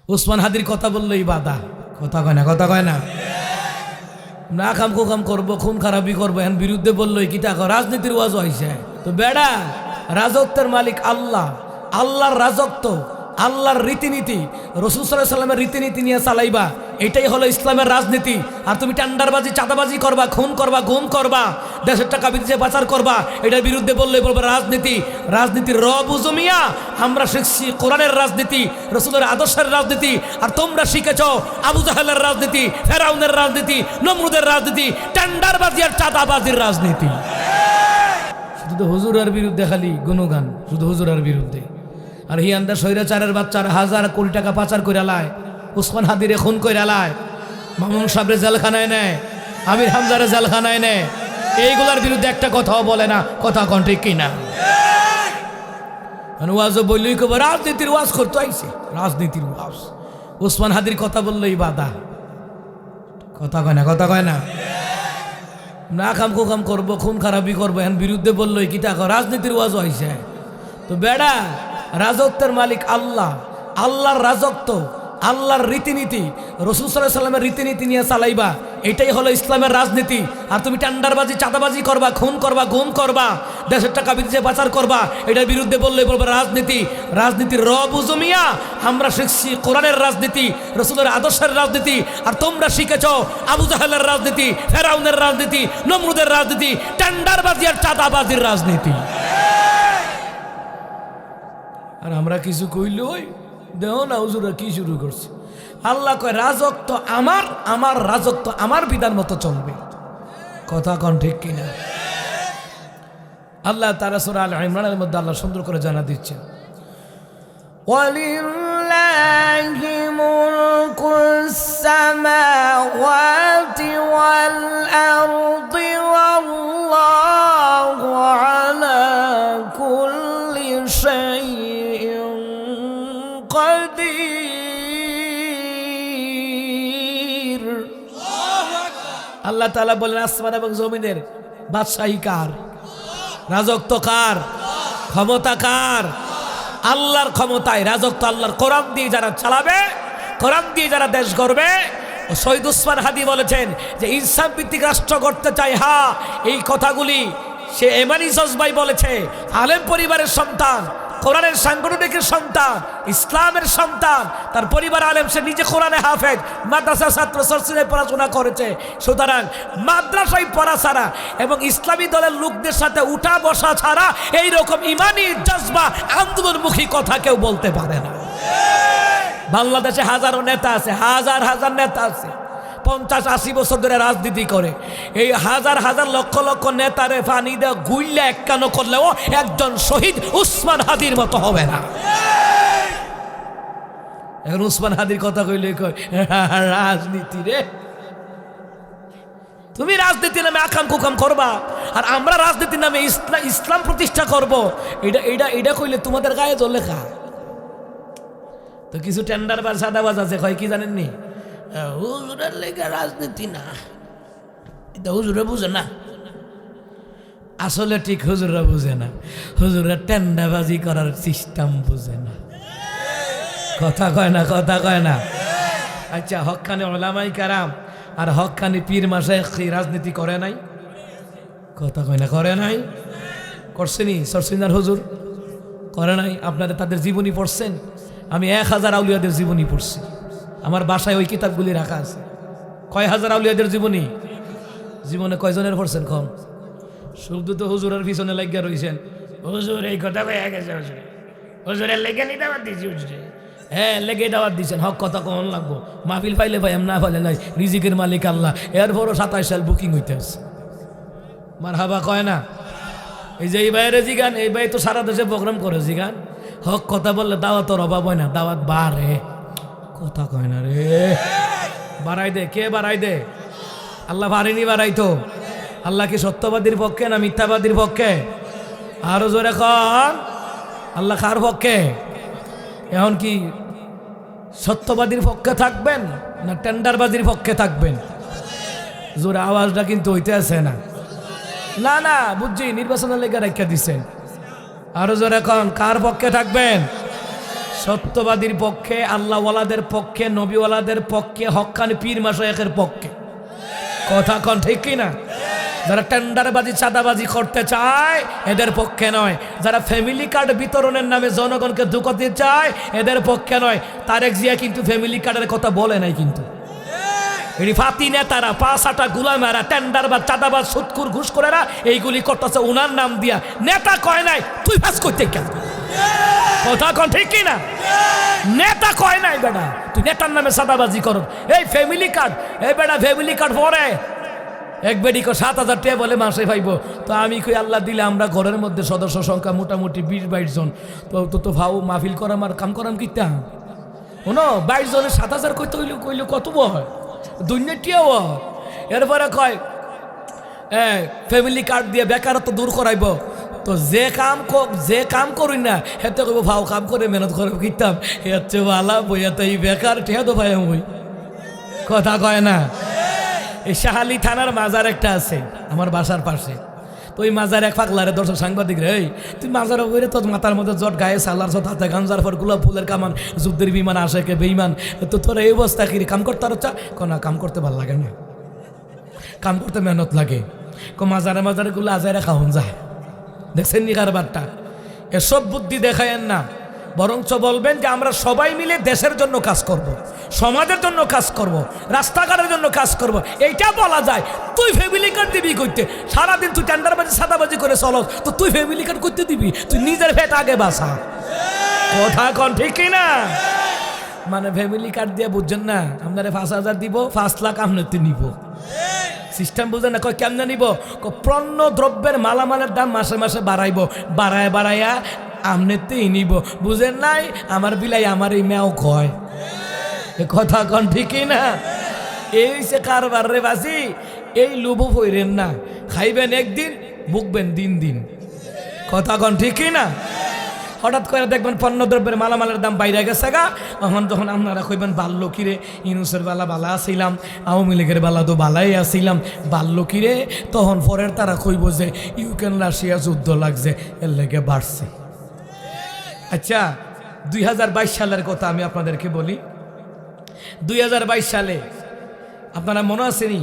ওসমান হাদির কথা বললেই বাধা, কথা কয় না, কথা কয় না। না খাম কুকাম করবো, খুন খারাপি করবো, এখন বিরুদ্ধে বললোই কি তা রাজনীতির ওয়াজ হয়েছে। তো বেড়া, রাজত্বের মালিক আল্লাহ, আল্লাহর রাজত্ব, আল্লাহর রীতিনীতি, রাসূল সাল্লাল্লাহু আলাইহি ওয়াসাল্লামের রীতিনীতি নিয়ে চালাইবা, এটাই হলো ইসলামের রাজনীতি। আর তুমি টেন্ডারবাজি, চাঁদাবাজি করবা, খুন করবা, গুম করবা, দেশের টাকা বিদেশে পাচার করবা, এটার বিরুদ্ধে বললে বলবে রাজনীতি। রাজনীতির বুঝো মিয়া, আমরা শিখছি কোরআনের রাজনীতি, রাসূলের আদর্শের রাজনীতি, আর তোমরা শিখেছ আবু জাহেলের রাজনীতি, ফেরাউনের রাজনীতি, নমরুদের রাজনীতি, টেন্ডারবাজি আর চাঁদাবাজির রাজনীতি। শুধু হুজুরের বিরুদ্ধে খালি গুণগান, শুধু হুজুরের বিরুদ্ধে। আর হিয়ান্দা স্বৈরাচারের বাচ্চারা হাজার কোটি টাকা পাচার করে লায়, ওসমান হাদিরে খুন করে লায়, মামুন সাহেবের জেলখানায় নেয়, আমির হামজারে জেলখানায় নেয়, এইগুলার বিরুদ্ধে একটা কথাও বলে না। কথা কোন ঠিক কিনা? ওয়াজও বললেই কব রাজনীতির ওয়াজ করতে আইছে, রাজনীতির ওয়াজ। ওসমান হাদির কথা বললেই বাধা, কথা কয় না, কথা কয় না। না খাম কুকাম করবো, খুন খারাপি করবো, এখন বিরুদ্ধে বললোই কি তা রাজনীতির ওয়াজ হয়েছে। তো বেড়া, রাজত্বের মালিক আল্লাহ, আল্লাহর রাজত্ব, আল্লাহর রীতিনীতি, রাসূল সাল্লাল্লাহু আলাইহি ওয়াসাল্লামের রীতিনীতি নিয়ে চালাইবা, এটাই হলো ইসলামের রাজনীতি। আর তুমি টেন্ডারবাজি, চাঁদাবাজি করবা, খুন করবা, গুম করবা, দেশের টাকা বিদেশে পাচার করবা, এটার বিরুদ্ধে বললে বলবে রাজনীতি। রাজনীতির বুঝো মিয়া, আমরা শিখছি কোরআনের রাজনীতি, রাসূলের আদর্শের রাজনীতি, আর তোমরা শিখেছ আবু জাহেলের রাজনীতি, ফেরাউনের রাজনীতি, নমরুদের রাজনীতি, টেন্ডারবাজি আর চাঁদাবাজির রাজনীতি। আর আমরা কিছু কইলই দেও না, হুজুরা কি শুরু করছে। আল্লাহ কয় রাজত্ব আমার, আমার রাজত্ব আমার বিধান মতো চলবে। কথা কোন ঠিক কিনা? আল্লাহ তাআলা সূরা আল ইমরানের মধ্যে আল্লাহ সুন্দর করে জানা দিচ্ছেন, ওয়ালিল্লাহি মুলকুস সামাওয়াতি ওয়াল আরদি ওয়াল্লাহু আলা কুল্লি শাইইন কাদির। আল্লাহ তাআলা বলেন আসমান এবং জমিনের বাদশাহী কার? রাজত্ব কার? ক্ষমতা কার? আল্লাহর ক্ষমতায় রাজত্ব আল্লাহর। কোরআন দিয়ে যারা চালাবে, কোরআন দিয়ে যারা দেশ গড়বে। শহীদ ওসমান হাদি বলেছেন যে ইসলাম ভিত্তিক রাষ্ট্র করতে চাই। হ্যাঁ, এই কথাগুলি সে এমানি জজবাই বলেছে। আলেম পরিবারের সন্তান, কোরআনের সাংগঠনিকের সন্তান, ইসলামের সন্তান, তার পরিবার আলেম, সে নিজে কোরআনে হাফেজ, মাদ্রাসা ছাত্র সরসিলায় পড়াশোনা করেছে। সুতরাং মাদ্রাসায় পড়া ছাড়া এবং ইসলামী দলের লোকদের সাথে উঠা বসা ছাড়া এইরকম ইমানি জজবা আন্দোলনমুখী কথা কেউ বলতে পারে না। বাংলাদেশে হাজারো নেতা আছে, হাজার হাজার নেতা আছে, 50-80 বছর ধরে রাজনীতি করে। এই হাজার হাজার লক্ষ লক্ষ নেতারে ফানি দেওয়া গুইল্লা একানো করলেও একজন শহীদ উসমান হাদির মতো হবে না। এখন উসমান হাদির কথা কইলে কই রাজনীতি রে। তুমি রাজনীতির নামে আকাম কুকাম করবা, আর আমরা রাজনীতির নামে ইসলাম প্রতিষ্ঠা করব, এটা এটা এটা কইলে তোমাদের গায়ে জ্বলে খা। তো কিছু টেন্ডার বা সাদাবাজ আছে, কয় কি জানেননি, হুজুরের লেগে রাজনীতি না, এটা হুজুরে বুঝে না। আসলে ঠিক হুজুররা বুঝে না, হুজুররা টেন্ডাবাজি করার সিস্টেম বুঝে না। কথা কয় না, কথা কয় না। আচ্ছা, হক্কানি ওলামাই কারাম আর হক্কানি পীর মাশায়েখ রাজনীতি করে নাই? কথা কয় না, করে নাই? করছেনি সরসিনার হুজুর? করে নাই? আপনাদের তাদের জীবনী পড়ছেন? আমি 1000 আউলিয়াদের জীবনী পড়ছি। আমার বাসায় ওই কিতাবগুলি রাখা আছে। কয় হাজার আউলিয়াদের জীবনী? জীবনে কয়জনের পড়ছেন কম? শুধু তো হুজুরের পিছনে লাগিয়া রয়েছেন, হুজুর এই কথা কয়ে গেছে, হুজুর হুজুরের লেগে নি দাওয়াত দিয়েছি, হুজুরে হ্যাঁ লেগে দাওয়াত দিয়েছেন। হক কথা কখন লাগবো? মাহফিল পাইলে ভাই, না পাইলে নাই, রিজিকের মালিক আল্লাহ। এরপরও 27 সাল বুকিং হইতে আছে। মারহাবা কয় না? এই যে এই ভাইয়ের জিগান, এই ভাই তো সারা দেশে প্রোগ্রাম করে জিগান। হক কথা বললে দাওয়াতের অভাব হয় না, দাওয়াত বাড়ে। কথা কয় না রে। বাড়াই দে, কে বাড়াই দে? আল্লাহ বাড়েনি, বাড়াইতো। আল্লাহ কি সত্যবাদীর পক্ষে না মিথ্যাবাদীর পক্ষে? আরো জোরে কন, আল্লাহ কার পক্ষে? এখন কি সত্যবাদীর পক্ষে থাকবেন না টেন্ডারবাদীর পক্ষে থাকবেন? জোরে আওয়াজটা কিন্তু হইতে আছে না। না না, বুঝছি নির্বাচনের লেগে রেখে দিছেন। আরো জোরে কন, কার পক্ষে থাকবেন? সত্যবাদীর পক্ষে, আল্লাহওয়ালাদের পক্ষে, নবীওয়ালাদের পক্ষে, হক্কানি পীর মাশায়েখের পক্ষে। কথা কোন ঠিক কিনা? যারা টেন্ডারবাজি চাঁদাবাজি করতে চায় এদের পক্ষে নয়, যারা ফ্যামিলি কার্ড বিতরণের নামে জনগণকে ধোঁকা দিতে চায় এদের পক্ষে নয়। তারেক জিয়া কিন্তু ফ্যামিলি কার্ডের কথা বলে নাই, কিন্তু এই ফাতি নেতারা, পাঁচাটা গুলামেরা, টেন্ডারবাজ, চাঁদাবাজ, সুৎখুর, ঘুষখোরেরা এইগুলি করতেছে উনার নাম দিয়া। নেতা কয় নাই, তুই ফাঁস করতে কেন? কথা কোন ঠিক কিনা? নেতা কয় নাই বেটা তুই নেতার নামে চাঁদাবাজি কর। এই ফ্যামিলি কার্ড, এই বেটা ফ্যামিলি কার্ড পরে এক বেডি 7,000 টাকা বলে মাসে পাইব। তো আমি কই আল্লাহ দিলে আমরা ঘরের মধ্যে সদস্য সংখ্যা মোটামুটি 20-22 জন, তো ভাও মাহফিল করাম আর কাম করাম কিতা শোনো, 22 জনের 7,000 কইতে কইলে কত হয়? দুর্নীতিও। এরপরে কয় ফ্যামিলি কার্ড দিয়ে বেকারত্ব দূর করাইব। তো যে কাম করি না হেতে কইব ভাও কাম করে মেহনত করে কিতাম এ হচ্ছে ভালা বইয়া, তো এই বেকার ঠেয়া তো ভাই ওই কথা কয় না। এই শাহালি থানার মাজার একটা আছে আমার বাসার পাশে। তো ওই মাজার এক পাগলারে দর্শক সাংবাদিক রে, তুই মাজার ওপরে তোর মাথার মধ্যে জট, গায়ে সালার সত, হাতে গাঞ্জার পর গোলাপ ফুলের কামান, যুদ্ধের বিমান আসে কে বেইমান, তো তোর এই অবস্থা কি কাম করতে আর না? কাম করতে ভালো লাগে না, কাম করতে মেহনত লাগে। মাজারে মাজারে গুলো আজারে খাওয়ান যায়। দেখছেন নি কারবারটা? এসব বুদ্ধি দেখায়েন না, বরঞ্চ বলবেন যে আমরা সবাই মিলে দেশের জন্য কাজ করব, সমাজের জন্য কাজ করব, রাস্তাঘাটের জন্য কাজ করব। এইটা বলা যায়। তুই ফ্যামিলি কার্ড দিবি করতে, সারাদিন তুই টেন্ডারবাজি সাদাবাজি করে চলস, তো তুই ফ্যামিলি কার্ড করতে দিবি? তুই নিজের ভেট আগে বাসা। কথা কন ঠিক কিনা? মানে ফ্যামিলি কার্ড দিয়ে বুঝছেন না, আপনারা 5,000 দিব, 5 লাখ আপনার নিব। সিস্টেম বুঝেন না? কয় কেমনে নিব? পণ্য দ্রব্যের মালামালের দাম মাসে মাসে বাড়াইব, বাড়াইয়া আমনেতেই নিব। বুঝেন নাই? আমার বিলাই আমার এই মেয়াও কয়। কথা কন ঠিকই না? এই সে কারবার রে বাসি। এই লুবু হইরেন না, খাইবেন একদিন, বুকবেন দিন দিন। কথা কন ঠিকই না? হঠাৎ করে দেখবেন পণ্যদ্রব্যের মালামালের দাম বাইরে গেছে গা, তখন যখন আপনারা কইবেন বাল্য কিরে, ইনুসের বেলা বালা আসিলাম, আওয়ামী লীগের বেলা তো বালাই আসিলাম, বাল্য কিরে, তখন পরের তারা কইব যে ইউক্রেন রাশিয়া যুদ্ধ লাগছে, এর লেগে বাড়ছে। আচ্ছা, 2022 সালের কথা আমি আপনাদেরকে বলি। 2022 সালে আপনারা মনে আছেনি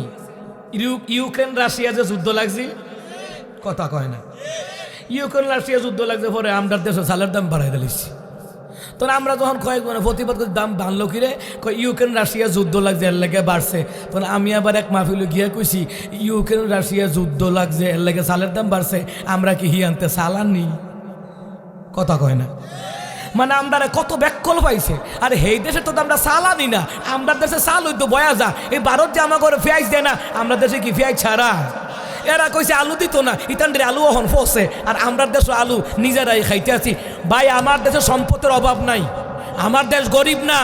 ইউক্রেন রাশিয়া যে যুদ্ধ লাগছে? কথা কয় না। ইউক্রেন রাশিয়া যুদ্ধ লাগছে, পরে আমরা দেশে চালের দাম বাড়াই দিয়েছি। তো আমরা যখন কয়েক প্রতিবাদ করে দাম বাড়লো কিরে, ইউক্রেন রাশিয়া যুদ্ধ লাগছে এর লেগে বাড়ছে। তখন আমি আবার এক মাহফিলে গিয়ে কইছি ইউক্রেন রাশিয়া যুদ্ধ লাগছে এর লেগে চালের দাম বাড়ছে, আমরা কি হি আনতে চাল আননি? কথা কয় না। মানে আমরা কত ব্যাকল পাইছে। আর এই দেশে তো আমরা চাল আনি না, আমরা দেশে চাল হইতো বয়া যা। এই ভারত যে আমার ঘরে পেঁয়াজ দেয় না, আমরা দেশে কি পেঁয়াজ ছাড়া? এরা কইছে আলু দিত না, ইতানদের আলু এখন ফসে, আর আমরা দেশে আলু নিজেরাই খাইতে আছি। ভাই, আমার দেশে সম্পদের অভাব নাই, আমার দেশ গরিব না।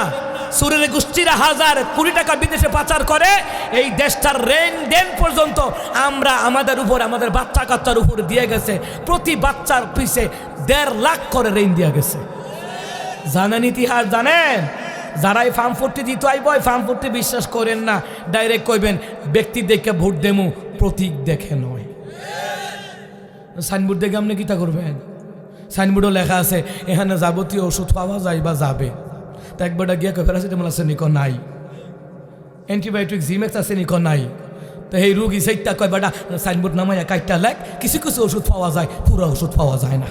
সুরের গোষ্ঠীরা হাজার কোটি টাকা বিদেশে পাচার করে, এই দেশটার রেন দেন পর্যন্ত আমরা আমাদের উপর, আমাদের বাচ্চা কাচ্চার উপর দিয়ে গেছে। প্রতি বাচ্চার পিছে 1.5 লাখ করে ঋণ দিয়ে গেছে। জানেন ইতিহাস? জানেন? যারা এই ফার্মফুটটি দিতে আইব, এই ফার্মফুটটি বিশ্বাস করেন না, ডাইরেক্ট কইবেন ব্যক্তি দেখে ভোট দেমু, প্রতীক দেখে নয়। সাইনবোর্ড দেখে আপনি কিতা করবেন? সাইনবোর্ডও লেখা আছে এখানে যাবতীয় ওষুধ পাওয়া যায় বা যাবে। তা একবারটা গিয়ে প্যারাসিটামল আছে নিক নাই, অ্যান্টিবায়োটিক জিমেক্স আছে নিক নাই। তো এই রুগী সেইটা কয় বেটা সাইনবোর্ড নামাইয়া কাইটটা লেখ, কিছু কিছু ওষুধ পাওয়া যায়, পুরো ওষুধ পাওয়া যায় না।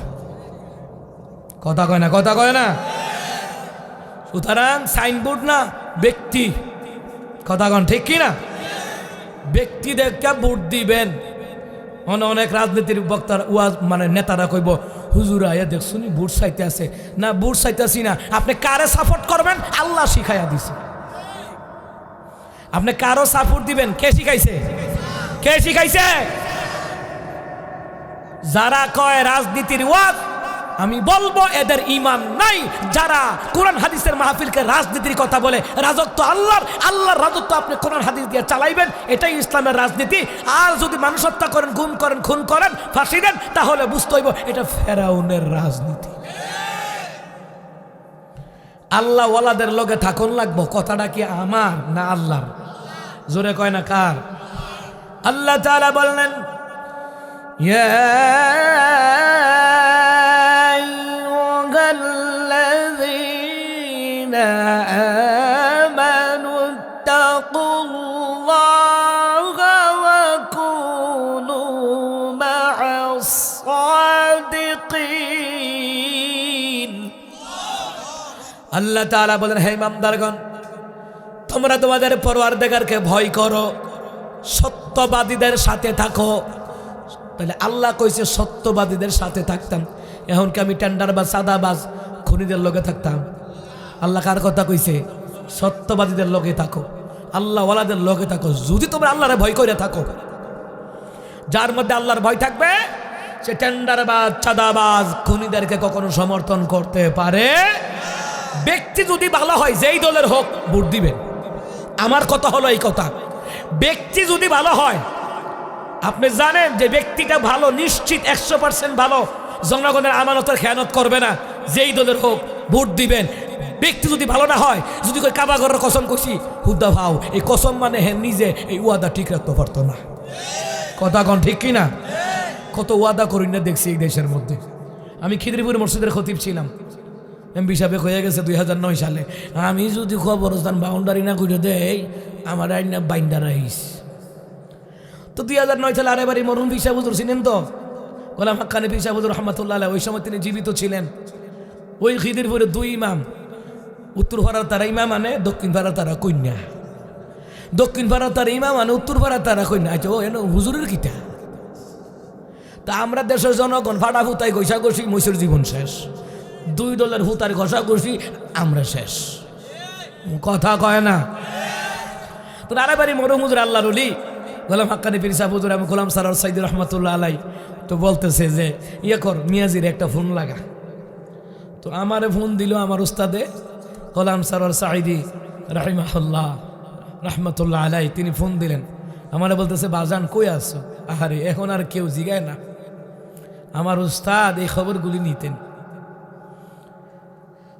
কথা কয় না? কথা কয় না? সুতরাং সাইনবোর্ড না, ব্যক্তি। কথা কন ঠিক কি না? ব্যক্তি দেখে ভোট দিবেন। অনেক রাজনীতির বক্তার ওয়াজ মানে নেতারা কইব হুজুর আয়া দেখছুনি ভোট চাইতে আছে না, ভোট চাইতেছি না। আপনি কারে সাপোর্ট করবেন আল্লাহ শিখাইয়া দিছে। আপনি কারো সাপোর্ট দিবেন, কে শিখাইছে? কে শিখাইছে? যারা কয় রাজনীতির ওয়াজ, আমি বলবো এদের ঈমান নাই। যারা কোরআন হাদিসের মাহফিলকে রাজনীতির কথা বলে, রাজত্ব আল্লাহর, আল্লাহর রাজত্ব আপনি কোরআন হাদিস দিয়ে চালাইবেন, এটাই ইসলামের রাজনীতি। আর যদি মানুষ হত্যা করেন, গুম করেন, খুন করেন, ফাঁসি দেন, তাহলে বুঝতে হইব এটা ফেরাউনের রাজনীতি। আল্লাহ ওয়ালাদের লগে থাকুন লাগবো। কথাটা কি আমার না আল্লাহর? জোরে কয় না কার? আল্লাহ তাআলা বললেন ইয়া আল্লাহ তাআলা বলেন, হে ইমানদারগণ, তোমরা তোমাদের পরওয়ারদিগারকে ভয় করো, সত্যবাদীদের সাথে থাকো। তাহলে আল্লাহ কইছে সত্যবাদীদের সাথে থাকতাম। এখন কি আমি টেন্ডারবাজ, সাদাবাজ, খুনিদের লগে থাকতাম? আল্লাহ কার কথা কইছে? সত্যবাদীদের লগে থাকো, আল্লাহ ওয়ালাদের লগে থাকো। যদি তোমরা আল্লাহরে ভয় করে থাকো, যার মধ্যে আল্লাহর ভয় থাকবে সে টেন্ডারবাজ, চাঁদাবাজ, খুনিদেরকে কখনো সমর্থন করতে পারে। ব্যক্তি যদি ভালো হয়, যেই দলের হোক, ভোট দিবেন। আমার কথা হলো এই কথা, ব্যক্তি যদি ভালো হয়, আপনি জানেন যে ব্যক্তিটা ভালো, নিশ্চিত 100% ভালো, জনগণের আমানতের খেয়ানত করবে না, যেই দলের হোক ভোট দিবেন। ব্যক্তি যদি ভালো না হয়, যদি কই কাবা ঘরের কসম কইছি, হুদা ভাও, এই কসম মানে হ্যাঁ নিজে এই ওয়াদা ঠিক রাখতে পারতো না। কথা কন ঠিক কিনা? কত ওয়াদা করি না দেখছি এই দেশের মধ্যে। আমি খিদিরপুর মসজিদের খতিব ছিলাম, এমপি সাহেব হয়ে গেছে 2009 সালে। আমি যদি খবরস্থান বাউন্ডারি না করে দেই, আমার আইন না বাইন্ডার আইস। তো 2009 সালে আরেবারই মরহুম পীর সাহেব হুজুর ছিলেন তো, গোলাম হাক্কানি পীর সাহেব হুজুর রহমাতুল্লাহ আলাইহি, ওই সময় তিনি জীবিত ছিলেন। ওই খিদিরপুরে 2 ইমাম, উত্তর পাড়ার তারা ইমাম আনে, দক্ষিণ পাড়ার তারা কন্যা। দক্ষিণ পাড়ার তারা ইমাম আনে, উত্তর পাড়ার তারা কন্যা। আচ্ছা, ও এন হুজুরের কিতা? তা আমরা দেশের জনগণ ফাটা ফুতাই ঘষাঘষি, মৈশুর জীবন শেষ। 2 দলের হুতার ঘষাঘষি, আমরা শেষ। কথা কয় না? তো আরেবারই মরহুম হুজুর আল্লাহর ওলি গোলাম হাক্কানি পীর সাহেব হুজুর, আমি গোলাম সারার সাইদুর রহমাতুল্লাহ আলাই, তো বলতেছে যে ইয়ে কর, মিয়াজির একটা ফোন লাগা। তো আমারে ফোন দিল আমার উস্তাদে গোলাম সারার সাইদি রাহিমাহুল্লাহ রহমাতুল্লাহ আলাই, তিনি ফোন দিলেন আমারে, বলতেছে বাজান কই আছো? আহারে, এখন আর কেউ জিগায় না। আমার উস্তাদ এই খবরগুলি নিতেন।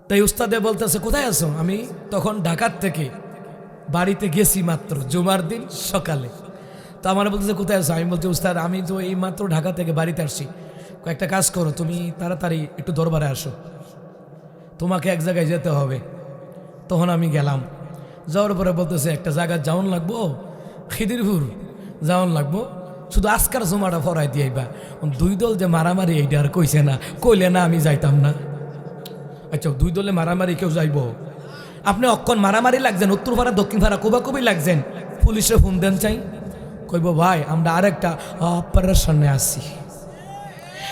তাই উস্তাদে বলতেছে কোথায় আছো? আমি তখন ঢাকার থেকে বাড়িতে গেছি মাত্র, জুমার দিন সকালে। তো আমার বলতেছে কোথায় আছো? আমি বলছি উস্তাদ আমি তো এই মাত্র ঢাকা থেকে বাড়িতে আসছি। কয়েকটা কাজ করো, তুমি তাড়াতাড়ি একটু দরবারে আসো, তোমাকে এক জায়গায় যেতে হবে। তখন আমি গেলাম, যাওয়ার পরে বলতেছে একটা জায়গায় যাওন লাগবো, খিদিরপুর যাওন লাগবো, শুধু আজকার জমাটা ফরাই দিয়েবা। 2 দল যে মারামারি, এইটা আর কইছে না, কইলে না আমি যাইতাম না। আচ্ছা, 2 দলে মারামারি কেউ যাইব? আপনি অক্ষণ মারামারি লাগছেন, উত্তর পাড়া দক্ষিণ পাড়া কোবাকুবি লাগছেন, পুলিশে ফোন দেন চাই, কইব ভাই আমরা আরেকটা অপারেশনে আসছি।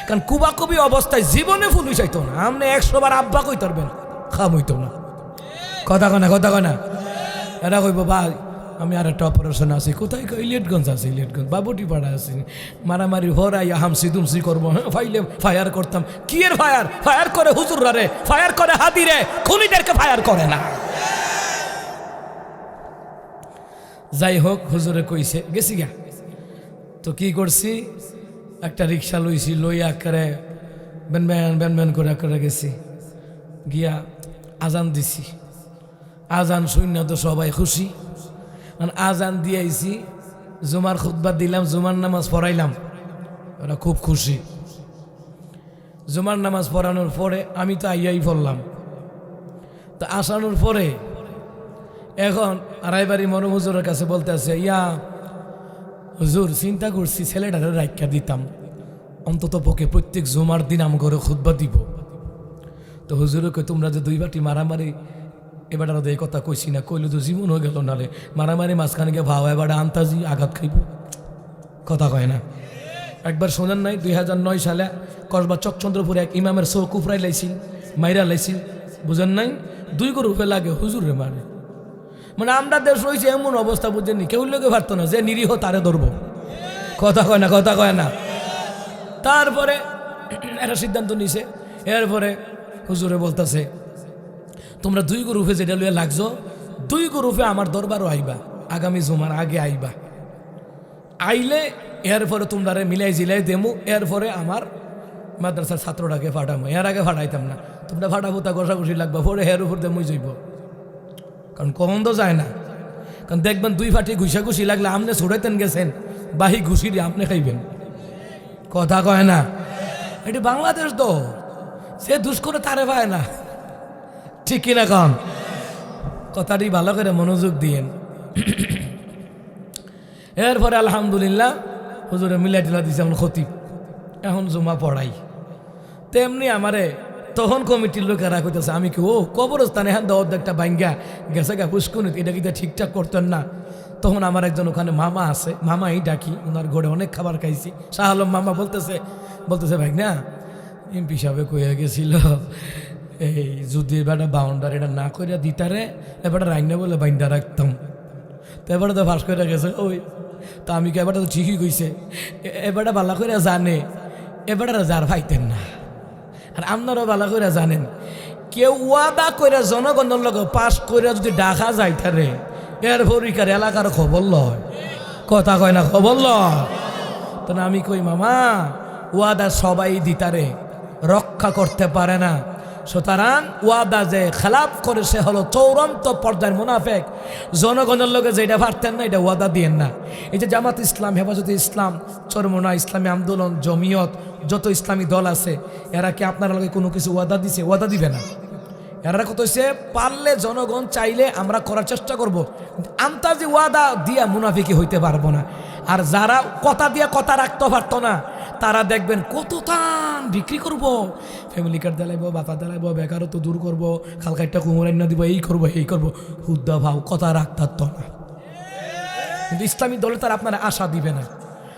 কারণ কুবাকুবি অবস্থায় জীবনে পুলিশ হইতো না। আপনি 100 বার আব্বা কই তরবেন, খাম হইতো না। কথা কয় না? কথা কয় না? এরা কইব ভাই আমি আর একটা অপারেশন আছি। কোথায়? ইলিয়টগঞ্জ আছে, ইলিয়টগঞ্জ বাবুটি পাড়া আছে। মারামারি হরাই হামসি দুমসি করবো, হ্যাঁ ফাইলে ফায়ার করতাম। কি এর ফায়ার? ফায়ার করে হুজুররা রে, ফায়ার করে হাতি রে, খুনিদেরকে ফায়ার করে না। যাই হোক, হুজুরে কইছে গেছি গা। তো কি করছি, একটা রিক্সা লইছি, লইয়া করে ব্যান করে করে গেছি, গিয়া আজান দিছি। আজান শূন্য তো সবাই খুশি। আজান দিয়েছি, জুমার খুতবা দিলাম, জুমার নামাজ পড়াইলাম, ওরা খুব খুশি। জুমার নামাজ পড়ানোর পরে আমি তো আইয়াই পড়লাম। তো আসানোর পরে এখন আড়াইবাড়ি মরম হুজুরের কাছে বলতে আছে, ইয়া হুজুর চিন্তা করছি ছেলেটারে রাইখা দিতাম, অন্তত পক্ষে প্রত্যেক জুমার দিন আম ঘরে খুতবা দিব। তো হুজুরে কই তোমরা যে 2 বাটি মারামারি, এবার আর এই কথা কইছি না, কইলে তো জীবন হয়ে গেল, নালে মারামারি মাঝখানে গিয়ে ভাও এবার আন্তাজি আঘাত খাইব। কথা কয় না? একবার শোনেন নাই 2009 সালে কসবা চকচন্দ্রপুরে এক ইমামের চোখ উপরাই লাইছিল, মাইরা লাইছিল, বুঝেন নাই? 2 গ্রুপে লাগে হুজুরে মারে। মানে আমরা দেশ রয়েছে এমন অবস্থা, বুঝেননি, কেউ লোকে পারতো না, যে নিরীহ তারে ধরবো। কথা কয় না? কথা কয় না? তারপরে একটা সিদ্ধান্ত নিছে। এরপরে হুজুরে বলতেছে তোমরা 2 গ্রুপে যেটা লইয়া লাগছো, 2 গ্রুপে আমার দরবারও আইবা, আগামী জুমার আগে আইবা। আইলে এরপরে তোমরা মিলাই জিলাই দেমু, এরপরে আমার মাদ্রাসার ছাত্রটাকে ফাটামো। এর আগে ফাটাইতাম না, তোমরা ফাটাফুতা ঘষাঘষি লাগবা, পরে এর উপর দিয়ে মুই যাইব। কারণ কখন তো যায় না, কারণ দেখবেন 2 ফাটি ঘুষাঘুষি লাগলে আপনি ছড়াইতেন গেছেন, বাহি ঘুষি দিয়ে আপনি খাইবেন। কথা কয় না? এটি বাংলাদেশ তো, সে দুষ করে তারে পায় না, ঠিক কিনা কন? কথাটি ভালো করে মনোযোগ দিয়েন। এরপরে আলহামদুলিল্লাহ হুজুরে মিলাই টিলা দিছে, এখন খতিব, এখন জুমা পড়াই। তেমনি আমারে তখন কমিটির লোকেরা কইতেছে আমি কি ও কবরস্থানে হ্যাঁ একটা ভাঙ্গা গেছে গা পুষ্কুনি এটা কি ঠিকঠাক করতেন না। তখন আমার একজন ওখানে মামা আছে, মামাই ডাকি, ওনার ঘরে অনেক খাবার খাইছি। শাহ আলম মামা বলতেছে ভাই না এমপি সাহেব কইয়া গেছিল এই যদি বেটা বাউন্ডার এটা না কইরা দিতারে এবারে রাইনা বলে বাইন্দা রাখতাম। তো এবারে তো ফাঁস করে গেছে ওই তা আমি কি এবারটা তো ঠিকই কইছে, এবারটা বালা করে জানে এবারে যার ভাইতেন না। আর আপনারাও বালা করে জানেন কেউ ওয়াদা করে জনগণের লোক পাশ করে যদি ডাকা যায় তারে এর পরিকার এলাকার খবর লয়, কথা কয় না খবর লয়। তো আমি কই মামা ওয়াদা সবাই দিতারে রক্ষা করতে পারে না, সুতরাং ওয়াদা যে খেলাপ করে সে হলো চৌড়ান্ত পর্যায়ের মুনাফেক। জনগণের লোকে যেটা পারতেন না এটা ওয়াদা দিয়েন না। এই যে জামাত ইসলাম, হেফাজতে ইসলাম, চরমোনা ইসলামী আন্দোলন, জমিয়ত, যত ইসলামী দল আছে এরা কি আপনার লোকে কোনো কিছু ওয়াদা দিছে? ওয়াদা দিবে না। এরা কত হয়েছে পারলে জনগণ চাইলে আমরা করার চেষ্টা করব, আন্তাজি ওয়াদা দিয়া মুনাফিকি হইতে পারবো না। আর যারা কথা দিয়া কথা রাখতে পারতো না তারা দেখবেন কত টান বিক্রি করব, ফ্যামিলি কার্ড দেলাইব, বাতা দেলাইব, বেকারত্ব দূর করব, খালকাইটা কুমোরাইনা দিব, এই করব এই করব, হুদ্দা ভাও কথা রাখতে পারতো না। কিন্তু ইসলামী দলে তারা আপনার আশা দিবে না,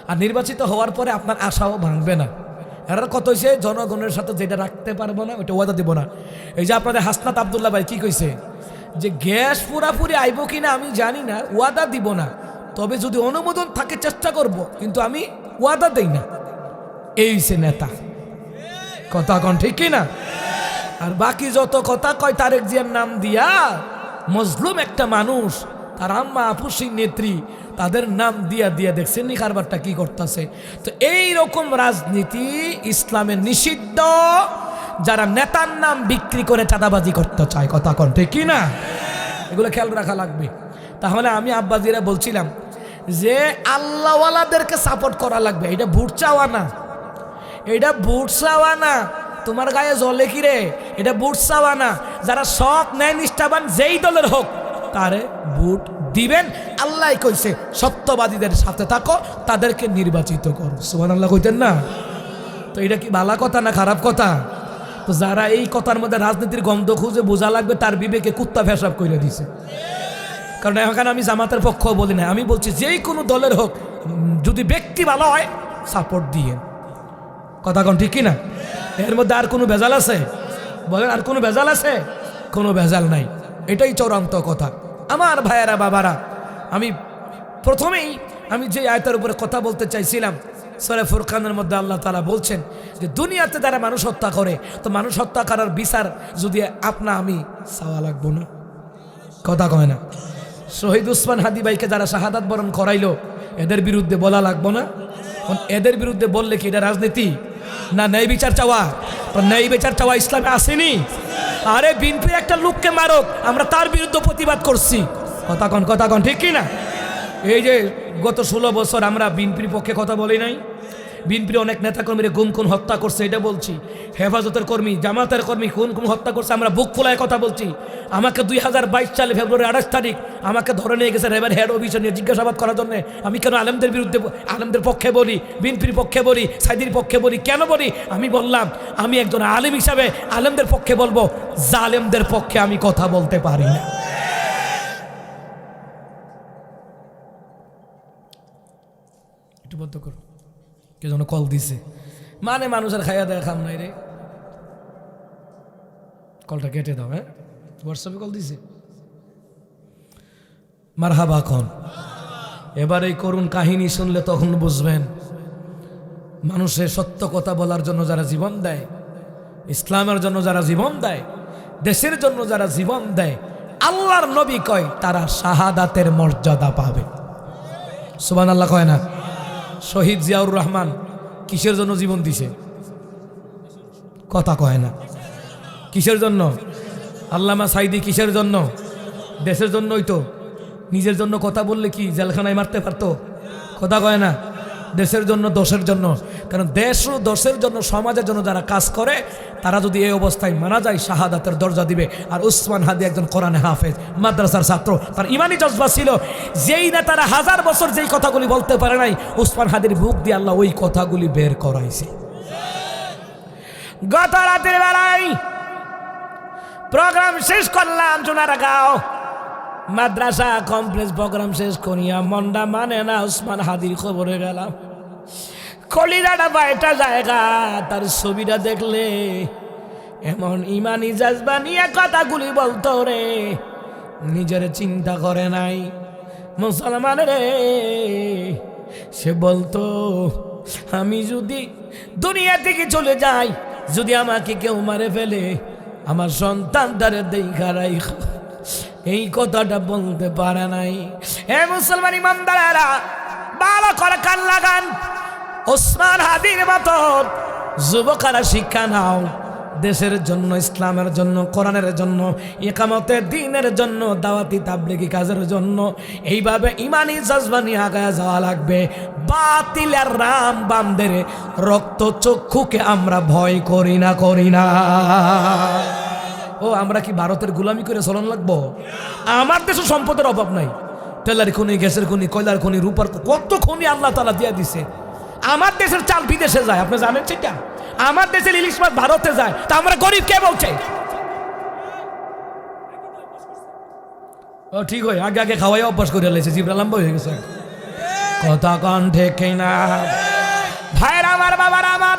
আর নির্বাচিত হওয়ার পরে আপনার আশাও ভাঙবে না। এরা কত হয়েছে জনগণের সাথে যেটা রাখতে পারবো না ওইটা ওয়াদা দিব না। এই যে আপনাদের হাসনাত আবদুল্লাহ ভাই কি কইছে যে গ্যাস পুরাপুরি আইব কিনা আমি জানি না, ওয়াদা দিব না, তবে যদি অনুমোদন থাকে চেষ্টা করব, কিন্তু আমি ওয়াদা দেই না। এই সে নেতা, কথা কন ঠিক কিনা? আর বাকি যত কথা কয় তারেক জিয়ার নাম দিয়া মজলুম একটা মানুষ, তার আম্মা আপুসিং নেত্রী, তাদের নাম দিয়া দিয়া দেখছেন নি কারবারটা কি করতেছে। তো এই রকম রাজনীতি ইসলামের নিষিদ্ধ। যারা নেতার নাম বিক্রি করে চাঁদাবাজি করতে চায়, কথা কন ঠিক কিনা? এগুলো খেয়াল রাখা লাগবে। তাহলে আমি আব্বাজিরা বলছিলাম যে আল্লাহওয়ালাদেরকে সাপোর্ট করা লাগবে। এটা ভোট চাওয়া না, এটা ভোট চাওয়া না। তোমার গায়ে জ্বলে কি রে? এটা ভোট চাওয়া না। যারা সৎ ন্যায় নিষ্ঠাবান যেই দলের হোক তারে ভোট দিবেন। আল্লাহ কইছে সত্যবাদীদের সাথে থাকো, তাদেরকে নির্বাচিত করো। সুবহানাল্লাহ কইতেন না? তো এটা কি ভালো কথা না খারাপ কথা? তো যারা এই কথার মধ্যে রাজনীতির গন্ধ খুঁজে বোঝা লাগবে তার বিবেকে কুত্তা পেশাব করে দিছে। কারণ এখানে আমি জামাতের পক্ষ বলি না, আমি বলছি যেই কোনো দলের হোক যদি ব্যক্তি ভালো হয় সাপোর্ট দিয়ে, কথা কোন ঠিক কিনা? এর মধ্যে আর কোনো ভেজাল আছে? বলেন আর কোনো ভেজাল আছে? কোনো ভেজাল নাই, এটাই চূড়ান্ত কথা। আমার ভাইয়েরা বাবারা, আমি প্রথমেই যে আয়াতের উপরে কথা বলতে চাইছিলাম, সূরা ফুরকানের মধ্যে আল্লাহ তাআলা বলছেন যে দুনিয়াতে যারা মানুষ হত্যা করে, তো মানুষ হত্যা করার বিচার যদি আমি চাওয়া লাগবো না, কথা কয় না? শহীদ উসমান হাদি ভাইকে যারা শাহাদাত বরণ করাইলো এদের বিরুদ্ধে বলা লাগবো না? এদের বিরুদ্ধে বললে কি এটা রাজনীতি না ন্যায় বিচার চাওয়া? তো ন্যায় বিচার চাওয়া ইসলামে আসেনি। আরে বিএনপির একটা লোককে মারক, আমরা তার বিরুদ্ধে প্রতিবাদ করছি, কথা কন ঠিক কিনা? এই যে গত 16 বছর আমরা বিএনপির পক্ষে কথা বলি নাই? বিএনপির অনেক নেতাকর্মীরা গুম খুন হত্যা করছে, এটা বলছি। হেফাজতের কর্মী, জামাতের কর্মী খুন হত্যা করছে, আমরা বুক ফুলায় কথা বলছি। আমাকে 2022 সালে ফেব্রুয়ারি 28 তারিখ আমাকে ধরে নিয়ে গেছে রেবের হেড অফিসে নিয়ে জিজ্ঞাসাবাদ করার জন্য। আমি কেন আলেমদের বিরুদ্ধে, আলেমদের পক্ষে বলি, বিএনপির পক্ষে বলি, সাইদির পক্ষে বলি, কেন বলি? আমি বললাম আমি একজন আলেম হিসাবে আলেমদের পক্ষে বলবো, জালেমদের পক্ষে আমি কথা বলতে পারি না। একটু বন্ধ করো, কে যেন কল দিছে, মানে মানুষের খাইয়া দেয়া খাম নাই রে। কলটা কেটে দাও। হ্যাঁ, হোয়াটসঅ্যাপে কল দিছে। মারহাবা খন। এবার এই করুণ কাহিনী শুনলে তখন বুঝবেন মানুষের সত্য কথা বলার জন্য যারা জীবন দেয়, ইসলামের জন্য যারা জীবন দেয়, দেশের জন্য যারা জীবন দেয়, আল্লাহর নবী কয় তারা শাহাদাতের মর্যাদা পাবে। সুবহানাল্লাহ কয় না? শহীদ জিয়াউর রহমান কিসের জন্য জীবন দিছে? কথা কয় না। কিসের জন্য? আল্লামা সাইদি কিসের জন্য? দেশের জন্যই তো। নিজের জন্য কথা বললে কি জেলখানায় মারতে পারতো? কথা কয় না। দেশের জন্য, দোষের জন্য। কারণ দেশ ও দোষের জন্য, সমাজের জন্য যারা কাজ করে তারা যদি এই অবস্থায় মারা যায় শাহাদাতের দরজা দিবে। আর উসমান হাদি একজন কোরআনে হাফেজ, মাদ্রাসার ছাত্র, তার ইমানি জজবা ছিল। যেই না তারা 1000 বছর যেই কথাগুলি বলতে পারে নাই, উসমান হাদির বুক দিয়ে আল্লাহ ওই কথাগুলি বের করাইছে। গত রাতের বেলায় প্রোগ্রাম শেষ করলাম সোনারগাঁও মাদ্রাসা কমপ্লেক্স। প্রোগ্রাম শেষ করিয়া মন্ডা মানে না ওসমান হাদির খবরে গেলাম। কলিজাটা বাইটা জায়গা, তার ছবিটা দেখলে এমন ইমানি জাজবা নিয়ে কথাগুলি বলতো রে, নিজের চিন্তা করে নাই মুসলমান রে। সে বলতো আমি যদি দুনিয়া থেকে চলে যাই, যদি আমাকে কেউ মারে ফেলে, আমার সন্তানটারে দেখা রাইখ। এই কথাটা বলতে পারে নাই। হে মুসলমান ইমানদারেরা, ভালো করে কান লাগান। ওসমান হাদির মতো যুবকেরা শিক্ষা নাও, দেশের জন্য, ইসলামের জন্য, কোরআনের জন্য, ইকামতের দিনের জন্য, দাওয়াতি তাবলীগি কাজের জন্য এইভাবে ইমানি জজবা নিয়ে আগায় যাওয়া লাগবে। বাতিলের রাম বামদের রক্ত চক্ষুকে আমরা ভয় করি না, করি না। ও আমরা কি ভারতের গোলামি করে চলন লাগবো? আমার দেশে সম্পদের অভাব নাই। তেলার খনি, গ্যাসের খনি, কয়লার খনি, রূপার কত খনি আল্লাহ তাআলা দিয়ে দিছে। আমার দেশের চাল বিদেশে যায়, আপনি জানেন সেটা? আমার দেশের ইলিশ মাছ ভারতে যায়, তা আমরা গরিব কে বলছে? ও ঠিক হয়, আগে আগে খাওয়াই অভ্যাস করে লেছে, জিবরা লম্বা হয়ে গেছে। কথা কন ঠিক না ভাইরা আমার, বাবারা আমার,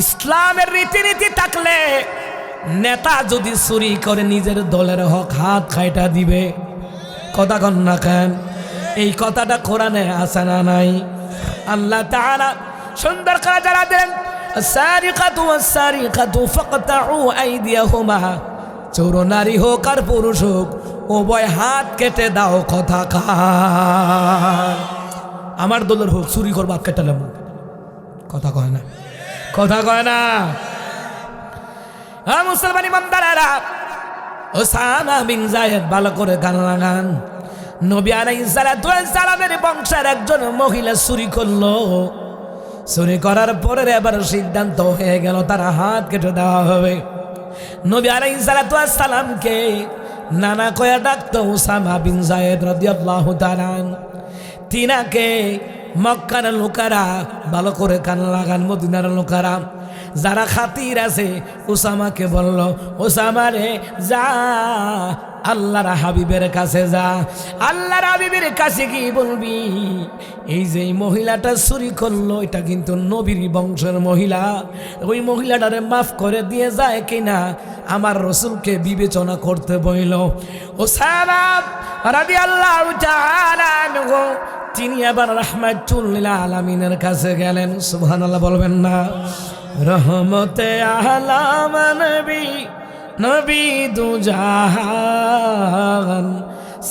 ইসলামের রীতিনীতি থাকলে নেতা যদি চুরি করে নিজের দলের হক হাত খাইটা দিবে। কথা কন না কেন? এই কথাটা কোরআনে আছে না নাই? আল্লাহ তাআলা সুন্দর করে যারা দেন, সারিকাতু ওয়াসারিকাতু ফাকতাউ আইদিয়াহুমা, চোর নারী হোক আর পুরুষ হোক উভয় হাত কেটে দাও। কথা কার? আমার দলের হোক, চুরি করবো হাত কেটালাম। কথা কয় না, কথা কয় না। হ্যাঁ মুসলমান ইমানদারেরা, ওসামা বিন যায়েদ ভালো করে গান লাগান। নবী আলাইহিস সালাতু ওয়াস সালামের বংশের একজন মহিলা চুরি করলো। চুরি করার পরে এবার সিদ্ধান্ত হয়ে গেল তার হাত কেটে দেওয়া হবে। নবী আলাইহিস সালাতু ওয়াস সালামকে নানা কয়া ডাকতো ওসামা বিন যায়েদ রাদিয়াল্লাহু তাআলা। তিনাকে মক্কার লোকেরা, ভালো করে কান লাগান, মদিনার লোকেরা যারা খাতির আছে ওসামাকে বলল, ওসামা রে যা আল্লাহর হাবিবের কাছে যা। আল্লাহর হাবিবের কাছে কি বলবি? এই যে মহিলাটা চুরি করলো, এটা কিন্তু নবীর বংশের মহিলা, ওই মহিলাটারে মাফ করে দিয়ে যায় কিনা আমার রসুলকে বিবেচনা করতে বইল। ওসামা রাদিয়াল্লাহু তাআলা আনহু তিনি আবার রাহমাতুল লিল আলামিনের কাছে গেলেন। সুবহানাল্লাহ বলবেন না? রহমতে আলাম নবী, নবী দুজাহান,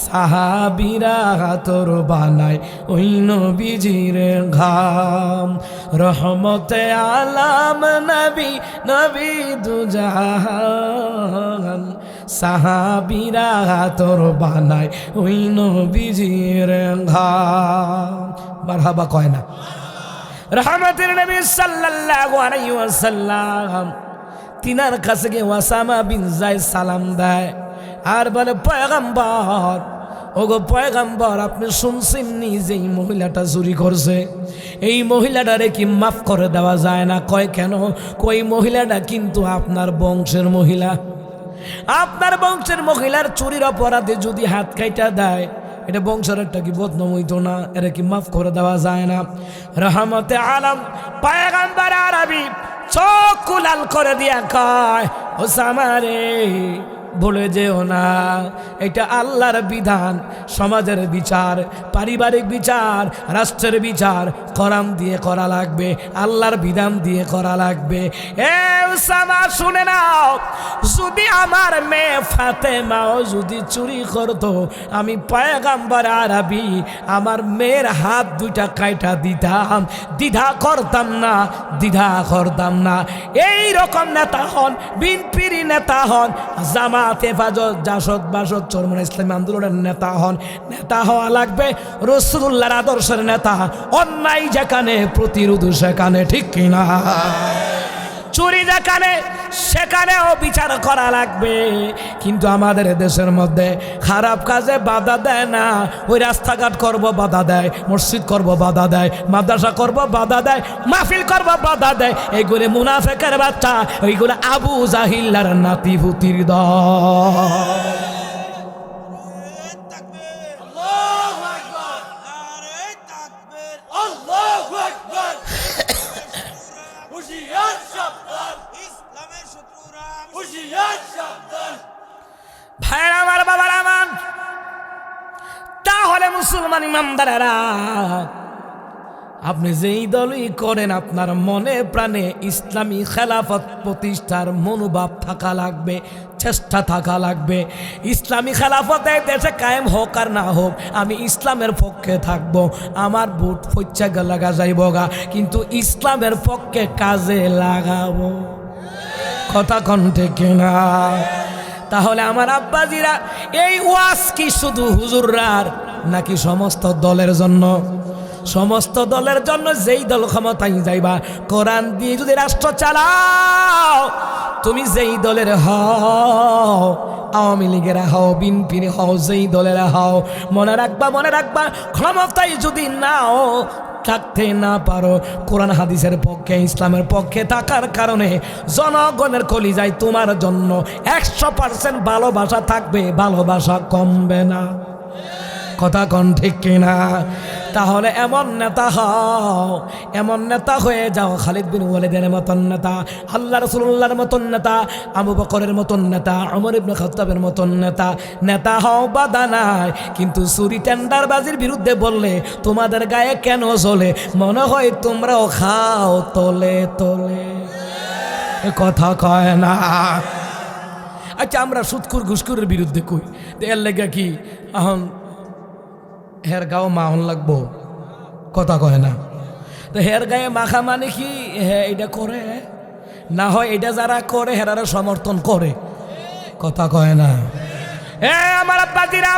সাহাবীরা তোর বানায় ওই নবীজির ঘাম। রহমতে আলাম নবী, নবী দুজাহান, সাহাবীরা তোর বানায় ওই নবীজির ঘাম। মারহাবা কয় না? রহমতের নবী সাল্লাল্লাহু আলাইহি ওয়াসাল্লাম তিনার কাছে গিয়ে ওসামা বিন যায়েদ সালাম দেয় আর বলে, পয়গম্বর, ওগো পয়গম্বর, আপনি শুনছেন নি যে এই মহিলাটা চুরি করছে, এই মহিলাটারে কি মাফ করে দেওয়া যায় না? কয় কেন? কই মহিলাটা কিন্তু আপনার বংশের মহিলা। আপনার বংশের মহিলার চুরির অপরাধে যদি হাত কাইটা দেয়, এটা বংশের একটা কি বদনাম হইতো না? এটা কি মাফ করে দেওয়া যায় না? রহমতে আলম পয়গম্বর আরবি চোখ লাল করে দিয়া কয়, ওসামা রে বলে যেও না, এটা আল্লাহর বিধান, সমাজের বিচার, পারিবারিক বিচার, রাষ্ট্রের বিচার কোরআন দিয়ে করা লাগবে, আল্লাহর বিধান দিয়ে করা লাগবে। এ ওসামা শুনে নাও, যদি আমার মেয়ে ফাতেমাও যদি চুরি করতো, আমি পয়গম্বর আরবি আমার মেয়ের হাত দুইটা কাইটা দিতাম, দ্বিধা করতাম না, দ্বিধা করতাম না। এই রকম নেতা হন, বিএনপির নেতা হন, জামাত হেফাজত, জাসদ, বাসদ, চরমোনাই ইসলামী আন্দোলনের নেতা হন, নেতা হওয়া লাগবে রাসূলুল্লাহর আদর্শের নেতা। অন্যায় যেখানে প্রতিরোধ সেখানে, ঠিক কিনা? চুরি যেখানে সেখানেও বিচার করা লাগবে। কিন্তু আমাদের দেশের মধ্যে খারাপ কাজে বাধা দেয় না, ওই রাস্তাঘাট করব বাধা দেয়, মসজিদ করব বাধা দেয়, মাদ্রাসা করব বাধা দেয়, মাহফিল করব বাধা দেয়। এইগুলো মুনাফিকের বাচ্চা, এইগুলো আবু জাহিল্লার নাতিভূতির দল। ভাইয়ের আমার, বাবার আমার, তাহলে মুসলমান ইমানদারেরা, আপনি যেই দলই করেন আপনার মনে প্রাণে ইসলামী খেলাফত প্রতিষ্ঠার মনোভাব থাকা লাগবে, চেষ্টা থাকা লাগবে। ইসলামী খেলাফতে দেশে কায়েম হোক আর না হোক, আমি ইসলামের পক্ষে থাকবো। আমার বুট ফচ্চা লাগা যাইব গা, কিন্তু ইসলামের পক্ষে কাজে লাগাবো। কথা কোন ঠিক না? তাহলে আমার আব্বাজিরা, এই ওয়াজ কি শুধু হুজুররার নাকি সমস্ত দলের জন্য? সমস্ত দলের জন্য। যেই দল ক্ষমতায় যাইবা, কোরআন দিয়ে যদি রাষ্ট্র চালাও, তুমি যেই দলের হও, আওয়ামী লীগের হও, বিএনপির হও, যেই দলের হও, মনে রাখবা, মনে রাখবা, ক্ষমতায় যদি নাও থাকতে না পারো, কোরআন হাদিসের পক্ষে, ইসলামের পক্ষে থাকার কারণে জনগণের কলিজায় তোমার জন্য 100% ভালোবাসা থাকবে, ভালোবাসা কমবে না। কথা কোন ঠিক কিনা? তাহলে এমন নেতা হও, এমন নেতা হয়ে যাও, খালিদ বিন ওয়ালিদের মতন নেতা, আল্লাহ রাসূলুল্লাহর মতন নেতা, আবু বকরের মতন নেতা, ওমর ইবনে খাত্তাবের মতন নেতা। নেতা হও বাধা নাই, কিন্তু চুরি টেন্ডারবাজির বিরুদ্ধে বললে তোমাদের গায়ে কেন চলে? মনে হয় তোমরাও খাও তলে তলে। কথা কয় না। আচ্ছা, আমরা সুদখোর ঘুষখোরের বিরুদ্ধে কই, এর লেগে কি এখন হের গাও মাহন লাগবো? কথা কয় না। তো হের গায়ে মাখা মানে কি হে এটা করে না হয়, এটা যারা করে হেরারা সমর্থন করে। কথা কয় না। আমার আব্বাজিরা,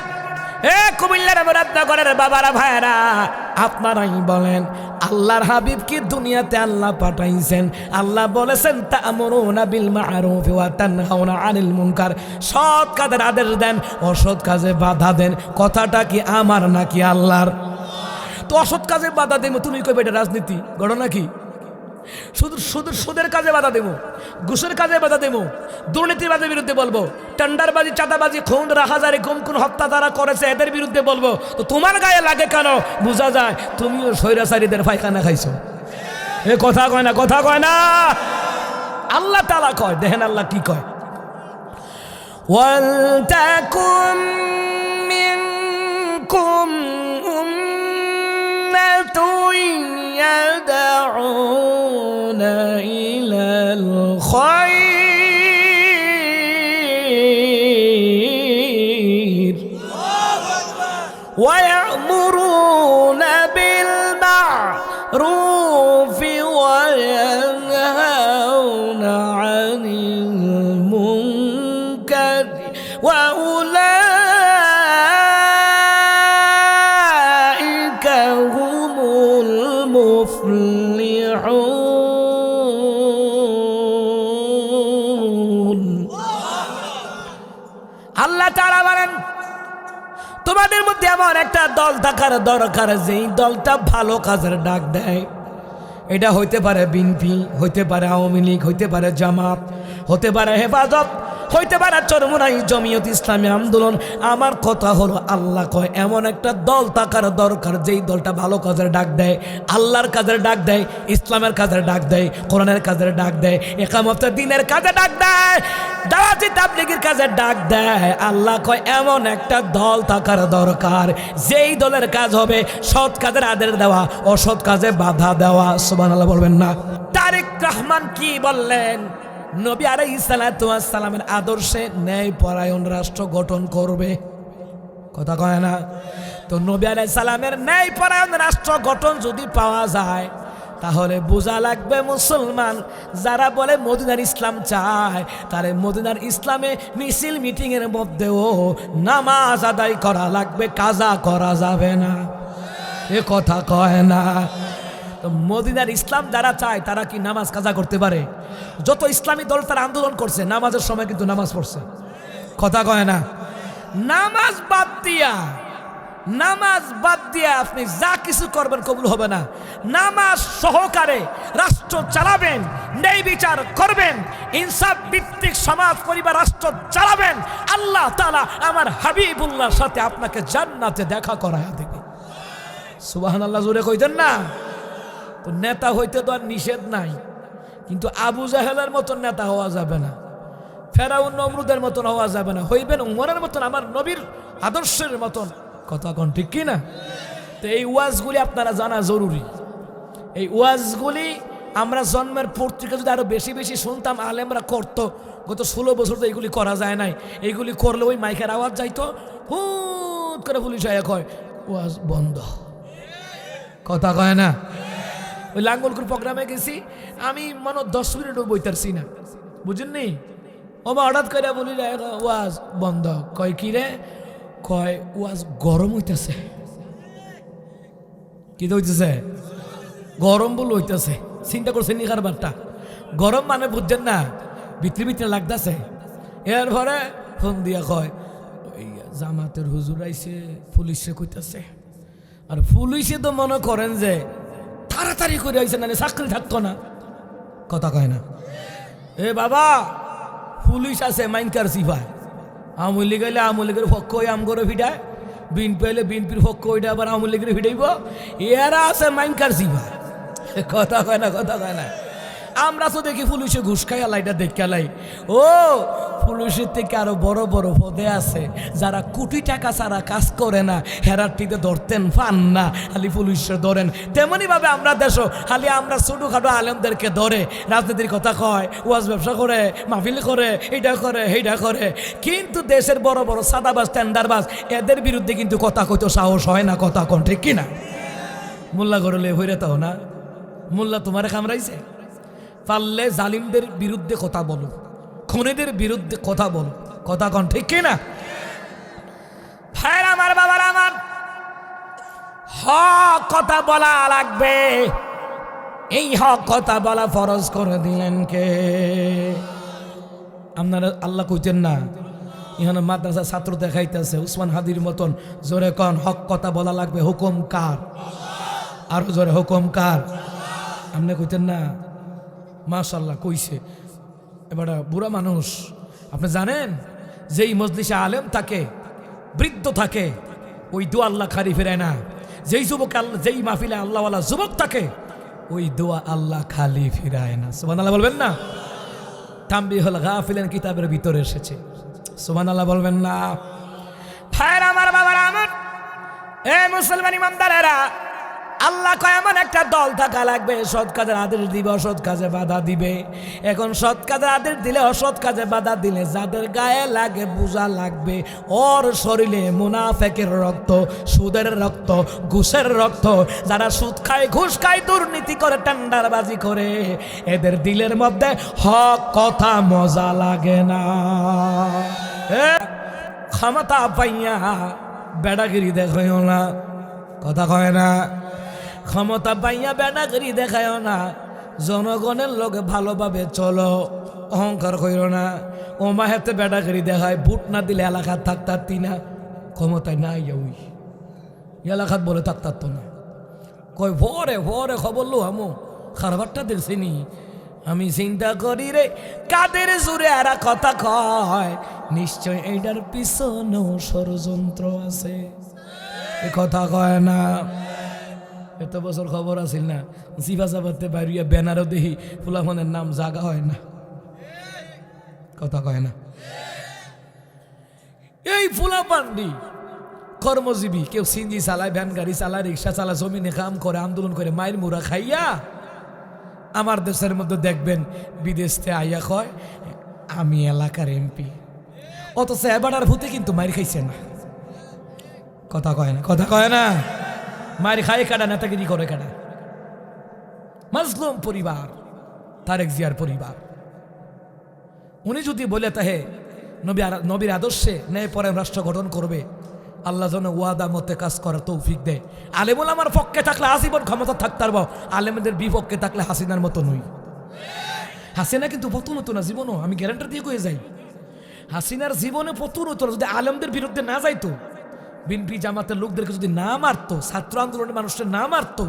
কুমিল্লার মুরাদনগরের বাবারা, ভাইরা, আপনারাই বলেন, আল্লাহর হাবিব কি দুনিয়াতে আল্লাহ পাঠাইছেন? আল্লাহ বলেছেন, তা'মুরুনা বিল মা'রুফ ওয়া তানহাউনা আনিল মুনকার। সৎ কাজের আদেশ দেন, অসৎ কাজে বাধা দেন। কথাটা কি আমার নাকি আল্লাহর? তো অসৎ কাজে বাধা দেব, তুমি কইবে এটা রাজনীতি গড়ো নাকি? সুদের কাজে বাধা দেবো, ঘুষের কাজে বাধা দেবো, দুর্নীতিবাদের বিরুদ্ধে বলবো, টেন্ডারবাজি, চাঁদাবাজি, খুন, রাহাজারি, গুম হাত্তা যারা করেছে এদের বিরুদ্ধে বলবো। তো তোমার গায়ে লাগে কেন? বোঝা যায় তুমিও স্বৈরাচারীদের পায়খানা খাইছো। এ কথা কয় না, কথা কয় না। আল্লাহ তাআলা কয়, দেখেন আল্লাহ কি কয়, ওয়ালতাকুম মিনকুম উম্মাতুন ইয়াদউনা ইলাল খায়র ওয়া ইয়া'মুরুনা বিল মা'রুফ ওয়া ইয়ানহাউনা আনিল মুনকার ওয়া উলাইকা হুমুল মুফলিহুন। আল্লাহ তাআলা বলেন, তোমাদের মধ্যে এমন একটা দল থাকার দরকার, যেই দলটা ভালো কাজের ডাক দেয়। এটা হইতে পারে বিএনপি, হইতে পারে আওয়ামী লীগ, হইতে পারে জামাত, হতে পারে হেফাজত, হইতে পারে চরমুনাই জমিয়ত ইসলামী আন্দোলন। আমার কথা হলো, আল্লাহ কয় এমন একটা দল থাকার দরকার, যেই দলটা ভালো কাজের ডাক দেয়, আল্লাহর কাজের ডাক দেয়, ইসলামের কাজের ডাক দেয়, কোরআনের কাজের ডাক দেয়, ইকামতে দ্বীনের কাজে ডাক দেয়, দাওয়াতি তাবলীগের কাজে ডাক দেয়। আল্লাহ কয় এমন একটা দল থাকার দরকার, যেই দলের কাজ হবে সৎ কাজের আদেশ দেওয়া, অসৎ কাজে বাধা দেওয়া। সুবহানাল্লাহ বলবেন না? তারেক রহমান কি বললেন? নবী আলাইহিস সালাতু ওয়াস সালামের আদর্শে ন্যায়পরায়ণ রাষ্ট্র গঠন করবে। কথা কয় না? তো নবী আলাইহিস সালামের ন্যায়পরায়ণ রাষ্ট্র গঠন যদি পাওয়া যায়, তাহলে বোঝা লাগবে মুসলমান যারা বলে মদিনার ইসলাম চায়, তাহলে মদিনার ইসলামে মিছিল মিটিংয়ের মধ্যেও নামাজ আদায় করা লাগবে, কাজা করা যাবে না। এ কথা কয় না? তো মদিনার ইসলাম যারা চায় তারা কি নামাজ কাজা করতে পারে? যত ইসলামী দল তারা আন্দোলন করছে, নামাজের সময় কিন্তু নামাজ পড়ছে। কথা কয় না? নামাজ বাদ দিয়া আপনি যা কিছু করবেন কবুল হবে না। নামাজ সহকারে রাষ্ট্র চালাবেন, ন্যায় বিচার করবেন, ইনসাফ ভিত্তিক সমাজ পরিবার রাষ্ট্র চালাবেন, আল্লাহ তাআলা আমার হাবিবুল্লাহর সাথে আপনাকে জান্নাতে দেখা করায়া দেবে। সুবহানাল্লাহ জোরে কইতেন না? তো নেতা হইতে তো আর নিষেধ নাই, কিন্তু আবু জাহেলের মতন নেতা হওয়া যাবে না, ফেরাউন নমরুদের মতন হওয়া যাবে না, হইবেন উমরের মতন, আমার নবীর আদর্শের মতন। কথা কোন ঠিক কি না? তো এই ওয়াজগুলি আপনারা জানা জরুরি। এই ওয়াজগুলি আমরা জন্মের পত্রিকা যদি আরো বেশি বেশি শুনতাম, আলেমরা করতো। গত 16 বছর তো এইগুলি করা যায় নাই। এইগুলি করলে ওই মাইকের আওয়াজ যাইতো, হুট করে পুলিশ আয়া কয় ওয়াজ বন্ধ। কথা কয় না? ওই লাঙ্গলকুর প্রোগ্রামে গেছি আমি, মনে 10 মিনিটও বইতারছি না, বুঝেননি? ওমা হঠাৎ করে বলি ওয়াজ বন্ধ। কয় কি রে? কয় ওয়াজ গরম হইতেছে। কি হইতেছে? গরম বলে হইতেছে। চিন্তা করছেন নি কারবারটা? গরম মানে বুঝছেন না, ভিতরে ভিতরে লাগতেছে। এরপরে ফোন দিয়া কয় ওই জামাতের হুজুর আইছে, পুলিশে কইতেছে। আর পুলিশে তো মনে করেন যে তাড়াতাড়ি করে আইছে, না চাকরি থাকতো না। কথা কয় না? এ বাবা, পুলিশ আছে মাইনকার সিফায়, আওয়ামী লীগ আইলে আওয়ামী লীগের পক্ষ হয়ে আম করে ফিডায়, বিএনপি আইলে বিএনপির পক্ষ ওইটা আবার আওয়ামী লীগের ফিডাইব। এরা আছে মাইনকার সিফায়। কথা কয় না? কথা কয় না? আমরা তো দেখি পুলিশে ঘুষ খাই, আলাইটা দেখে আলাই। ও পুলিশের থেকে আরো বড় বড় পদে আছে যারা কোটি টাকা ছাড়া কাজ করে না, হেরাটিতে ধরতেন পান না, খালি পুলিশে ধরেন। তেমনি ভাবে আমরা দেশও খালি আমরা ছোটখাটো আলেমদেরকে ধরে রাজনীতির কথা কয়, ওয়াজ ব্যবসা করে, মাহফিল করে, এইটা করে সেইটা করে, কিন্তু দেশের বড় বড় সাদাবাজ টেন্ডারবাজ এদের বিরুদ্ধে কিন্তু কথা কইতো সাহস হয় না। কথা কোন ঠিক কিনা? মোল্লা করলে হইরে তাও না, মোল্লা তোমারে কামড়াইছে? পারলে জালিমদের বিরুদ্ধে কথা বলো, খুনিদের বিরুদ্ধে কথা বলো। কথা কোন ঠিক কিনা? ভাইরা আমার, বাবার আমার, হক কথা বলা লাগবে। এই হক কথা বলা ফরজ করে দিলেন কে? আপনারা আল্লাহ কইতেন না? এখানে মাদ্রাসা ছাত্র দেখাইতেছে উসমান হাদির মতন, জোরে কন হক কথা বলা লাগবে। হুকুম কার? আরো জোরে, হুকুম কার? আপনি কইতেন না? মাশাআল্লাহ কইছে। এবার বুড়া মানুষ, আপনি জানেন যেই মজলিসে আলেম থাকে, বৃদ্ধ থাকে, ওই দোয়া আল্লাহ খালি ফেরায় না। যেই যুবক, যেই মাহফিলে আল্লাহওয়ালা যুবক থাকে, ওই দোয়া আল্লাহ খালি ফিরায় না। সুবহানাল্লাহ বলবেন না? তানবীহুল গাফিলিন কিতাবের ভিতরে এসেছে। সুবহানাল্লাহ বলবেন না? ভাইরা আমার, বাবারা আমার, এ মুসলমান ইমানদারেরা, আল্লাহ কয় এমন একটা দল থাকা লাগবে সৎ কাজের আদেশ দিবে, অসৎ কাজে বাধা দিবে। এখন সৎ কাজের আদেশ দিলে, অসৎ কাজে বাধা দিলে যাদের গায়ে লাগে বোঝা লাগবে ওর শরীরে মুনাফেকের রক্ত, সুদের রক্ত, ঘুষের রক্ত। যারা সুদ খায়, ঘুষ খায়, দুর্নীতি করে, টেন্ডারবাজি করে, এদের দিলের মধ্যে হক কথা মজা লাগে না। ক্ষমতা পাইয়া বেড়াগিরি দেখাইও না। কথা কয় না? ক্ষমতা পাইয়া বেড়াগিরি দেখায় না। জনগণের লোকে ভালোভাবে চলো, অহংকার কইর না। ও মাহেতে বেড়াগিরি দেখায়, ভোট না দিলে এলাকাত থাকতারতি না। ক্ষমতায় নাই ওই এলাকাত বলে থাকতারত না। কয় ভরে ভরে খবর লো আমো খারাপটা দেখছিনি। আমি চিন্তা করি রে, কাদের জুড়ে এরা কথা কয়, নিশ্চয় এইটার পিছনেও ষড়যন্ত্র আছে। এ কথা কয় না? এত বছর খবর আছিল না, জিভা চাবাতে বাইরিয়া ব্যানারও দেখি ফুলাফনের নাম জাগা হয় না। কথা কয় না? এই ফুলাপান্ডি কর্মজীবী, কেউ সিনজি চালায়, ভ্যান গাড়ি চালায়, রিক্সা চালায়, জমিনে কাম করে, আন্দোলন করে, মায়ের মুড়া খাইয়া আমার দেশের মধ্যে দেখবেন বিদেশ থেকে আইয়া কয় আমি এলাকার এমপি, অথচ এবার ভূতে কিন্তু মায়ের খাইছে না। কথা কয় না? কথা কয় না? মায়ের খায় কাটা, নেতাগিরি করে কাটা। মাজলুম পরিবার, তারেক জিয়ার পরিবার, উনি যদি বলে তাহে নবীর আদর্শে ন্যায় পরায়ণ রাষ্ট্র গঠন করবে, আল্লাহ যেন ওয়াদা মতে কাজ করার তৌফিক দেয়। আলেমুল আমার পক্ষে থাকলে আজীবন ক্ষমতা থাকতে পারবো, আলেমদের বিপক্ষে থাকলে হাসিনার মতো নই। হাসিনা কিন্তু পতন হতো না জীবনও, আমি গ্যারান্টি দিয়ে কয়ে যাই। হাসিনার জীবনে পতন হতো না যদি আলেমদের বিরুদ্ধে না যাইতো, বিএনপি জামাতের লোকদেরকে যদি না মারতো, ছাত্র আন্দোলনের মানুষদের না মারতো,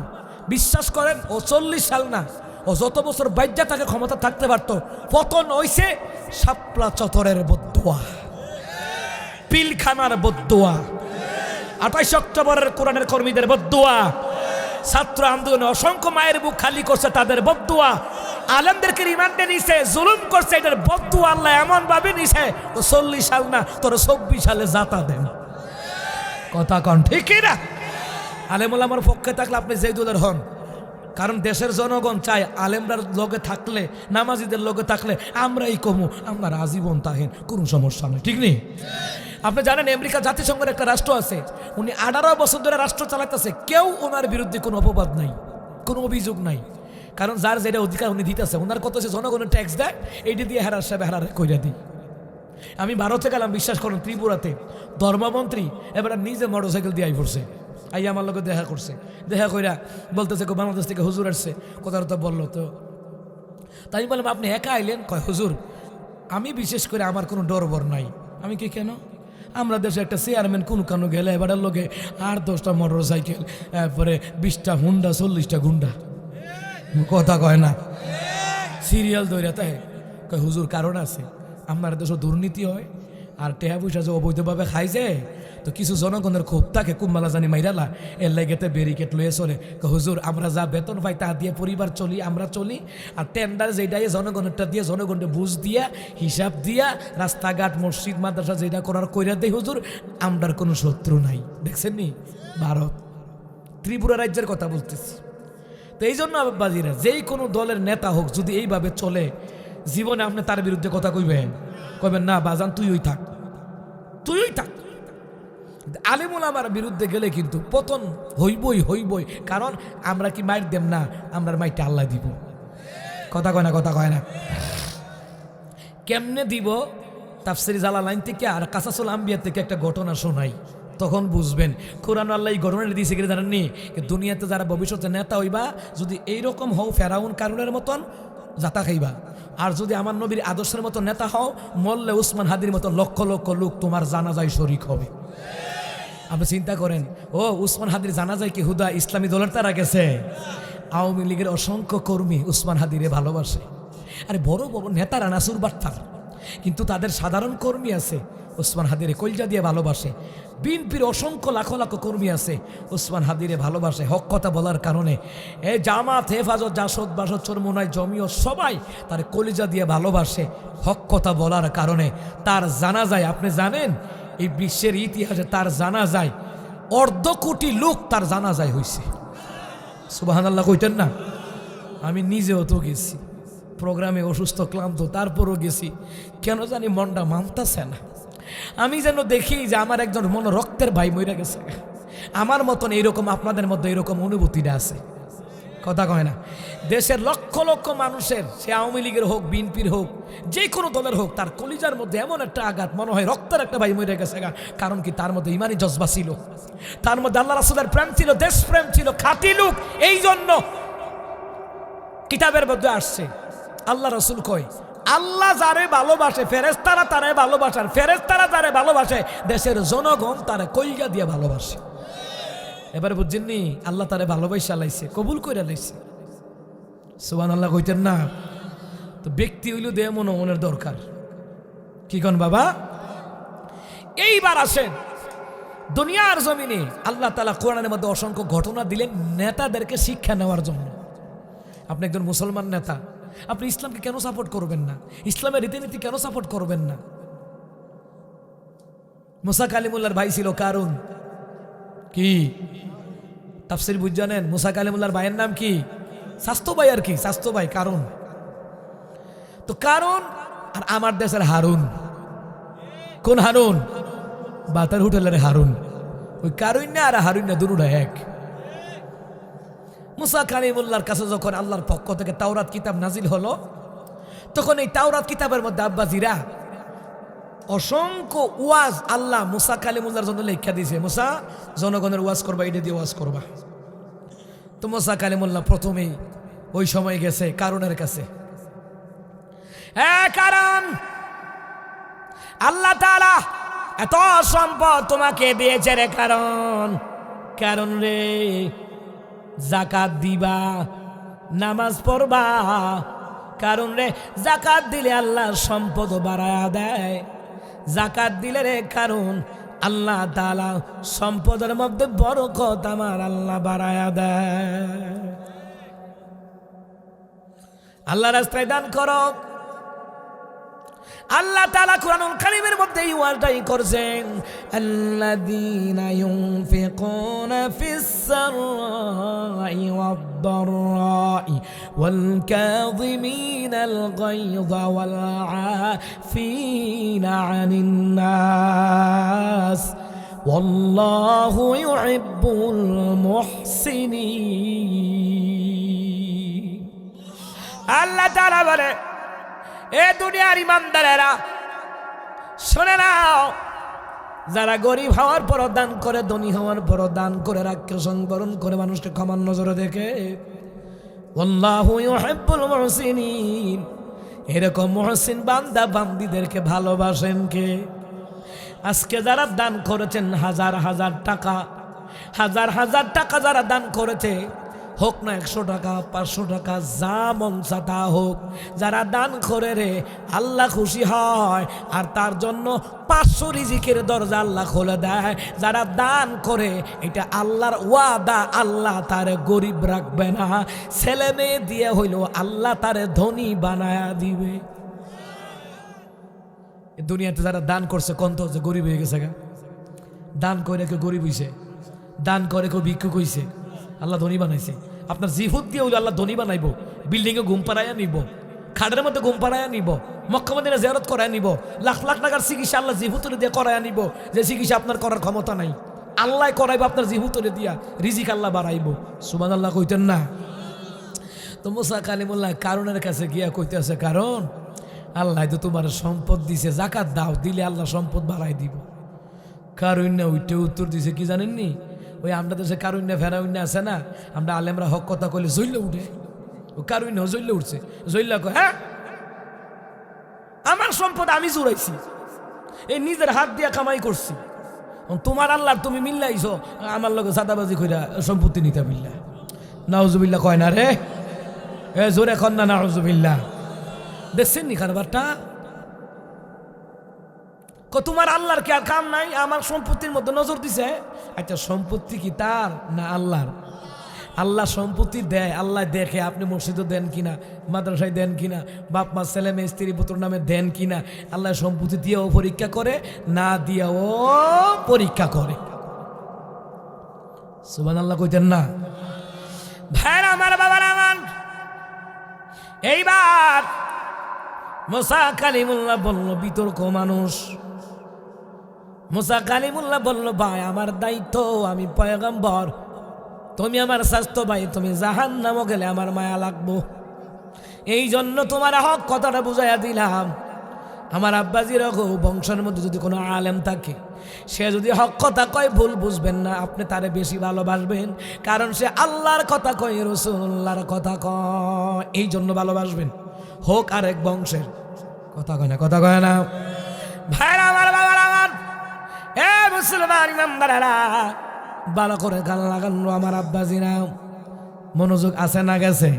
বিশ্বাস করেন ও 40 সাল না, ও যত বছর বাইজ্জা তাকে ক্ষমতা থাকতে পারতো। পতন হইছে শাপলা চত্বরের বদদুয়া, পিলখানার বদদুয়া, 28 অক্টোবরের কোরআনের কর্মীদের বদদুয়া, ছাত্র আন্দোলনে অসংখ্য মায়ের বুক খালি করছে তাদের বদদুয়া, আলেমদেরকে রিমান্ডে নিছে, জুলুম করছে, এটার বদদুয়া আল্লাহ এমন ভাবে নিছে ও 40 সাল না তোর 24 সালে জাতা দেন। কথা কন ঠিক না? আলেমুল আমার পক্ষে থাকলে আপনি যেই দলের হন, কারণ দেশের জনগণ চায় আলেমরার লগে থাকলে, নামাজিদের লগে থাকলে আমরাই কমু, আমরা আজীবন তাহেন, কোনো সমস্যা নেই, ঠিক নেই? আপনি জানেন আমেরিকা জাতিসংঘের একটা রাষ্ট্র আছে, উনি 18 বছর ধরে রাষ্ট্র চালাইতেছে, কেউ ওনার বিরুদ্ধে কোনো অপবাদ নাই, কোনো অভিযোগ নাই, কারণ যার যেটা অধিকার উনি দিতেছে, ওনার কত সে জনগণের ট্যাক্স দেয়, এইটি দিয়ে হেরার সাহেব হেরার কইরা দিই। আমি ভারতে গেলাম, বিশ্বাস করুন, ত্রিপুরাতে ধর্মমন্ত্রী এবার নিজে মোটরসাইকেল দিয়ে আই পড়ছে, আই আমার লোক দেখা করছে, দেখা কইরা বলতেছে বাংলাদেশ থেকে হুজুর আসছে, কথা তো বললো। তো তাই বললাম আপনি একা আইলেন? কয় হুজুর আমি বিশেষ করে আমার কোনো ডরবর নাই। আমি কি কেন? আমরা দেশে একটা চেয়ারম্যান কোন কানো গেলে এবার লোকে 8-10টা মোটরসাইকেল, এরপরে 20টা হুন্ডা, 40টা গুন্ডা, কথা কয় না, সিরিয়াল ধরে। তাই কয় হুজুর কারণ আছে, আপনার দেশে দুর্নীতি হয় আর টেহা পয়সা যে অবৈধভাবে খাই যায়, তো কিছু জনগণের ক্ষোভ থাকে, কুম্বালা জানি মাইরালা, এর লেগেতে ব্যারিকেড লয়ে চলে। হুজুর আমরা যা বেতন পাই তা দিয়ে পরিবার চলি, আমরা চলি, আর টেন্ডার যেটাই জনগণেরটা দিয়ে জনগণকে বুঝ দিয়া হিসাব দিয়া রাস্তাঘাট মসজিদ মাদ্রাসা যেটা করার কইরা দেয় হুজুর, আমরার কোনো শত্রু নাই। দেখছেন নি ভারত, ত্রিপুরা রাজ্যের কথা বলতেছি। তো এই জন্য আব্বাজিরা যেই কোনো দলের নেতা হোক যদি এইভাবে চলে, জীবনে আপনি তার বিরুদ্ধে কথা কইবেন, কইবেন না বাজান তুইই থাক, তুইই থাক। আলেমুল আমার বিরুদ্ধে গেলে কিন্তু পতন হইবই হইবই, কারণ আমরা কি মাইর দেব না, আমরা মাইরটা আল্লাহ দিব। কথা কয় না, কথা কয় না। কেমনে দিব? তাফসিরে জালালাইন থেকে আর কাসাসুল আম্বিয়া থেকে একটা ঘটনা শোনাই, তখন বুঝবেন কোরআন আল্লাহ এই ঘটনাটা দিয়েছে কি জানেননি? দুনিয়াতে যারা ভবিষ্যতে নেতা হইবা, যদি এইরকম হও ফেরাউন কারুনের মতন জাতা খাইবা, আর যদি আমার নবীর আদর্শের মতো নেতা হও, মরলে উসমান হাদির মতো লক্ষ লক্ষ লোক তোমার জানাজায় শরিক হবে। আপনি চিন্তা করেন, ও উসমান হাদির জানাজায় কি হুদা ইসলামী দলের তারা গেছে? আওয়ামী লীগের অসংখ্য কর্মী উসমান হাদিরে ভালোবাসে, আরে বড় বড় নেতারা নাসুর বাট্টার, কিন্তু তাদের সাধারণ কর্মী আছে উসমান হাদিরে কলজা দিয়ে ভালোবাসে। বিএনপির অসংখ্য লাখো লাখো কর্মী আছে উসমান হাদিরে ভালোবাসে, হক কথা বলার কারণে। এ জামাত, হেফাজত, জাসদ, বাসদ, চরমুনায়, জমিও সবাই তার কলিজা দিয়ে ভালোবাসে, হক কথা বলার কারণে। তার জানাজায় আপনি জানেন এই বিশ্বের ইতিহাসে তার জানাজায় 1.5 কোটি লোক তার জানাজায় হয়েছে। সুবহানাল্লাহ কইতেন না? আমি নিজেও তো গেছি প্রোগ্রামে, অসুস্থ ক্লান্ত, তারপরও গেছি, কেন জানি মনটা মানতেছে না। আমি যেন দেখি যে আমার একজন মন রক্তের ভাই মইরা গেছে, আমার মতন এইরকম আপনাদের মধ্যে এরকম অনুভূতিটা আছে। কথা কয় না? দেশের লক্ষ লক্ষ মানুষের, সে আওয়ামী লীগের হোক, বিএনপির হোক, যে কোনো দলের হোক, তার কলিজার মধ্যে এমন একটা আঘাত, মনে হয় রক্তের একটা ভাই মরে গেছে। কারণ কি? তার মধ্যে ইমানি জজবা ছিল, তার মধ্যে আল্লাহ রাসূলের প্রেম ছিল, দেশপ্রেম ছিল, খাঁটি লোক। এই জন্য কিতাবের মধ্যে আসছে, আল্লাহ রাসূল কয় আল্লাহ যারে ভালোবাসে ফেরেশতারা তারে ভালোবাসে, ফেরেশতারা যারে ভালোবাসে দেশের জনগণ তারে কলিজা দিয়ে ভালোবাসে। এবারে বুঝছেননি? আল্লাহ তারে ভালোবাসা লাইছে, কবুল করে লাইছে। সুবহানাল্লাহ কইতেন না? তো ব্যক্তি হইল দেহ মনের দরকার, কি কন বাবা? এইবার আসেন দুনিয়ার জমিনে আল্লাহ তাআলা কোরআনের মধ্যে অসংখ্য ঘটনা দিলেন নেতাদেরকে শিক্ষা নেওয়ার জন্য। আপনি একজন মুসলমান নেতা, আপনি ইসলামকে কেন সাপোর্ট করবেন না? ইসলামের রীতিনীতি কেন সাপোর্ট করবেন না? মুসা কালিমুল্লাহর ভাই ছিল কারুন। কি তাফসীর বুঝ জানেন? মুসা কালিমুল্লাহর ভাইয়ের নাম কি? স্বাস্থ্য ভাই, আর কি স্বাস্থ্য ভাই কারুন। তো কারুন আর আমার দেশের হারুন, কোন হারুন? বাতার হোটেলের হারুন। ওই কারুন না আর হারুন না, দুটোটা এক। মুসা কালিমুল্লাহর কাছে যখন আল্লাহর পক্ষ থেকে তাওরাত কিতাব নাজিল হলো, তখন এই তাওরাত কিতাবের মধ্যে আব্বাজিরা অসংখ্য ওয়াজ আল্লাহ মুসা কালিমুল্লাহর জন্য লেখা দিয়েছে, মুসা জনগণের ওয়াজ করবা, এটা দিয়ে ওয়াজ করবা। তো মুসা কালিমুল্লাহ প্রথমেই ওই সময় গেছে কারণের কাছে। কারণ আল্লাহ তাআলা এত সম্পদ তোমাকে দিয়েছে রে, কারণ রে যাকাত দিবা, নামাজ পড়বা, কারণ রে যাকাত দিলে আল্লাহর সম্পদ বাড়ায়া দেয়। যাকাত দিলে রে কারণ আল্লাহ তাআলা সম্পদের মধ্যে বরকত আমার আল্লাহ বাড়ায়া দেয়। আল্লাহ রাস্তায় দান করো। আল্লাহ তাআলা কুরআনুল কারীমের মধ্যে এই ওয়াজটাই করছেন, আল্লাযীনা ইউনফিকুনা ফিস সাররাই ওয়াদ দাররাই ওয়াল কাযিমিনাল গায়যা ওয়াল আফিনা আনিন নাস ওয়াল্লাহু ইউহিব্বুল মুহসিনিন। আল্লাহ তাআলা বলে, এ দুনিয়ার ইমানদারেরা শোনে নাও, যারা গরিব হওয়ার পর দান করে, ধনী হওয়ার পর দান করে, রাখকে সংবরণ করে, মানুষকে ক্ষমার নজরে দেখে, আল্লাহু ইউহিব্বুল মুহসিনিন, এরকম মুহসিন বান্দা বান্দীদেরকে ভালোবাসেন কে? আজকে যারা দান করেছেন হাজার হাজার টাকা, হাজার হাজার টাকা যারা দান করেছে, হোক না 100 টাকা 500 টাকা, যা মন চা তা হোক, যারা দান করে রে আল্লাহ খুশি হয়, আর তার জন্য 500 রিজিকের দরজা আল্লাহ খুলে দেয়। যারা দান করে এটা আল্লাহর ওয়াদা, আল্লাহ তারে গরিব রাখবে না, ছেলে মেয়ে দিয়ে হইলো আল্লাহ তারে ধনী বানায়া দিবে। দুনিয়াতে যারা দান করছে কোন তো যে গরিব হয়ে গেছে গা? দান করে কেউ গরিব হইছে, দান করে কেউ ভিক্ষুক হইছে, আল্লাহ ধনী বানাইছে। আপনার জিহুদ দিয়ে হইলো আল্লাহ ধনী বানাইব, বিল্ডিংয়ে ঘুম পাড়াইয়া নিব, খাটের মধ্যে ঘুম পাড়াইয়া নিব, মক্কা মদিনা জিয়ারত করায় নিব, লাখ লাখ টাকার চিকিৎসা আল্লাহ জিহুতুরে দিয়ে করাইয়া নিব, যে চিকিৎসা আপনার করার ক্ষমতা নাই, আল্লাহ করাইব আপনার জিহুতুরে দিয়া, রিজিক আল্লাহ বাড়াইব। সুবহানাল্লাহ কইতেন না? তো মুসা কালিমুল্লাহ কারণের কাছে গিয়া কইতেছে, কারণ আল্লাহ তো তোমার সম্পদ দিছে, যাকাত দাও, দিলে আল্লাহ সম্পদ বাড়াই দিব। কারণ ওইটা উত্তর দিছে কি জানেননি? ওই আমরা দেশে কারুণ্য ফেরাউন্য আছে না, আমরা আলেমরা হক কথা কইলে জইলে উঠে, ও কারুণ্য জইলে উঠছে, জইলা কয় হ্যাঁ আমার সম্পদ আমি জুড়াইছি, এই নিজের হাত দিয়া কামাই করছি, তোমার আল্লাহ তুমি মিল্লাইছো আমার লগে সাদাবাজি কইরা সম্পত্তি নিতে বিল্লাহ। নাউজুবিল্লাহ কয় না রে, এ জোরে কন না নাউজুবিল্লাহ। দেখছেন নি কারবারটা? তোমার আল্লাহর কি আর কাম নাই? আমার সম্পত্তির মধ্যে নজর দিছে। আচ্ছা সম্পত্তি কি তার না আল্লাহর? আল্লাহ সম্পত্তি দেয়, আল্লাহ দেখে আপনি মসজিদে দেন কিনা, মাদ্রাসায় দেন কিনা, বাপ মা ছেলে মেয়ে স্ত্রী পুত্র নামে দেন কিনা, আল্লাহ সম্পত্তি দিয়েও পরীক্ষা করে, না দিয়েও পরীক্ষা করে। সুবহানাল্লাহ কইতেন না? ভাইরা আমার, বাবার আমার, এইবার মুসা কালিমুল্লাহ বলল, বিতর্ক মানুষ, মুসা কালিমুল্লাহ বলল, ভাই আমার দায়িত্ব, আমি পয়গম্বর, তুমি আমার স্বাস্থ্য ভাই, তুমি জাহান্নামে গেলে আমার মায়া লাগবো, এই জন্য তোমার হক কথাটা বুঝাইয়া দিলাম। আমার আব্বাজির বংশের মধ্যে যদি কোনো আলেম থাকে, সে যদি হক কথা কয় ভুল বুঝবেন না, আপনি তারে বেশি ভালোবাসবেন, কারণ সে আল্লাহর কথা কয়, রাসূলুল্লাহর কথা কয়, এই জন্য ভালোবাসবেন। হোক আরেক বংশের, কথা কয় না, কথা কয় না। ভাইরা আমার, বাবার আমার, এ মুসলমান ইমানদারেরা, ভালো করে গান লাগানো আমার আব্বাজিরা, মনোযোগ আছে না গেছে?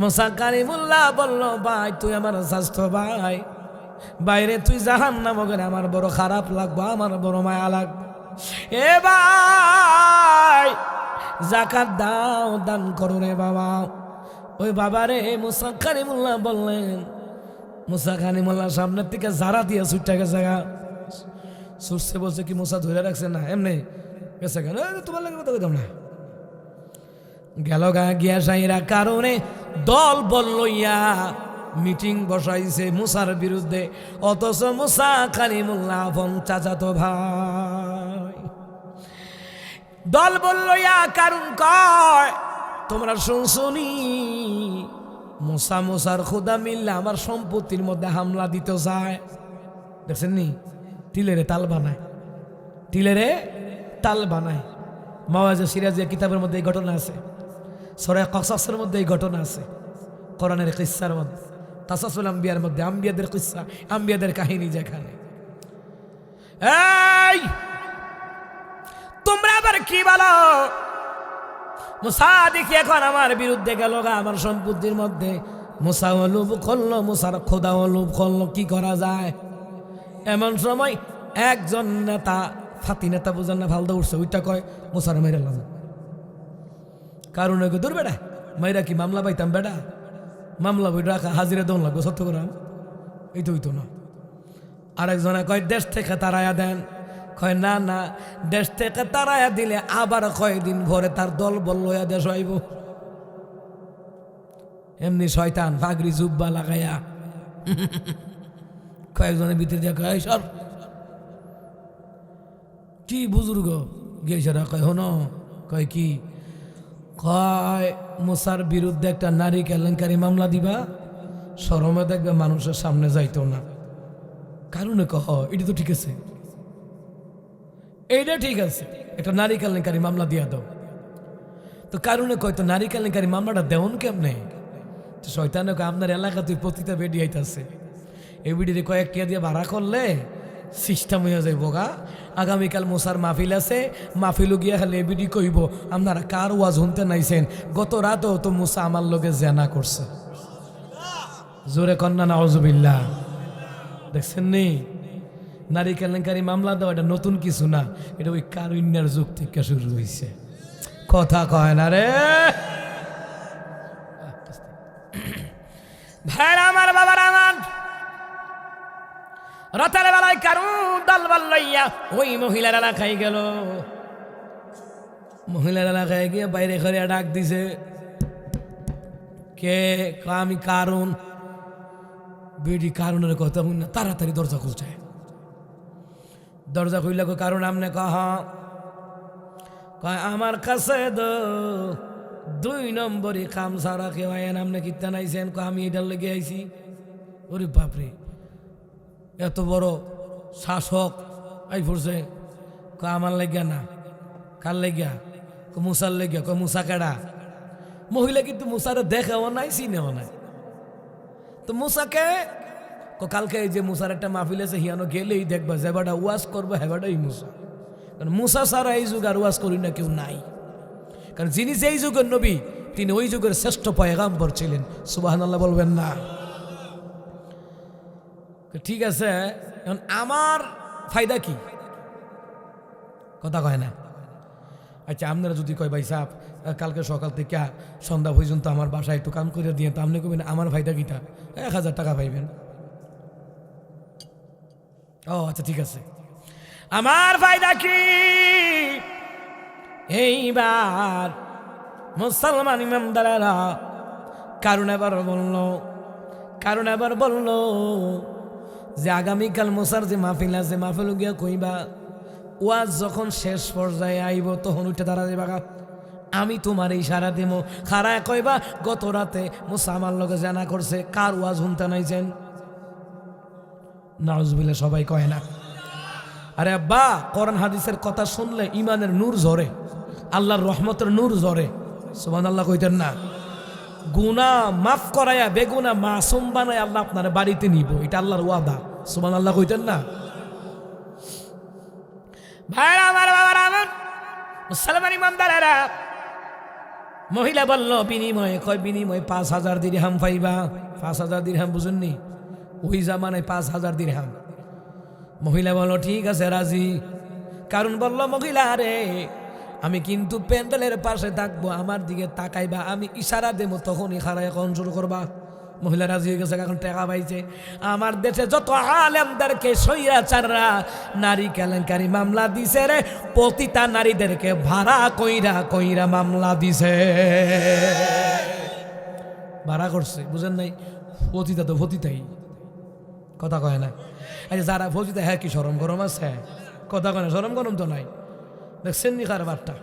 মুসা কালিমুল্লাহ বলল, ভাই তুই আমার স্বাস্থ্য ভাই, বাইরে তুই জাহান্নামে গেলে আমার বড় খারাপ লাগবে, আমার বড় মায়া লাগবে। এ ভাই যাকাত দাও, দান করো রে বাবা। ওই বাবা রে মুসা কালিমুল্লাহ বললেন, মুসা কালিমুল্লাহ সামনের থেকে যারা দিয়ে ছুটে গেছে, ছুটছে বলছে কি মুসা ধরে রাখছে না, এমনি গেছে কেন, তোমার লাগে কথা কইতাম না, গেল গা গিয়া সাইরা কারণে দল বল লইয়া মিটিং বসাইছে মুসার বিরুদ্ধে, অথচ মুসা কালিমুল্লাহ আপন চাচাতো ভাই। দল বল লইয়া কারণ কয়, তোমরা শুনছনি মুসার খুদা মিল্লা আমার সম্পত্তির মধ্যে হামলা দিতে চায়। দেখছেন নি, তিলেরে তাল বানায়, তিলেরে তাল বানায়। মাওয়াজে সিরাজিয়া কিতাবের মধ্যে এই ঘটনা আছে, সূরা কসসের মধ্যে এই ঘটনা আছে, কোরআনের কিসসার মধ্যে, কাসাসুল আম্বিয়ার মধ্যে, আম্বিয়াদের কিসসা, আম্বিয়াদের কাহিনী যেখানে। এই তোমরা আবার কি বলো, মুসা দেখি এখন আমার বিরুদ্ধে গেল গা, আমার সম্পত্তির মধ্যে মুসা লোভ করলো, মুসার খোদা লোভ করলো, কি করা যায়? এমন সময় একজন নেতা, ফাতি নেতা বুঝেন না, ফালদা উঠছে, ওইটা কয় মুসার মেরেলাম। কারণ দূর বেড়া মাইরা কি মামলা পাইতাম বেড়া, মামলা বই রাখা হাজিরা দন লাগবে সত্য করাম, এই তো হইতো না। আরেকজনে কয় দেশ থেকে তারাইয়া দেন, কয় না না, দেশ থেকে তারাইয়া দিলে আবার কয়দিন ভরে তার দল বল লইয়া দেশ হইব। এমনি শয়তান পাগড়ি জুব্বা লাগাইয়া কয়েকজনের ভিতরে দিয়ে কয় সর, কি বুজুর্গ গেছারা, কয় হন, কয় কি, কয় মুসার বিরুদ্ধে একটা নারী কেলেঙ্কারি মামলা দিবা, শরমে দেখবে মানুষের সামনে যাইতো না। কারণে কহ এটা তো ঠিক আছে, এইটা ঠিক আছে, একটা নারী কেলেঙ্কারি মামলা দিয়া দাও। তো কারণে কয় তো নারী কেলেঙ্কারি মামলাটা দেওন কেমনে? তো শয়তানে কয় আপনার এলাকা তুই প্রতিটা বেডি আইতাছে, এই বিডিরে কয়েক টিয়া দিয়ে ভাড়া করলে সিস্টেম হয়ে যাইব গা। আগামীকাল মুসার মাহফিল আছে, মাহফিলও গিয়া খালি এবিডি কইব আপনারা কার ওয়াজ শুনতে নাইছেন, গত রাতও তো মুসা আমার লোকে জেনা করছে। জোরে কন্যা নাউজুবিল্লাহ। দেখছেন নি, নারী কেলেঙ্কারি মামলা দেওয়া এটা নতুন কিছু না, এটা ওই কারুণ্যের যুগ থেকে শুরু হয়েছে। কথা কয় না রে ভাই আমার, বাবার আমার, রাতের বেলায় কারু দলবল লইয়া ওই মহিলার এলাকায় গেল। মহিলার এলাকায় গিয়ে বাইরে ঘরে ডাক দিছে, কে? আমি কারণ। বেডি কারণের কথা বল না, তাড়াতাড়ি দরজা খুলছে। দরজা খুললে কারণ আমনে কহ, কয় আমার কাছে দুই নম্বরই কাম ছাড়া কেউ আয়েন, আমনে কিত্তা নাইছেন? আমি এটার লেগে আইছি। ওরে বাপরে, এত বড় শাসক আই পড়ছে। আমার লেগিয়া না, কার লেগিয়া? মুসার লেগিয়া। মুসা কেডা? মহিলা কিন্তু মুসারে দেখেও নাই, চিনেও নাই। তো মুসাকে কালকে এই যে মুসার একটা মাহফিল আছে, হিয়ানো গেলেই দেখবা যেবাটা ওয়াজ করবো হেবাটাই মুসা। কারণ মুসা ছাড়া এই যুগ আর ওয়াজ করি না কেউ নাই। কারণ যিনি যেই যুগের নবী, তিনি ওই যুগের শ্রেষ্ঠ পয়গাম্বর ছিলেন। সুবহানাল্লাহ বলবেন না? ঠিক আছে, এখন আমার ফায়দা কি? কথা কয় না। আচ্ছা আপনারা যদি কয় ভাই সাহেব কালকে সকাল থেকে সন্ধ্যা পর্যন্ত আমার বাসায় একটু কাম করে দিয়ে, তো আপনি কবেন আমার ফায়দা কিটা? 1000 টাকা পাইবেন। ও আচ্ছা ঠিক আছে, আমার ফায়দা কি? এইবার মুসলমান ইমানদারেরা কারণ এবার বলল যে আগামীকাল মুসার যে মাহফিল আছে, মাহফিল গিয়া কইবা ওয়াজ যখন শেষ পর্যায়ে আইব তখন উঠে দাঁড়া যাবা, আমি তোমার ইশারা দেবো, খারায় কইবা গত রাতে মুসা আমার লগে জানা করছে, কার ওয়াজ শুনতে নাইছেন? নাউজুবিল্লাহ সবাই কয় না। আরে আব্বা, কোরআন হাদিসের কথা শুনলে ইমানের নূর ঝরে, আল্লাহর রহমতের নূর ঝরে। সুবহানাল্লাহ কইতেন না? গুনাহ মাফ করায়া বেগুনা মাসুম বানায় আল্লাহ আপনার বাড়িতে নিব, এটা আল্লাহর ওয়াদা। সুবহানাল্লাহ কইতেন না? ভাইরা আমার, বাবারা আমার, মুসলমান ইমানদারেরা, মহিলা বলল বিনিময়ে, কয় বিনিময় 5000 দিরহাম পাইবা। 5000 দিরহাম বুঝুননি? ওই জামানায় 5000 দিরহাম। মহিলা বলল ঠিক আছে, রাজি। কারণ বলল মহিলা রে, আমি কিন্তু প্যান্ডেলের পাশে থাকবো, আমার দিকে তাকাইবা, আমি ইশারা দেবো তখনই খারায় এখন শুরু করবা। মহিলা রাজি হয়ে গেছে, এখন টাকা পাইছে। আমার দেশে যত আলেমদেরকে সৈরাচাররা নারী কেলেঙ্কারি মামলা দিছে রে, প্রতিটা নারীদেরকে ভাড়া কইরা কইরা মামলা দিছে, ভাড়া করছে। বুঝেন নাই? পতিতা তো পতিতাই, কথা কয় না। আচ্ছা যারা পতিতা, হ্যাঁ কি শরম গরম আছে? কথা কয় না, শরম গরম তো নাই। দেখছেন নি কারবারটা?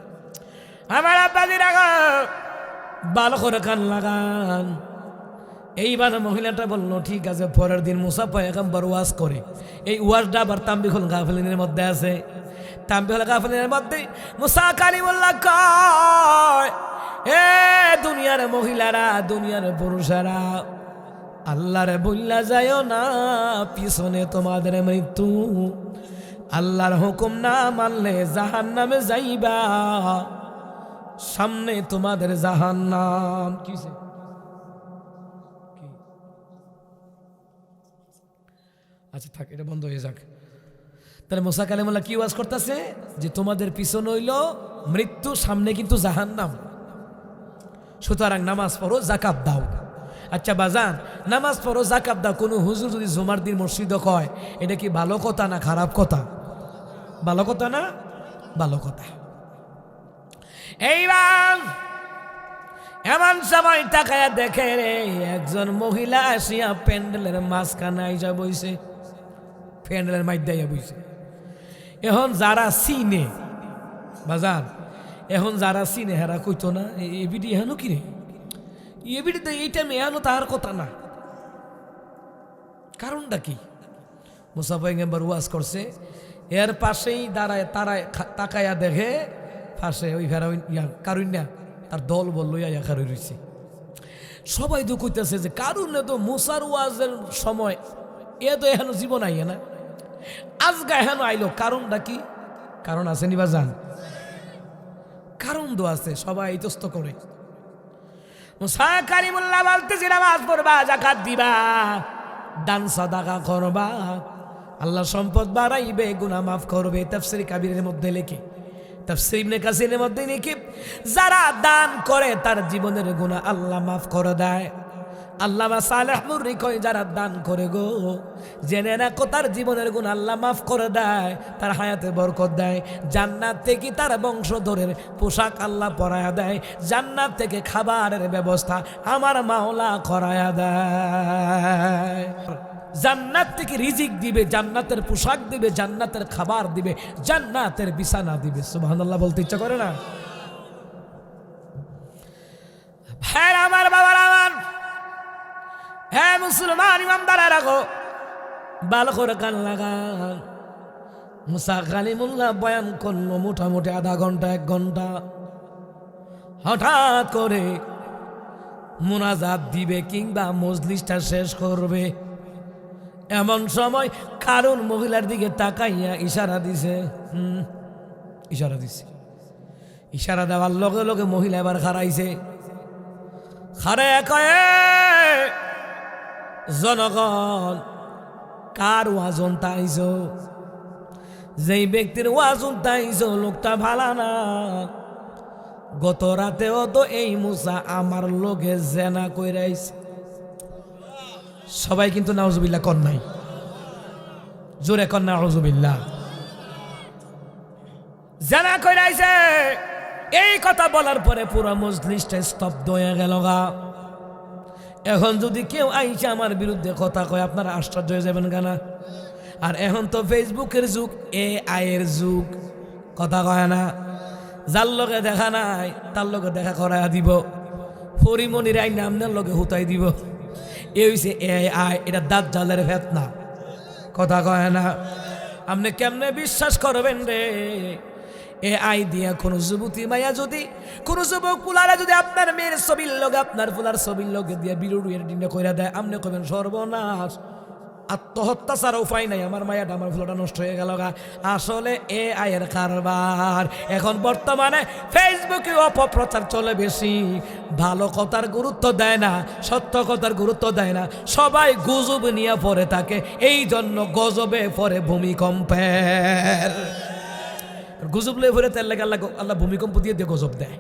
আমার আব্বাজিরা ভালো করে কান লাগান। এইবার মহিলাটা বলল ঠিক আছে। পরের দিন মুসা পয়গম্বর ওয়াজ করে। এই ওয়াজটা আবার তানবীহুল গাফিলিনের মধ্যে আছে। তানবীহুল গাফিলিনের মধ্যে মুসা কালিমুল্লাহ কয়, এ দুনিয়ার মহিলারা, দুনিয়ার পুরুষেরা, আল্লাহরে বইলা যায়ও না, পিছনে তোমাদের মৃত্যু। আল্লাহর হুকুম না মানলে জাহান্নামে যাইবা, সামনে তোমাদের জাহান্নাম। কিসে আচ্ছা থাক, এটা বন্ধ হয়ে যাক। তাহলে মুসা কালিমুল্লাহ কি ওয়াজ করতেছে যে তোমাদের পিছন হইল মৃত্যু, সামনে কিন্তু জাহান্নাম। সুতরাং নামাজ পড়ো, যাকাত দাও। আচ্ছা বাজান, নামাজ পড়ো, যাকাত দাও, কোনো হুজুর যদি জুমার দিন মসজিদে কয়, এটা কি ভালো কথা না খারাপ কথা? ভালো কথা না? ভালো কথা। এইবার এমন সময় তাকায়া দেখে রে, একজন মহিলা আসিয়া প্যান্ডেলের মাঝখানে আইসা বইছে, প্যান্ডেলের মাইদাইয়া বইছে। এখন যারা চিনে বাজার, এখন যারা চিনে হেরা কইতো না এবিডি এহানো কি রে, এবিডি তো এইটা মেয়ানো তার কথা না। কারণটা কি? মুসা পয়গম্বর ওয়াজ করছে, এর পাশেই দাঁড়ায় তারায় তাকায়া দেখে পাশে ওই ফেরা কারুন না তার দল বলল ইয়া কারুই রয়েছে। সবাই তো কইতেছে যে কারুন তো মুসার ওয়াজের সময় এ তো এখানে জীবন আইয়ে না, আজগা এখানে আইলো। কারণটা কি? কারণ আছে নিবা জান, কারণ তো আছে, সবাই ইতস্ত করে। মুসা কালিমুল্লাহ বলতেছি নামাজ পড়বা, যাকাত দিবা, দান সাদাকা করবা, আল্লাহ সম্পদ বাড়াইবে, গুনাহ মাফ করবে। তাফসীর কাবীরের মধ্যে লেখে, তাফসীর ইবনে কাসিরের মধ্যে লেখে, যারা দান করে তার জীবনের গুনাহ আল্লাহ মাফ করে দেয়। আল্লামা সালেহ মুররি কয়, যারা দান করে গো, জেনে রাখো তার জীবনের গুনাহ আল্লাহ মাফ করে দেয়, তার হায়াতে বরকত দেয়, জান্নাত থেকে তার বংশধরের পোশাক আল্লাহ পরায়া দেয়, জান্নাত থেকে খাবারের ব্যবস্থা আমার মাওলা করায়া দেয়, জান্নাত থেকে রিজিক দিবে, জান্নাতের পোশাক দিবে, জান্নাতের খাবার দিবে, জান্নাতের বিছানা দিবে। সুবহানাল্লাহ বলতে ইচ্ছা করে না? ভাই আমার, বাবার আমার, হ্যাঁ মুসলমান ইমানদার রাখো, ভালো করে কান লাগান। মুসা কালিমুল্লাহ বয়ান করলো মোটামুটি আধা ঘন্টা 1 ঘন্টা। হঠাৎ করে মুনাজাত দিবে কিংবা মজলিসটা শেষ করবে, এমন সময় কারণ মহিলার দিকে তাকাইয়া ইশারা দিছে। ইশারা দিছে, ইশারা দেওয়ার লগে লগে মহিলা এবার খারাইছে। খারায় কয়ে, জনগণ কার ওয়াজন তাইছো? যেই ব্যক্তির ওয়াজন তাইছো লোকটা ভালা না, গত রাতেও তো এই মুসা আমার লোকে জেনা কইরাইছে। সবাই কিন্তু নাউজুবিল্লাহ কর নাই, জোরে কর না নাউজুবিল্লাহ। জেনা কইরাইছে, এই কথা বলার পরে পুরো মজলিসটা স্তব্ধ হয়ে গেল গা। এখন যদি কেউ আইসে আমার বিরুদ্ধে কথা কয়, আপনারা আশ্চর্য হয়ে যাবেন কেনা? আর এখন তো ফেসবুকের যুগ, AI এর যুগ, কথা কয় না, যার লগে দেখা নাই তার লগে দেখা করাইয়া দিব, পরিমণির আইন আপনার লগে হুতাই দিব। এ হইছে AI, এটা দাজ্জালের ফিতনা, কথা কয় না। আপনি কেমনে বিশ্বাস করবেন রে? AI দিয়া কোন যুবতী মাইয়া যদি, কোন যুবক পুলারা যদি আপনার মেয়ের ছবির লগে, আপনার পুলার ছবির লগে দিয়া বিরুডুয়ের ডিনে কইরা দেয়, আপনি কবেন সর্বনাশ, আত্মহত্যা ছাড়া উপায় নাই, আমার মায়াটা আমার ফুলটা নষ্ট হয়ে গেল গা। আসলে AI এর কারবার। এখন বর্তমানে ফেসবুকে অপপ্রচার চলে বেশি, ভালো কথার গুরুত্ব দেয় না, সত্য কথার গুরুত্ব দেয় না, সবাই গুজব নিয়ে পড়ে থাকে। এই জন্য গজবে পড়ে ভূমিকম্পের, গুজব লয়ে পড়ে তেল লাগে, আল্লাহ ভূমিকম্প দিয়ে দিয়ে গজব দেয়।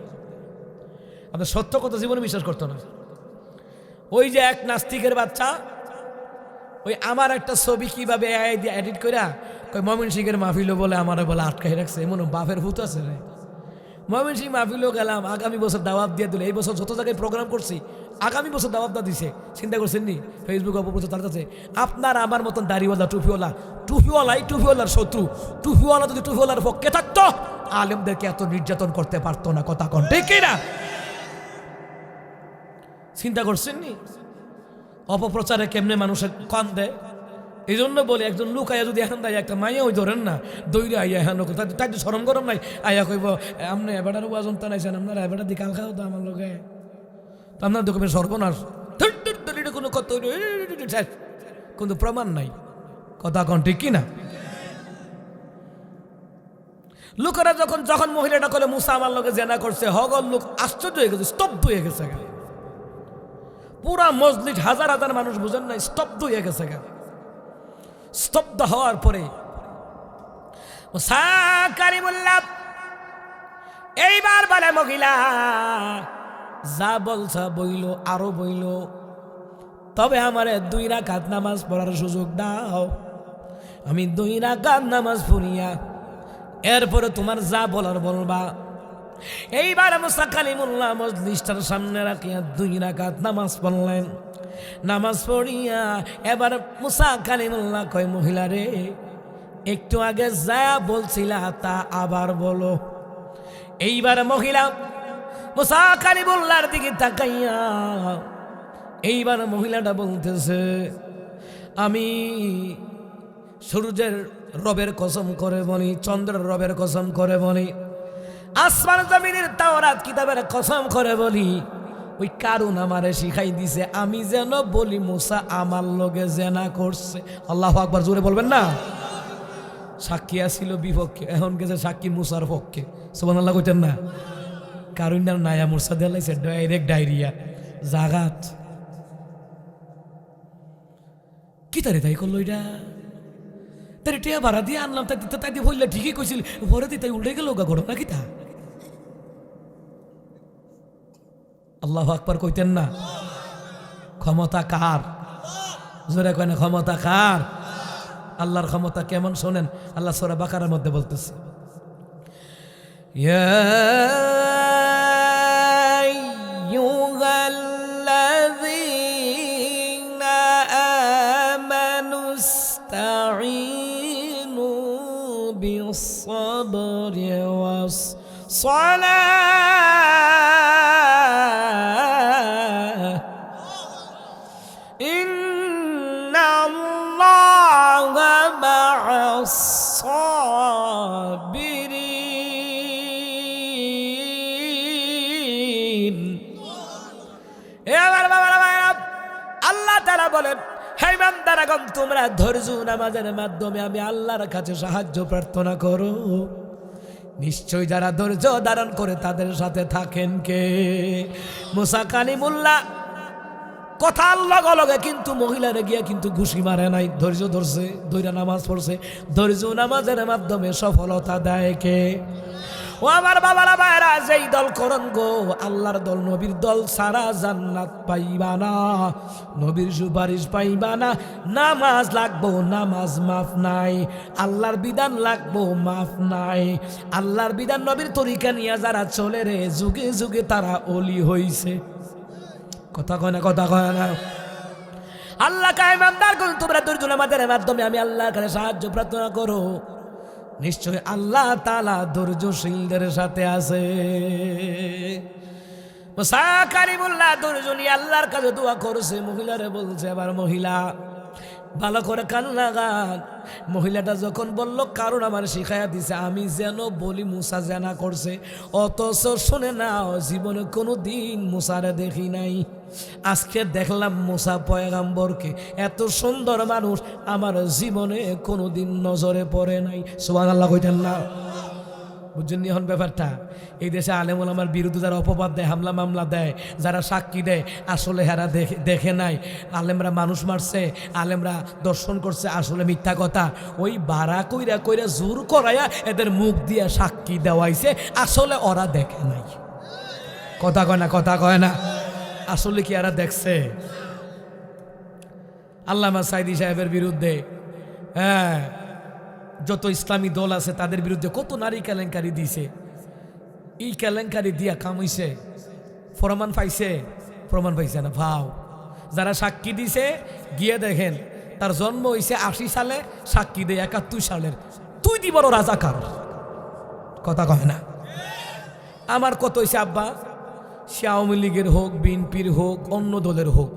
আপনার সত্য কথা জীবনে বিশ্বাস করতো না। ওই যে এক নাস্তিকের বাচ্চা, ওই আমার একটা ছবি কিভাবে AI দিয়ে এডিট করা, ওই ময়মনসিংহের মাহফিলও বলে আমার বলে আটকাই রাখছে, এমন বাপের ভূত আছে রে। ময়মনসিংহ মাহফিলও গেলাম, আগামী বছর দাওয়াত দিয়ে দিল। এই বছর যত জায়গায় প্রোগ্রাম করছি, আগামী বছর দাওয়াত দা দিছে। চিন্তা করছেন নি? ফেসবুক অপপ্রচার তার কাছে। আপনার আমার মতন দাড়িওয়ালা, টুপিওয়ালাই টুপিওয়ালার শত্রু। টুপিওয়ালা যদি টুপিওয়ালার পক্ষে থাকতো, আলেমদেরকে এত নির্যাতন করতে পারতো না, কথা কন ঠিক না? চিন্তা করছেন নি? অপপ্রচারে কেমনে মানুষের কান দেয়। এই জন্য বলে একজন লোক আয়া যদি এখন দেয় একটা মাইয়া ওই ধরেন না দৈরে আইয়া এখন তাই তো সরম গরম নাই আয়া কইব আপনি এবারের ওয়াজন টানাইছেন আপনারা এবার দিকে কাল খাও তো আমার লোকে তো আপনার দোকানে সর্বনাশ কোনো কত কিন্তু প্রমাণ নাই। কথা কন ঠিক কিনা? লোকেরা যখন যখন মহিলাটা করে মুসা আমার লোকে জেনা করছে হগল লোক আশ্চর্য হয়ে গেছে, স্তব্ধ হয়ে গেছে। পুরা মসজিদ হাজার হাজার মানুষ বুঝেন না, স্তব্ধ হয়ে গেছে। স্তব্ধ হওয়ার পরে মুসা কালিমুল্লাহ এইবার বলে মহিলা যা বলছা বইল আরো বইল, তবে আমারে 2 রাকাত নামাজ পড়ার সুযোগ দাও। আমি 2 রাকাত নামাজ পড়িয়া এরপরে তোমার যা বলার বলবা। এইবার মুসা কালিমুল্লাহ মজলিসটার সামনে রাখিয়া 2 রাকাত নামাজ পড়লেন। নামাজ পড়িয়া এবার মুসা কালিমুল্লাহ কয় মহিলা রে একটু আগে যা বলছিলা তা আবার বলো। এইবার মহিলা মুসা কালিমুল্লাহর দিকে তাকাইয়া এইবার মহিলাটা বলতেছে আমি সূর্যের রবের কসম করে বলি, চন্দ্রের রবের কসম করে বলি, আসমান জমিনের তাওরাত কিতাবের কসম করে বলি, ওই কারণ আমারে শিখাই দিছে আমি যেন বলি মুসা আমার লগে জেনা করছে। আল্লাহু আকবার জোরে বলবেন না? সাক্ষী আসিল বিপক্ষে, এখন গেছে সাক্ষী মুসার পক্ষে। সুবহানাল্লাহ কইতেন না? কারণ না নায়া মুসা দেলাইছে ডাইরেক্ট ডায়রিয়া জাগাত কি তারে তাই করলো এটা তার টিয়া ভাড়া দিয়ে আনলাম তাই দিতে তাই দিয়ে বললে ঠিকই কইছিল ভরে দিতে তাই উল্টে গেল ঘটনা কি তা? আল্লাহু আকবার কইতেন না? ক্ষমতা কার? জোরে কয় না ক্ষমতা কার? আল্লাহর ক্ষমতা কেমন শোনেন, আল্লাহ সূরা বাকারার মধ্যে বলতেছে ইয়া আইয়ুহাল্লাযীনা আমানুস্তাঈনু বিস-সাবরি ওয়াস-সালাহ ইন্নাল্লাহা মা'আস-সাবিরিন। এবার বাবারা আল্লাহ তাআলা বলেন হে বান্দারাগণ তোমরা ধৈর্য নামাজের মাধ্যমে আমি আল্লাহর কাছে সাহায্য প্রার্থনা করো। নিশ্চয় যারা ধৈর্য ধারণ করে তাদের সাথে থাকেন কে? মুসা কালিমুল্লাহ কথার লগে লগে কিন্তু মহিলারে গিয়া কিন্তু ঘুষি মারে নাই, ধৈর্য ধরছে, ধৈর্য নামাজ পড়ছে। ধৈর্য নামাজের মাধ্যমে সফলতা দেয় কে? ও আমার বাবারা ভাইরা, যেই দল করন গো আল্লাহর দল নবীর দল সারা জান্নাত পাইবা না, নবীর সুপারিশ পাইবা না। নামাজ লাগবো, নামাজ মাফ নাই। আল্লাহর বিধান লাগবো, মাফ নাই। আল্লাহর বিধান নবীর তরিকা নিয়ে যারা চলে রে যুগে যুগে তারা ওলি হইছে। কথা কয় না? কথা কয় না? আল্লাহ কায়মানদার কোন তোমরা ধৈর্য নামাজের মাধ্যমে আমি আল্লাহর কাছে সাহায্য প্রার্থনা করো। নিশ্চয় আল্লাহ তাআলা ধৈর্যশীলদের সাথে আছে। মুসা কালিমুল্লাহ ধৈর্য নিয়ে আল্লাহর কাছে দোয়া করছে। মহিলারে বলছে এবার মহিলা ভালো করে কান লাগান। মহিলাটা যখন বলল কারণ আমার শিখাইয়া দিছে আমি যেন বলি মুসা জেনা করছে, অথচ শুনে নাও জীবনে কোনো দিন মুসারে দেখি নাই। আজকে দেখলাম মুসা পয়গাম্বরকে, এত সুন্দর মানুষ আমার জীবনে কোনো দিন নজরে পড়ে নাই। সুবহানাল্লাহ কইতেন না? বুঝছেন এখন ব্যাপারটা? এই দেশে আলেম ওলামার বিরুদ্ধে যারা অপবাদ দেয়, হামলা মামলা দেয়, যারা সাক্ষী দেয়, আসলে হেরা দেখে নাই। আলেমরা মানুষ মারছে, আলেমরা দর্শন করছে, আসলে মিথ্যা কথা। ওই বাড়া কইরা কইরা জোর করাইয়া এদের মুখ দিয়ে সাক্ষী দেওয়াইছে, আসলে ওরা দেখে নাই। কথা কয় না? কথা কয় না? আসলে কি এরা দেখছে? আল্লামা সাইদি সাহেবের বিরুদ্ধে যত ইসলামী দল আছে তাদের বিরুদ্ধে কত নারী কেলেঙ্কারি দিছে। এই কেলেঙ্কারি দিয়া কাম হইছে? প্রমাণ পাইছে? প্রমাণ পাইছে না। ভাও যারা সাক্ষী দিছে গিয়ে দেখেন তার জন্ম হইছে 80 সালে, সাক্ষী দেয় 71 সালের। তুই দি বড় রাজাকার। কথা কয় না? আমার কত হইছে আব্বা, সে আওয়ামী লীগের হোক, বিএনপির হোক, অন্য দলের হোক,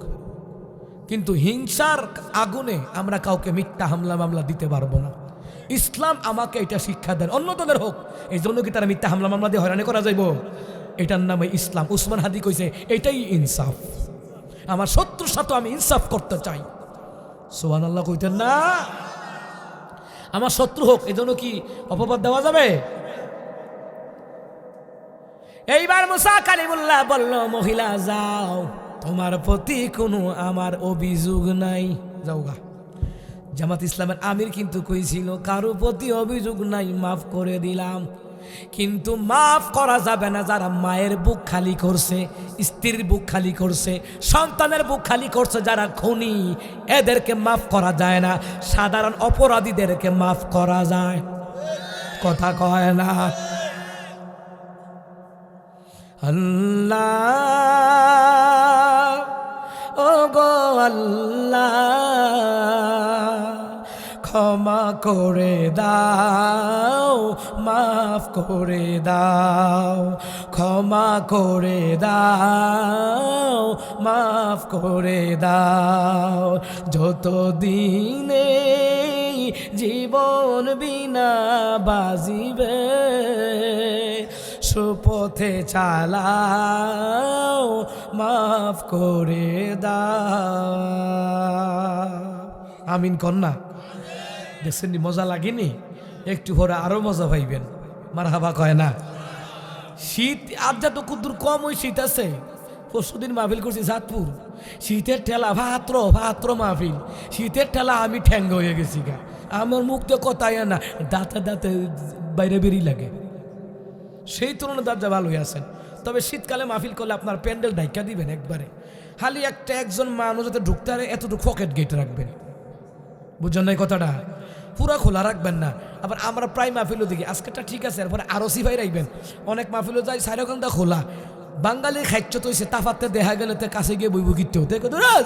কিন্তু হিংসার আগুনে আমরা কাউকে মিথ্যা হামলা মামলা দিতে পারবো না। ইসলাম আমাকে এটা শিক্ষা দেন, অন্য দলের হোক, এই জন্য কি তারা মিথ্যা হামলা মামলা দিয়ে হয়রানি করা যাইব? এটার নামে ইসলাম। উসমান হাদি কইছে এটাই ইনসাফ। আমার শত্রুর সাথে আমি ইনসাফ করতে চাই। সুবহানাল্লাহ কইতেন না? আমার শত্রু হোক, এই জন্য কি অপবাদ দেওয়া যাবে? এইবার মুসা কালিমুল্লাহ বলল, মহিলা যাও, তোমার প্রতি কোনো আমার অভিযোগ নাই, যাওগা। জামাত ইসলামের আমির কিন্তু কইছিল কারো প্রতি অভিযোগ নাই, মাফ করে দিলাম। কিন্তু মাফ করা যাবে না যারা মায়ের বুক খালি করছে, স্ত্রীর বুক খালি করছে, সন্তানের বুক খালি করছে, যারা খুনি, এদেরকে মাফ করা যায় না। সাধারণ অপরাধীদেরকে মাফ করা যায়। কথা কয় না? আল্লাহ, ও গো আল্লাহ, ক্ষমা করে দাও, মাফ করে দাও, ক্ষমা করে দাও, মাফ করে দাও। যত দিনে জীবন বিনা বাজিবে, সুপথে চালাও, মাফ করে দাও। আমিন কন্যা। দেখছেন মজা লাগেনি? একটু পরে আরো মজা পাইবেন। মারহাবা কয় না? শীত আজ তো কুদ্দুর কম, ওই শীত আছে। পরশুদিন মাহফিল করছি চাঁদপুর, শীতের ঠেলা, ভাত্র মাহফিল, শীতের ঠেলা আমি ঠ্যাঙ্গ হয়ে গেছি গা। আমার মুখ তো কথাই না, দাঁতে দাঁতে বাইরে বেরিয়ে লাগে। সেই তুলনায় দাঁত ভালো হয়ে আছেন। তবে শীতকালে মাহফিল করলে আপনার প্যান্ডেল ঢাইকা দিবেন একবারে, খালি একজন মানুষ যাতে ঢুকতে পারে এতটুকু পকেট গেট রাখবেন। বুঝছেন না কথাটা? পুরা খোলা রাখবেন না। আবার আমরা প্রায় মাহফিলও দেখি, আজকেটা ঠিক আছে, এরপরে আরো সিফাই রাখবেন। অনেক মাহফিলও যায় সাইরকমটা খোলা। বাঙালির খাইচ্ছ তো হয়েছে, তাফাতে দেখা গেলে তো কাছে গিয়ে বইব কিনতে হতে,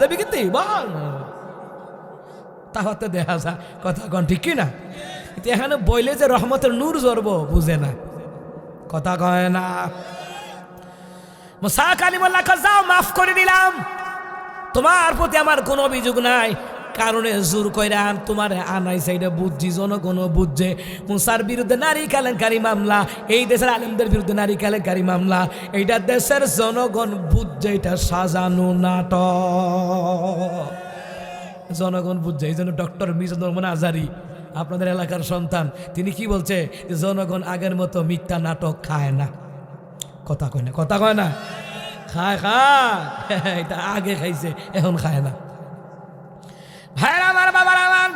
যাবি কিনতে বল, তাফাতে দেখা যা। কথা কন ঠিক কিনা? এখানে বইলে যে রহমতের নূর জ্বরব বুঝে না। কথা কয় না? মুসা কালিমুল্লাহ যাও, মাফ করে দিলাম, তোমার প্রতি আমার কোনো অভিযোগ নাই। কারণে জোর কইরা তোমার আনাই সাইডে বুঝছি, জনগণ বুঝছে মুসার বিরুদ্ধে নারী কেলেঙ্কারি মামলা, এই দেশের আলেমদের বিরুদ্ধে নারী কেলেঙ্কারি মামলা, এইটা দেশের জনগণ বুঝছে এটা সাজানো নাটক। জনগণ বুঝছে। এই জন্য ডক্টর মিজানুর রহমান আজারি, আপনাদের এলাকার সন্তান, তিনি কি বলছে? জনগণ আগের মতো মিথ্যা নাটক খায় না। কথা কয় না? কথা কয় না? খায়, এটা আগে খাইছে, এখন খায় না। ভাইরা আমার, বাবার আমার,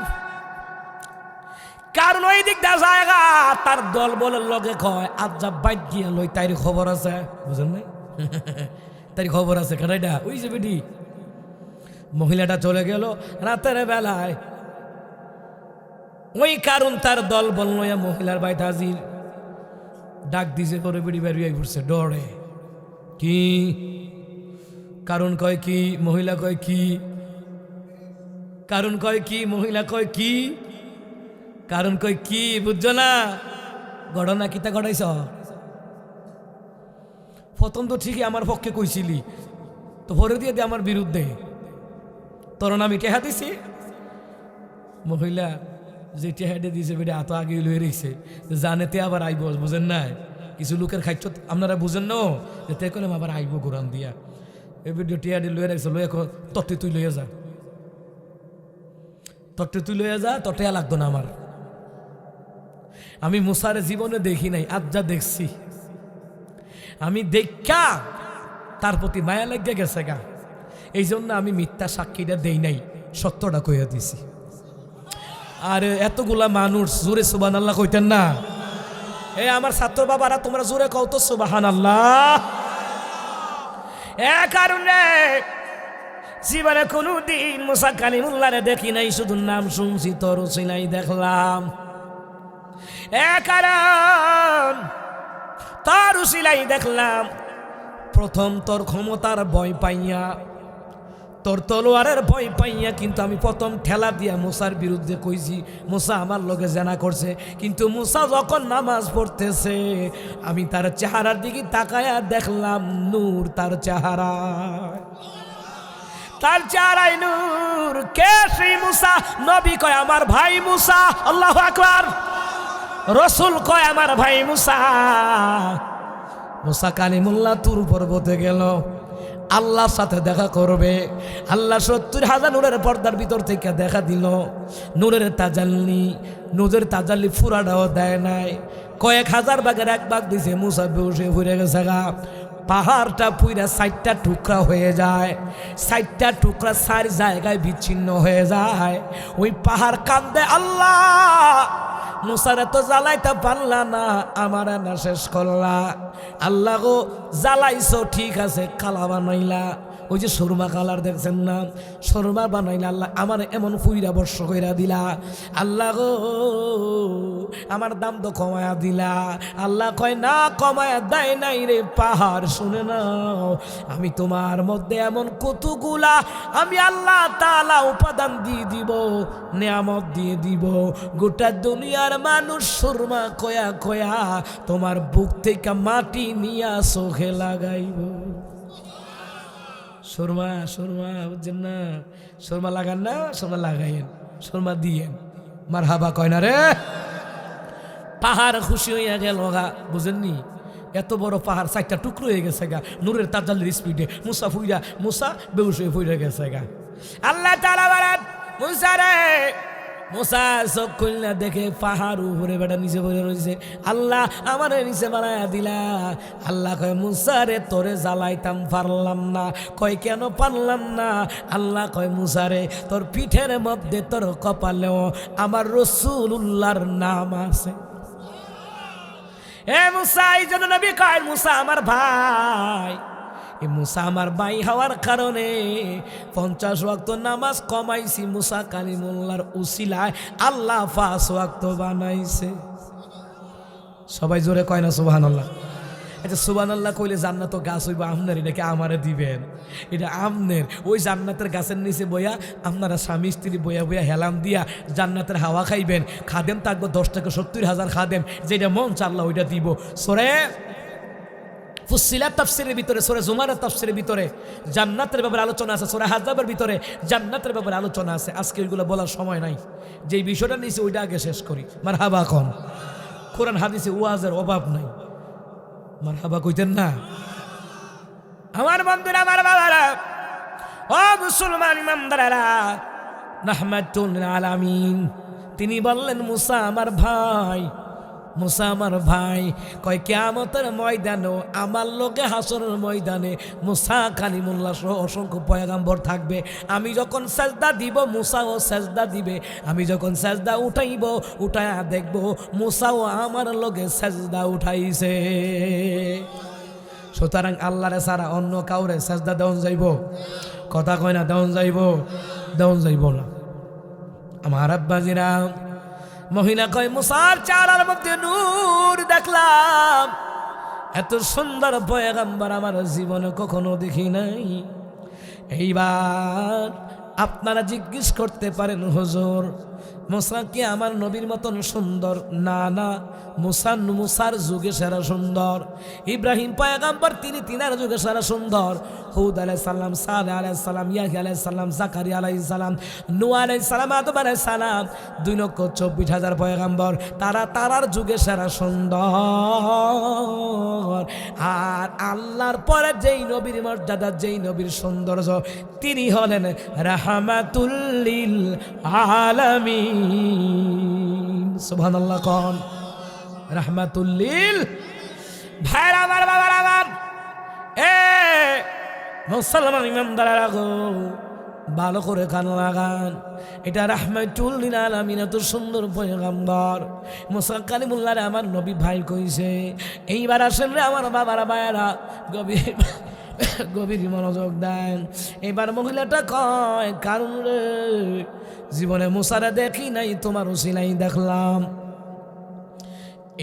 কারণ ওই দিক দা জায়গা তার দল বলে লগে কয় আজ্জা বাইক গিয়া লই, তাইর খবর আছে, বুঝেন নাই? তাই খবর আছে কেনাইটা, ওই যে বেটি মহিলাটা চলে গেল রাতের বেলায়, ওই কারণ তার দল বল লইয়া মহিলার বাইত হাজির, ডাক দিছে করে বেটি বেরিয়ে ঘুরছে ডরে। কি কারণ? কয় কি? মহিলা কয় কি? কারণ কয় কি? মহিলা কয় কি? কারণ কয় কি? বুঝছো না ঘটনা কিতা ঘটাইছ? প্রথম তো ঠিকই আমার পক্ষে কইছিলি, তো ভরে দিয়ে দে আমার বিরুদ্ধে, তোর আমি টেহা দিছি। মহিলা যে টেহাডে দিয়েছে বেটা এত আগে লয়ে রেখেছে, জানেতে আবার আইব, বুঝেন না? কিছু লোকের খাইছ আপনারা বুঝেন না, যে তে করলাম আবার আইব গোরান দিয়া। এই ভিডিও টেহাডে লয়ে রাখছে, লয়ে তটে তুই লইয়া যা, তটে তুই লইয়া যা, তটে লাগতো না আমার। আমি মুসারে জীবনে দেখি নাই, আজ যা দেখছি, আমি দেখা তার প্রতি মায়া লেগে গেছে গা। এই জন্য আমি মিথ্যা সাক্ষীটা দেই নাই, সত্যটা কইয়া দিছি। আর এতগুলা মানুষ জোরে সুবহানাল্লাহ কইতেন না? এই আমার ছাত্র বাবারা, তোমরা জোরে কও তো সুবহানাল্লাহ। এ কারণে জীবনে কোনদিন মুসা কালিমুল্লাহরে দেখি নাই, শুধু নাম শুনছি, তোর সিলাই দেখলাম। এ কারণ তোর সিলাই দেখলাম, প্রথম তোর ক্ষমতার ভয় পাইয়া, তোর তলোয়ারের ভয় পাইয়া কিন্তু আমি প্রথম ঠেলা দিয়া মুসার বিরুদ্ধে কইছি, মুসা আমার লগে জেনা করছে। কিন্তু মুসা যখন নামাজ পড়তেছে, আমি তার চেহারার দিকে তাকায়া দেখলাম নূর তার চেহারা। তার চেহারায় নূর। কে সেই মুসা? নবী কয় আমার ভাই মুসা। আল্লাহু আকবার। রসুল কয় আমার ভাই মুসা। মুসা কালিমুল্লাহ তুর পর্বতে গেল, আল্লাহর সাথে দেখা করবে। আল্লাহ 70,000 নূরের পর্দার ভিতর থেকে দেখা দিল। নূরের তাজাল্লি ফুরাটাও দেয় নাই, কয়েক হাজার ভাগের এক ভাগ দিছে। মুসা বেউসে ঘুরে গেছে গা। পাহাড়টা পুইরা 60টা টুকরা হয়ে যায়, 60টা টুকরা 4 জায়গায় বিচ্ছিন্ন হয়ে যায়। ওই পাহাড় কান্দে, আল্লাহ মুসারে তো জ্বালাইতে পারলা না, আমার না শেষ করলা। আল্লাহ গো জ্বালাইছো ঠিক আছে, কালা বানাইলা। ওই যে সুরমা কালার দেখছেন না, সুরমা বানাইলা। আল্লাহ আমার এমন ফুইরা বর্ষ কইরা দিলা। আল্লাহ গো আমার দাম তো কমায়া দিলা। আল্লাহ কয় না, কমায়া দেয় নাই রে পাহাড়, শুনে নাও আমি তোমার মধ্যে এমন কতগুলা আমি আল্লাহ তাআলা উপাদান দিয়ে দিব, নিয়ামত দিয়ে দিব। গোটা দুনিয়ার মানুষ সুরমা কয়া কয়া তোমার বুক থেকে মাটি নিয়া চোখে লাগাইব। সুরমা সুরমা বুঝছেন না? সুরমা লাগান না, সুরমা লাগাইয়েন, সুরমা দিয়েন। মারহাবা কয় না রে। পাহাড় খুশি হইয়া গেল গা, বুঝেননি? এত বড় পাহাড় 4টা টুকরো হয়ে গেছে গা নূরের তাজাল্লির স্পিডে। মুসা বেহুশ হয়ে ফুইরা গেছে গা। আল্লাহ তাআলা বলেন মুসা রে, মুসা চোখ খুলনা দেখে পাহাড় উপরে বেটা নিচে পড়ে রয়েছে। আল্লাহ আমারে নিচে বানায়া দিলা। আল্লাহ কয় মুসা রে তোরে জ্বালাইতাম পারলাম না। কয় কেন পারলাম না? আল্লাহ কয় মুসা রে তোর পিঠের মধ্যে তোর কপালেও আমার রাসূলুল্লাহর নাম আছে। এ মুসা, এই জন্য নবী কয় মুসা আমার ভাই। এই মুসা আমার ভাই হওয়ার কারণে 50 ওয়াক্ত নামাজ কমাইছি। মুসা কালিমুল্লাহর উসিলায় আল্লাহ 5 ওয়াক্ত বানাইছে। সবাই জোরে কয় না সুবহানাল্লাহ? আচ্ছা সুবহানাল্লাহ কইলে জান্নাত গাছ হইব আপনার, এটাকে আমারে দিবেন? এটা আমনের। ওই জান্নাতের গাছের নিচে বইয়া আপনারা স্বামী স্ত্রী বইয়া বইয়া হেলাম দিয়া জান্নাতের হাওয়া খাইবেন। খাদেম থাকবো 10 থেকে 70,000 খাদেম, যেটা মন চাল্লা ওইটা দিব। সরে ফুসিলাত তাফসীরের ভিতরে, সূরা জুমারের তাফসীরের ভিতরে জান্নাতের ব্যাপারে আলোচনা আছে। সূরা হাজাবের ভিতরে জান্নাতের ব্যাপারে আলোচনা আছে। আজকে ওইগুলো বলার সময় নাই। যেই বিষয়টা নিয়েছি ওইটা আগে শেষ করি। মারহাবা কোন? কোরআন হাদিসে ওয়াজের অভাব নাই। মারহাবা কইতেন না? আমার বন্ধুরা, আমার বাবারা, ও মুসলমান ইমানদারেরা, রাহমাতুল আলামিন তিনি বললেন মুসা আমার ভাই, মুসা আমার ভাই। কয় কিয়ামতের ময়দানে আমার লোকে হাসরের ময়দানে মুসা কালিমুল্লাহ সহ অসংখ্য পয়গাম্বর থাকবে। আমি যখন সেজদা দিব মুসাও সেজদা দিবে। আমি যখন সেজদা উঠাইব, উঠায়া দেখব মুসাও আমার লোকে সেজদা উঠাইছে। সুতরাং আল্লাহরে ছাড়া অন্য কাউরে সেজদা দেওয়া যাইব? কথা কয় না, দেওয়া যাইব? দেওয়া যাইব না। আমার আব্বাজিরা, মহিলা কয় মুসার চেহারার মধ্যে নূর দেখলাম, এত সুন্দর পয়গাম্বর আমার জীবনে কখনো দেখি নাই। এইবার আপনারা জিজ্ঞেস করতে পারেন হুজুর মুসা কি আমার নবীর মতন সুন্দর? না না, মুসার যুগে সেরা সুন্দর। ইব্রাহিম পয়গাম্বর তিনি তিনার যুগে সেরা সুন্দর। হুদ আলাইহিস সালাম, সালেহ আলাইহিস সালাম, ইয়াহইয়া আলাইহিস সালাম, জাকারিয়া আলাইহিস সালাম, নূহ আলাইহিস সালাম, আদম আলাইহিস সালাম, 2,24,000 পয়গাম্বর, তারার যুগে সেরা সুন্দর। আর আল্লাহর পরে যেই নবীর মর্যাদা, যেই নবীর সৌন্দর্য, তিনি হলেন রাহমাতুল লিল আলামিন। সুবহানাল্লাহ কোন? রাহমাতুল লিল। ভাইরা আমার, বাবার আমার, এ মুসলমান ইমানদারেরা গো, ভালো করে কান লাগান। এটা রাহমাতুল লিল আলামিন, এত সুন্দর পয়গাম্বর মুসা কালিমুল্লাহরে আমার নবী ভাই কইছে। এইবার আসেন রে আমার বাবারা, ভাইরা গভীর মনোযোগ দেন। এবার মহিলাটা কয় কারণ রে জীবনে মুসারে দেখি নাই, তোমার উসিলাই দেখলাম।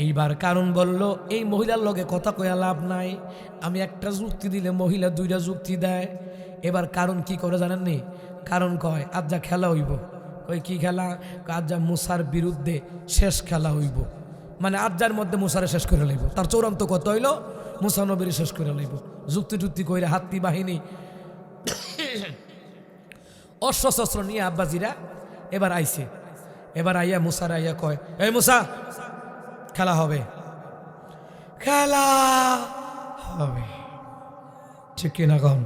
এইবার কারণ বলল এই মহিলার লগে কথা কয়া লাভ নাই। আমি একটা যুক্তি দিলে মহিলা 2টা যুক্তি দেয়। এবার কারণ কি করে জানেননি? কারণ কয় আজ যা খেলা হইব। কই কি খেলা? আজ যা মুসার বিরুদ্ধে শেষ খেলা হইব, মানে আজ্জার মধ্যে মুসারে শেষ করে লইব। তার চূড়ান্ত কত হইল? মুসা নবীর শেষ করে লইব। যুক্তি টুক্তি কইরা হাতি বাহিনী অস্ত্র শস্ত্র নিয়ে আব্বাজিরা এবার আইছে। এবার আইয়া মুসার আইয়া কয়, এই মুসা, খেলা হবে, খেলা হবে, ঠিক কিনা কন?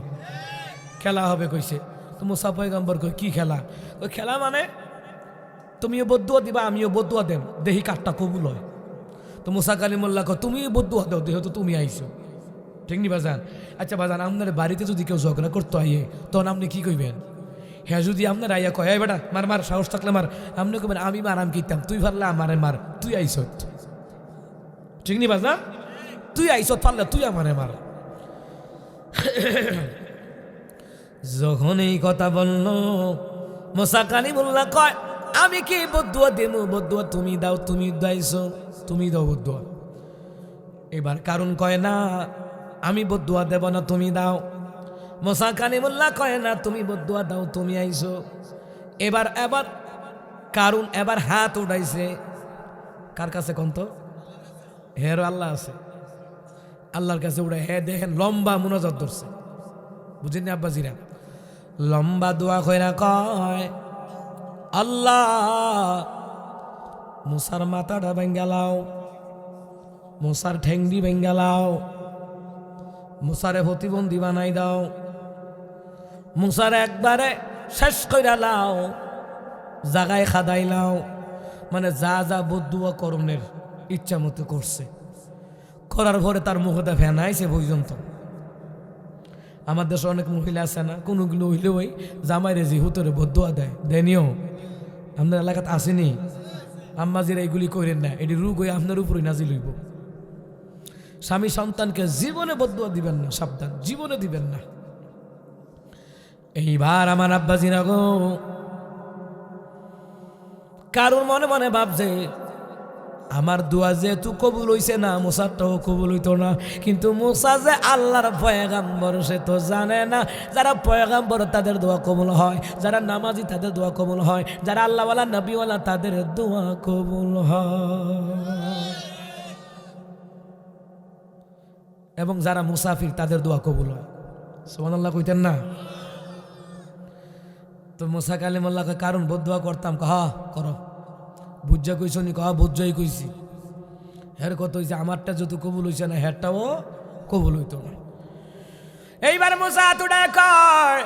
খেলা হবে কইছে। তো মুসা পয়গম্বর কই, কি খেলা? ওই খেলা মানে তুমিও বদুয়া দিবা, আমিও বদুয়া দেন, দেহি কাঠটা কবুল হয়। তো মুসা কালিমুল্লাহ কয়, তুমিও বদুয়া দাও, দেহ তো তুমি আইছো, ঠিক নি বাজান? আচ্ছা বাজান, আপনার বাড়িতে যদি কেউ ঝগড়া করতো আইয়ে, তখন আপনি কি কইবেন? হ্যাঁ, যদি আপনার আইয়া কয়, এই বেটা মার মার, সাহস থাকলে মার, আপনি কইবেন আমি মারাম কিতাম, তুই পারলে আমারে মার, তুই আইছত, ঠিক নি বাজান? তুই আইছত, পারলে তুই আমারে মার। যখন এই কথা বলল, মুসা কালিমুল্লাহ কয়, আমি কি বদুয়া দেব? বদুয়া তুমি দাও, তুমি দাইছো, তুমি দাও বদুয়া। এবার কারণ কয়, না আমি বদুয়া দেব না, তুমি দাও। মুসা কালিমুল্লাহ কয়, না তুমি বদুয়া দাও, তুমি আইছো। এবার এবার কারণ এবার হাত উঠাইছে, কার কাছে কন্ত? হের আল্লাহ আছে, আল্লাহর কাছে উড়ে। হ্যাঁ দেখেন, লম্বা মুনাজাত ধরছে, বুঝেন না আব্বাজিরা? লম্বা দোয়া কইরা কয়, আল্লাহ মুসার মাথাটা ভেঙ্গালাও, মুসার ঠেংডি ভেঙ্গালাও, মুসারে প্রতিবন্ধী বানাই দাও, মুসার একবারে শেষ কইরা লাও, জাগায় খাদাই লাও। মানে যা যা বদুয়া করণের ইচ্ছা মতো করছে, করার পরে তার মুখে ফ্যান আইছে পর্যন্ত। আমার দেশে অনেক মহিলা আছে না, কোনোগুলো হইলে ওই জামাইরে যে হুতরে বদুয়া দেয়, দেনিও আপনার এলাকাত আসেনি? আম্মাজিরা এইগুলি করেন না, এটি রোগ হয়ে আপনার উপরে নাজিল হইব। স্বামী সন্তানকে জীবনে বদুয়া দিবেন না, সাবধান, জীবনে দিবেন না। এইবার আমার আব্বাজিরা গো, কারণ মনে মনে ভাবছে আমার দোয়া যেহেতু কবুল হইছে না, মুসারটাও কবুল হইতো না। কিন্তু মুসা যে আল্লাহর পয়গাম্বর, সে তো জানে না যারা পয়গাম্বর তাদের দোয়া কবুল হয়, যারা নামাজি তাদের দোয়া কবুল হয়, যারা আল্লাহওয়ালা নবীওয়ালা তাদের দোয়া কবুল হয়, এবং যারা মুসাফির তাদের দোয়া কবুল হয়। সুবহানাল্লাহ কইতেন না? তো মুসা কালিমুল্লাহকে কারণ বদুয়া করতাম, হা করো, বুঝা কইছো নি? কহা বুঝাই কইছি। হের কত হয়েছে, আমারটা যত কবুল হয়েছে না, হেরটাও কবুল হইতো না। এইবার মুসা তুডা কয়,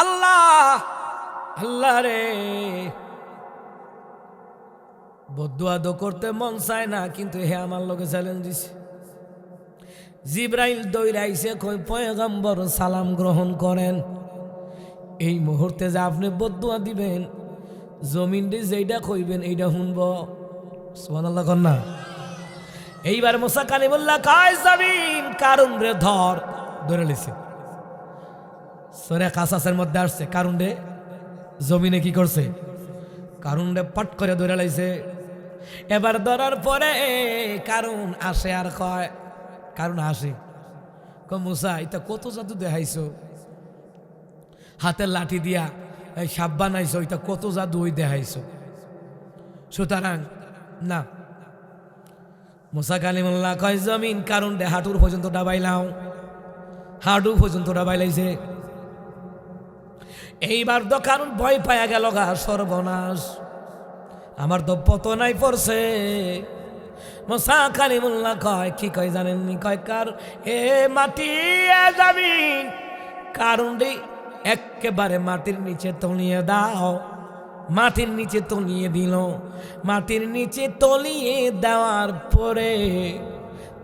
আল্লাহ আল্লাহ রে, বদুয়া দো করতে মন চায় না, কিন্তু হে আমার লগে চ্যালেঞ্জ দিছে। জিব্রাইল দৌড়াইছে, কই পয়গম্বর সালাম গ্রহণ করেন। এই মুহূর্তে যে আপনি বদুয়া দিবেন, জমিন দিয়ে যেইটা কইবেন এইটা শুনব। সুবহানাল্লাহ কর না? এইবার মুসা কালিমুল্লাহ কয়, জমিন কারণ রে ধর, ধরে লিছে। সূরা কাসাসের মধ্যে আসছে, কারণ রে জমিনে কি করছে? কারণ রে পট করে ধরে লাইছে। এবার ধরার পরে কারণ আসে আর কয়, কারণ আসে, কয় মুসা এটা কত জাদু দেখাইছো, হাতের লাঠি দিয়া এই সাপ বানাইছো, এটা কত জাদু ওই দেখাইছো। সুতরাং না। মুসা কালিমুল্লাহ কয়, জমিন কারণ দে হাঁটুর পর্যন্ত ডাবাইলাও, হাঁটু পর্যন্ত ডাবাইলাইছে। এইবার তো কারণ ভয় পায়া গেল, গা সর্বনাশ, আমার তো পতনাই পড়ছে। মুসা কালিমুল্লাহ কয়, কি কয় জানেননি? কয় কার এ মাটি এ জমিন, কারণ রে একেবারে মাটির নিচে তলিয়ে দাও। মাটির নিচে তলিয়ে দিল। মাটির নিচে তলিয়ে দেওয়ার পরে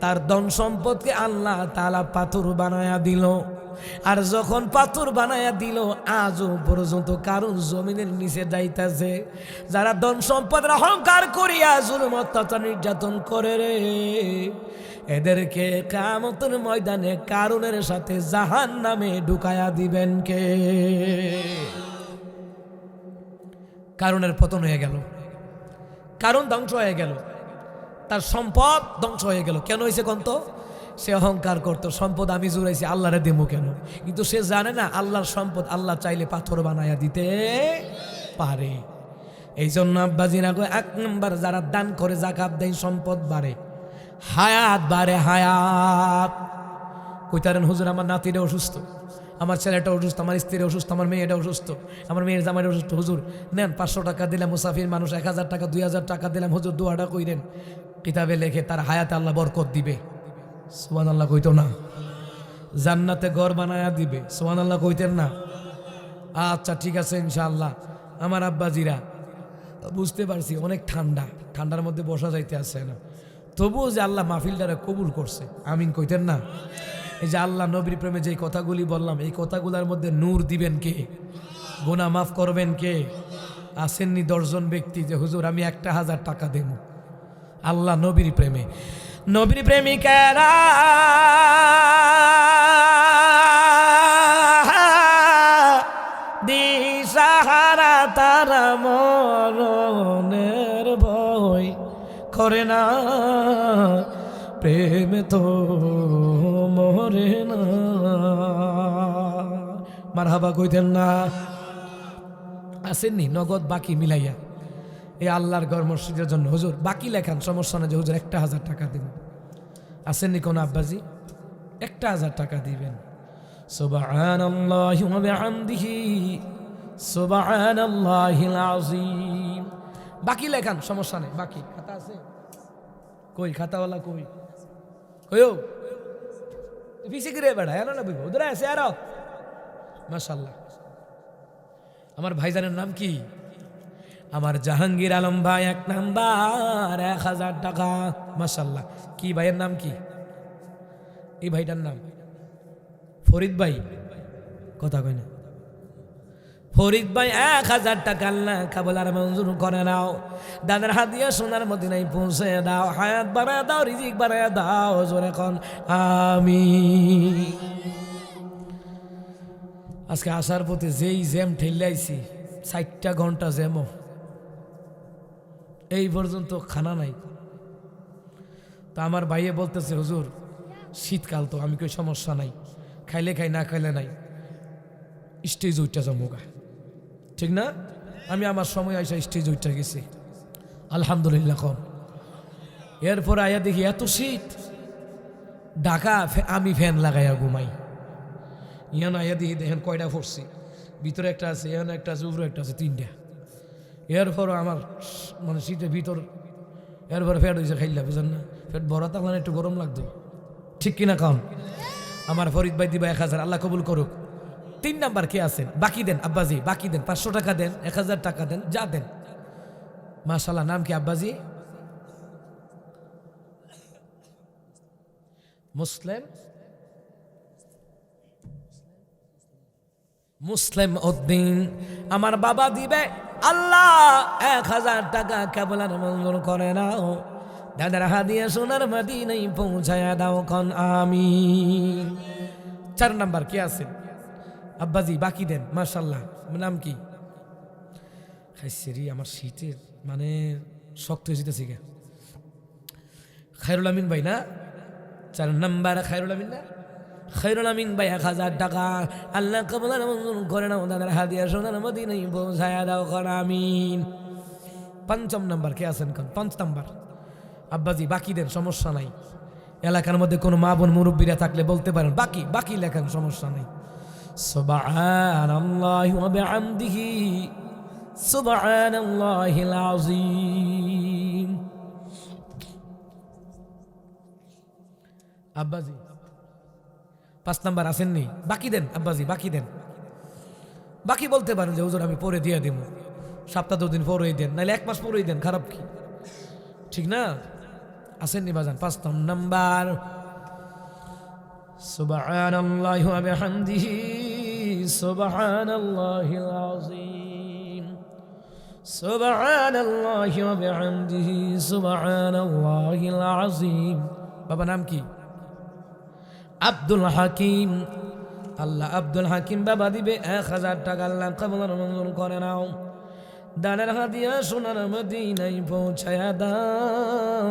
তার ধন সম্পদকে আল্লাহ তাআলা পাথর বানায়া দিল। আর যখন পাথর বানায়া দিল, আজও পর্যন্ত কারণ জমিনের নিচে যাইতেছে। যারা ধন সম্পদের অহংকার করিয়া জুলুম অত্যাচার নির্যাতন করে রে, এদেরকে কিয়ামতের ময়দানে কারণের সাথে জাহান্নামে ঢুকায়া দিবেন কে? কারণের পতন হয়ে গেল, কারণ ধ্বংস হয়ে গেল, তার সম্পদ ধ্বংস হয়ে গেল। কেন হয়েছে কন্ত? সে অহংকার করতো, সম্পদ আমি জুড়াইছি, আল্লাহরে দেবো কেন? কিন্তু সে জানে না আল্লাহর সম্পদ আল্লাহ চাইলে পাথর বানায়া দিতে পারে। এই জন্য আব্বাজিরা কয়, 1 নম্বর যারা দান করে, জাকাত দেয়, সম্পদ বাড়ে, হায়াত বাড়ে, হায়াত। কইতারেন হুজুর আমার নাতিটা অসুস্থ, আমার ছেলেটা অসুস্থ, আমার স্ত্রীটা অসুস্থ, আমার মেয়েটা অসুস্থ, আমার মেয়ের জামাইটা অসুস্থ। হুজুর নেন 500 টাকা দিলাম, মুসাফির মানুষ 1000 টাকা 2000 টাকা দিলাম, হুজুর দোয়াটা কইরেন, কিতাবে লেখে তার হায়াতে আল্লাহ বরকত দিবে। সুবহানাল্লাহ কইতো না? জান্নাতে ঘর বানায়া দিবে। সুবহানাল্লাহ কইতেন না? আচ্ছা ঠিক আছে ইনশাআল্লাহ। আমার আব্বাজিরা বুঝতে পারছি অনেক ঠান্ডা, ঠান্ডার মধ্যে বসা যাইতে আসে না, তবুও যে আল্লাহ মাহফিলটারে কবুল করছে, আমিন কইতেন না? এই যে আল্লাহ নবীর প্রেমে যে কথাগুলি বললাম, এই কথাগুলোর মধ্যে নূর দিবেন কে? গুনাহ মাফ করবেন কে? আসেননি 10 জন ব্যক্তি যে হুজুর আমি 1000 টাকা দেব। আল্লাহ নবীর প্রেমে, নবীর প্রেমিকারা দিশাহারা তারা মরণের ভয় করে না, প্রেম তো মরে না। মারহাবা কইতেন না? আসেননি নগদ বাকি মিলাইয়া এই আল্লাহর ঘর মসজিদের জন্য হুজুর বাকি লেখান, সমস্যা না যে হুজুর 1000 টাকা দিন। আসেননি কোন আব্বাজি? 1000 টাকা দিবেন। সুবহানাল্লাহি ওয়া বিহামদিহি সুবহানাল্লাহিল আযীম। বাকি লেখান, সমস্যা নেই। বাকি খাতা আছে? কই খাতাওয়ালা কই? কইও পিছে গিরে বেড়া এনো না বইব উদরা আছে আর মাশাআল্লাহ। আমার ভাইজানের নাম কি? আমার জাহাঙ্গীর আলম ভাই 1 নাম্বার 1000 টাকা। মাশাআল্লাহ। কি ভাইয়ের নাম কি? এই ভাইটার নাম ফরিদ ভাই। কথা কই না? ফরিদ ভাই 1000 টাকা আল্লাহ কবুল আর মঞ্জুর করে নাও। দাদার হাদিয়া সোনার মদিনায় পৌঁছে দাও, হায়াত বাড়ায় দাও, রিজিক বাড়ায় দাও, জোরে কোন আমিন। আজকে আসার পথে যেই জ্যাম ঠেলাইছি, 60টা ঘন্টা জ্যামও, এই পর্যন্ত খানা নাই। তা আমার ভাইয়ে বলতেছে হুজুর শীতকাল তো, আমি কই সমস্যা নাই, খাইলে খাই না খাইলে নাই, স্টেজ উঠটা জমুগা। ঠিক না? আমি আমার সময় আইসা স্টেজ উঠটা গেছি আলহামদুলিল্লাহ। কম এরপর আয়া দেখি এত শীত, ঢাকা আমি ফ্যান লাগাইয়া ঘুমাই। ইয়ান আয়া দেখি দেখেন কয়টা পড়ছি, ভিতরে একটা আছে, ইয়ান একটা আছে, উপরে একটা আছে, 3টা। এরপরও আমার মানে শীতের ভিতর, এরপরে ফ্যাট হয়েছে খাইলা, বুঝেন না? ফ্যাট বড় তখন একটু গরম লাগতো, ঠিক কিনা কম? আমার ফরিদ ভাই দিবা 1000, আল্লাহ কবুল করুক। 3 নাম্বার কে আছেন? বাকি দেন আব্বাজি, বাকি দেন, 500 টাকা দেন, 1000 টাকা দেন, যা দেন। মাশাআল্লাহ। নাম কি আব্বাজি? মুসলিম, মুসলিম উদ্দিন। আমার বাবা দিবে আল্লাহ 1000 টাকা কেবল আর মঞ্জুর করে নাও। দাদার হাদিয়া সোনার মদিনায় পৌঁছায়া দাও, কোন আমিন। 4 নাম্বার কে আছেন? আব্বাজি বাকি দেন। মাশাআল্লাহ। নাম কি? খাইছেরি আমার শীতের মানে শক্ত হয়েছে গা। খায়রুল আমিন ভাই না? 4 নাম্বার খায়রুল আমিন না? খায়রুল আমিন ভাই 1000 টাকা আল্লাহ কবুল আর মঞ্জুর করে নাও। দাদার হাদিয়া সোনার মদিনায় পৌঁছায়া দাও, কোন আমিন। 5 নাম্বার কে আছেন? কোন 5 নাম্বার? আব্বাজি বাকি দেন, সমস্যা নাই। এলাকার মধ্যে কোনো মা বোন মুরব্বীরা থাকলে বলতে পারেন, বাকি বাকি লেখেন, সমস্যা নাই। সুবহানাল্লাহি ওয়া বিহামদিহি সুবহানাল্লাহিল আযীম। আব্বাজি 5 নাম্বার আসেননি? বাকি দেন আব্বাজি, বাকি দেন। বাকি বলতে পারেন যে হুজুর আমি পরে দিয়ে দেব, সপ্তাহ 2 দিন পরেই দেন, নাহলে 1 মাস পরেই দেন, খারাপ কি? ঠিক না? আসেননি বাজান? 5 নাম্বার সুবহানাল্লাহি ওয়া বিহামদিহি সুবহানাল্লাহিল আযীম সুবহানাল্লাহি ওয়া বিহামদিহি সুবহানাল্লাহিল আযীম। বাবা নাম কি? আব্দুল হাকিম। আল্লাহ আব্দুল হাকিম বাবা দিবে 1000 টাকা আল্লাহ কবুল আর মঞ্জুর করে নাও। দানের হাদিয়া সোনার মদিনায় পৌঁছায়া দাও,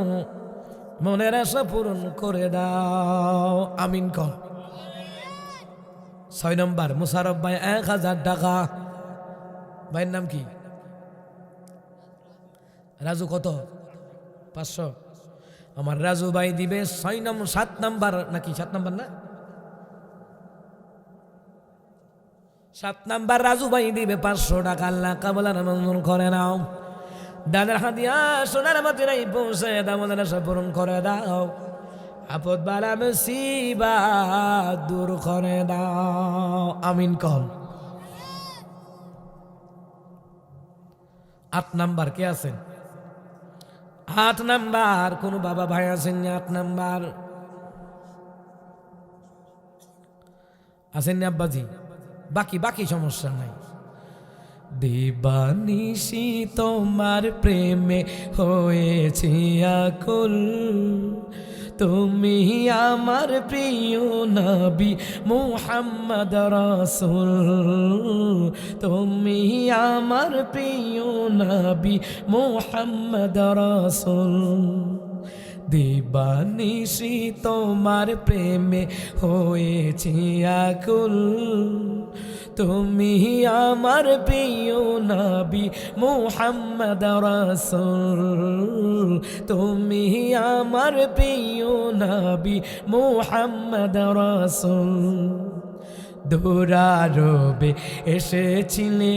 মনের আশা পূরণ করে দাও, আমিন কর। 6 নম্বর মুশারফ ভাই 1000 টাকা। ভাইয়ের নাম কি? রাজু। কত? 500। আমার রাজু ভাই দিবে 7 নাম্বার নাকি 7 নাম্বার না 7 নাম্বার রাজু ভাই দিবে 500 টাকা, আল্লাহ কবুল আর মঞ্জুর করে নাও। দানের হাদিয়া সোনার মদিনায় পৌঁছে দাও, মনের আশা পূরণ করে দাও, আপদ বালা মুসিবাত দূর করে দাও, আমিন কল। 8 নাম্বার কে আছেন? 8 নাম্বার কোন বাবা ভাই আছেন? 8 নাম্বার আছেন আব্বাজি? বাকি সমস্যা নাই। দিবানিশি তোমার প্রেমে হয়েছি আকুল, তুমি আমার প্রিয় নবী মুহাম্মদ রাসূল, তুমি আমার প্রিয় নবী মুহাম্মদ রাসূল। দিবানিশি তোমার প্রেমে হয়েছি আকুল, তুমি আমার প্রিয় নবী মুহাম্মদ রাসূল, তুমি আমার প্রিয় নবী মুহাম্মদ রাসূল। দুরারবে এসেছিলে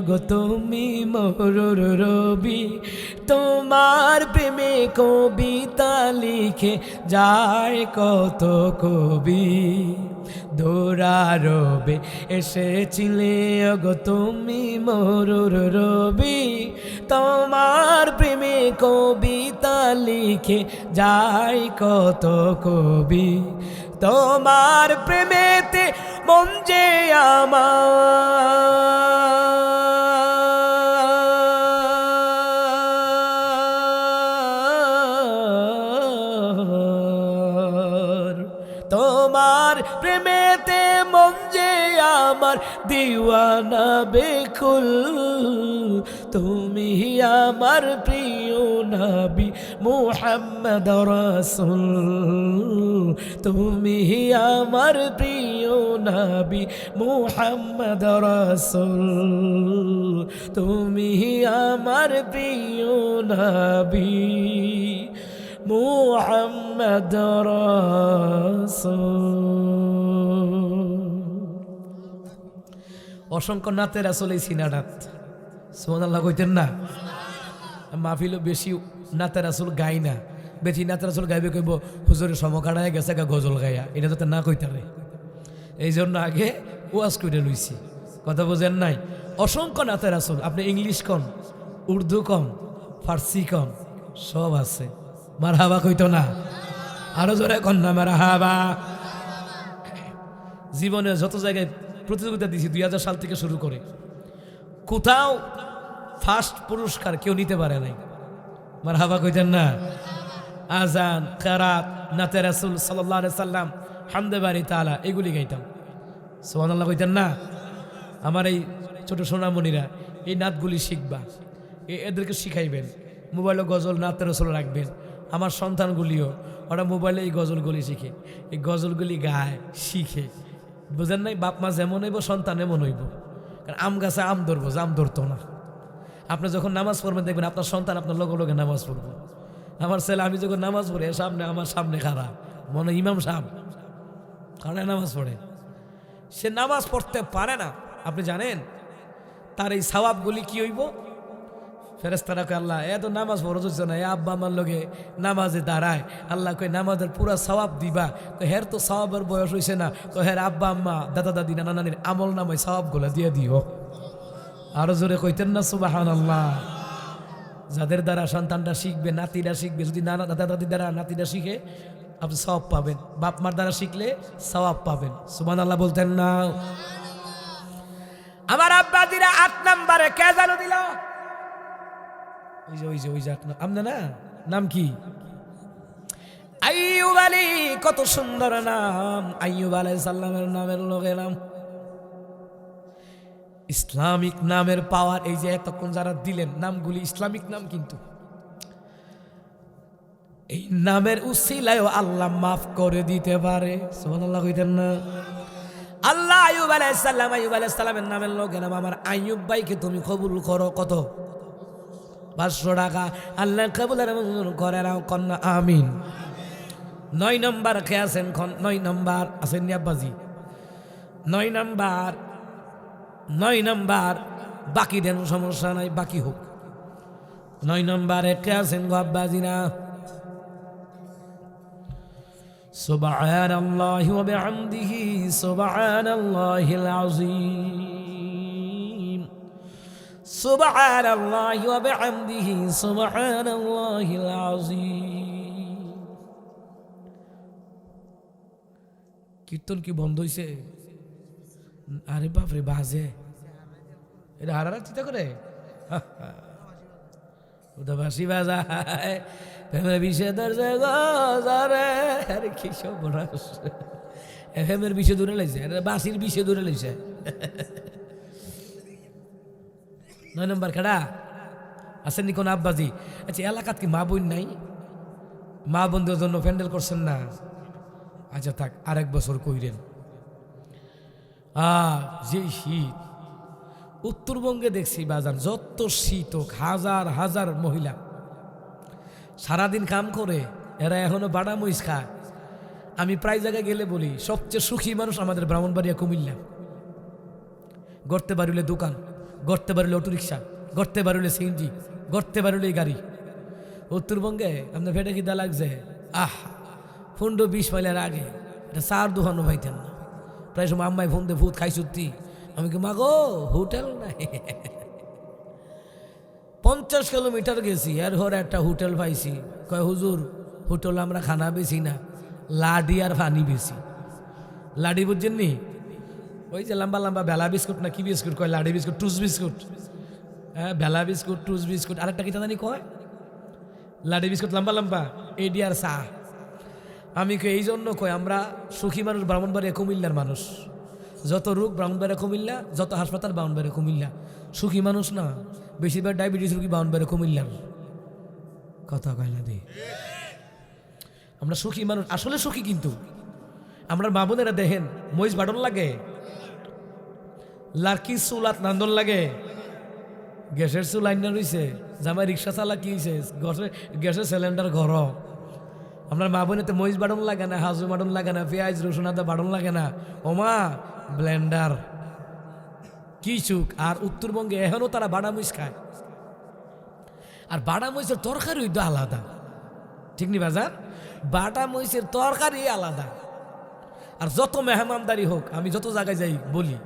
গো তুমি মরুর রবি, তোমার প্রেমে কবিতা লিখে যায় কত কবি। দুরারবে এসেছিলে গো তুমি মরুর রবি, তোমার প্রেমে কবিতা লিখে যায় কত কবি। তোমার প্রেমেতে মন যে আমার, তোমার প্রেমেতে মন যে আমার দিওয়ানা বেকুল, তুমি আমার প্রিয় নবী মুহাম্মদ রাসূল, তুমি আমার প্রিয় নবী মুহাম্মদ রাসূল, তুমি আমার প্রিয় নবী মুহাম্মদ রাসূল। অসংখ্য নাতের আসলে এই সিনাডাত সুবহানাল্লাহ কইতেন না? মাহফিলও বেশি নাতের আসল গাই না, বেশি নাতের আসল গাইবে কইব হুজুরের সমকাড়ায় গেছে গা গজল গাইয়া, এটা তো না কইতারে। এই জন্য আগে ওয়াজ কইরে লইছি, কথা বোঝেন নাই? অসংখ্য নাতের আসল, আপনি ইংলিশ কন, উর্দু কন, ফার্সি কন, সব আছে। মারহাবা কইতো না? আরো জোরে কন না মারহাবা। জীবনে যত জায়গায় প্রতিযোগিতা দিয়েছি 2000 সাল থেকে শুরু করে, কোথাও ফার্স্ট পুরস্কার কেউ নিতে পারে নাই। মারহাবা কইতেন না? আজান, কেরাত, নাতে রাসূল সাল্লাল্লাহু আলাইহি সাল্লাম, হামদে বারি তাআলা, এগুলি গাইতাম। সুবহানাল্লাহ কইতেন না? আমার এই ছোট সোনামণিরা এই নাতগুলি শিখবা, এদেরকে শিখাইবেন। মোবাইলে গজল নাতে রাসূল রাখবেন। আমার সন্তানগুলিও ওরা মোবাইলে এই গজলগুলি শিখে, এই গজলগুলি গায়, শিখে। বুঝেন নাই? বাপ মা যেমন হইব সন্তান এমন হইব। কারণ আম গাছে আম ধরবো, জাম ধরতো না। আপনি যখন নামাজ পড়বেন দেখবেন আপনার সন্তান আপনার লগে লগে নামাজ পড়বো। আমার ছেলে আমি যখন নামাজ পড়ি সামনে আমার সামনে খাড়া, মনে ইমাম সাহেব খাড়ায় নামাজ পড়ে। সে নামাজ পড়তে পারে না, আপনি জানেন তার এই সওয়াবগুলি কি হইব? ফেরেশতারা কয় আল্লাহ এত নামাজ পড়ো যাচ্ছে না, এ আব্বা আমার লগে নামাজে দাঁড়ায়, আল্লাহ কই নামাজের পুরা সওয়াব দিবা। কই হের তো সওয়াবের বয়স হইছে না, কই হের আব্বা আম্মা দাদা দাদি নানা নানির আমল নামায় সওয়াবগুলো দিয়ে দিও। আরো জোরে কইতেন না সুবহানাল্লাহ? যাদের দ্বারা সন্তানটা শিখবে, নাতিরা শিখবে, যদি নানা দাদা দাদির দ্বারা নাতিরা শিখে আপনি সওয়াব পাবেন, বাপ মার দ্বারা শিখলে সওয়াব পাবেন। সুবহানাল্লাহ বলতেন না? আমার আব্বা দিরা 8 নম্বরে কে জানো দিল? ওই যে আমনে না, নাম কি? আইয়ুব আলী। কত সুন্দর নাম, আইয়ুব আলাইহিস সালামের নামের লগে নাম। ইসলামিক নামের পাওয়ার, এই যে এতক্ষণ যারা দিলেন নামগুলি ইসলামিক নাম, কিন্তু এই নামের উসিলায় আল্লাহ মাফ করে দিতে পারে। সুবহানাল্লাহ কইতেন না? আল্লাহ আইয়ুব আলাইহিস সালামের নামের লগে নাম। আমার আইয়ুব ভাইকে তুমি কবুল করো। কত? 500 টাকা। আল্লাহ কবুল করে নাও, কন্যা আমিন। 9 নম্বর কে আছেন? 9 নম্বর আছেন আব্বাজি? 9 নম্বর 9 নাম্বার বাকি দেন, সমস্যা নাই, বাকি হোক। 9 নম্বরে কে আছেন গো আব্বাজিনা? সুবহানাল্লাহি ওয়া বিহামদিহি সুবহানাল্লাহিল আযীম, সুবহানাল্লাহি ওয়া বিহামদিহি সুবহানাল্লাহিল আযীম। কীর্তন কি বন্ধ হইছে? আরে বাপরে, বাজে এটা হারারা চিন্তা করে উদাবাসী বাজায় প্রেমের বিষয় ধরছে গরে। আরে কি সব প্রেমের বিষয় দূরে লাইছে, বাসির বিষয় দূরে লাইছে। 9 নম্বর খেড়া আসেননি কোন আব্বাজি? আচ্ছা, এলাকাত কি মা বোন নাই? মা বোনদের জন্য প্যান্ডেল করছেন না? আচ্ছা থাক, আরেক বছর কইরেন। যে শীত উত্তরবঙ্গে দেখছি বাজার, যত শীত হোক, হাজার হাজার মহিলা সারাদিন কাম করে, এরা এখনো বাড়া মহিষ খায়। আমি প্রায় জায়গায় গেলে বলি সবচেয়ে সুখী মানুষ আমাদের ব্রাহ্মণবাড়িয়া, কুমিল্লা। গড়তে পারিলে দোকান, গড়তে পারিলে অটোরিক্সা, গড়তে পারিলে সিএনজি, গড়তে পারিলে গাড়ি। উত্তরবঙ্গে আপনার ফেটে খিদা লাগছে, 15-20 মাইলের আগে এটা চার দোকানও পাইতেন না। প্রায় সময় আম্মাই ফোন দিয়ে ভূত খাই সত্যি। আমি কি মাগো হোটেল নাই? 50 কিলোমিটার গেছি, এরপর একটা হোটেল পাইছি। কয় হুজুর, হোটেল আমরা খানা বেশি না, লাডি আর পানি বেশি। লাডি বুঝছেন নি? ওই যে লম্বা লম্বা বেলা বিস্কুট না কি বিস্কুট কয়, লাডি বিস্কুট, টুস বিস্কুট। হ্যাঁ, বেলা বিস্কুট, টুস বিস্কুট। আরেকটা কি জানি কয়, লাডি বিস্কুট লম্বা লম্বা, এডি আর চা। আমি এই জন্য কই, আমরা সুখী মানুষ ব্রাহ্মণবাড়িয়া কুমিল্লার মানুষ। যত রোগ ব্রাহ্মণবাড়িয়া কুমিল্লা, যত হাসপাতাল ব্রাহ্মণবাড়িয়া কুমিল্লা। সুখী মানুষ না, বেশিরভাগ ডায়াবেটিস রোগী ব্রাহ্মণবাড়িয়া কুমিল্লার। কথা কয় না দি, আমরা সুখী মানুষ, আসলে সুখী। কিন্তু আমরা মা বোনেরা দেখেন, মহিষ বাটন লাগে, লার্কি চুলাত নান্দন লাগে, গ্যাসের চুল আইনা রয়েছে, জামাই রিক্সা চালা কি হয়েছে, গ্যাসের সিলিন্ডার ঘর। আপনার মা বোনেতে মহিষ বাটন লাগে না, হাজু বাটন লাগে না, পেঁয়াজ রসুন আদা বাটন লাগে না, ওমা ব্লেন্ডার। কি সুখ! আর উত্তরবঙ্গে এখনও তারা বাড়া মহিষ খায়। আর বাড়া মহিষের তরকারি তো আলাদা, ঠিক নি বাজার? বাটা মহিষের তরকারি আলাদা। আর যত মেহমানদারি হোক, আমি যত জায়গায় যাই বলি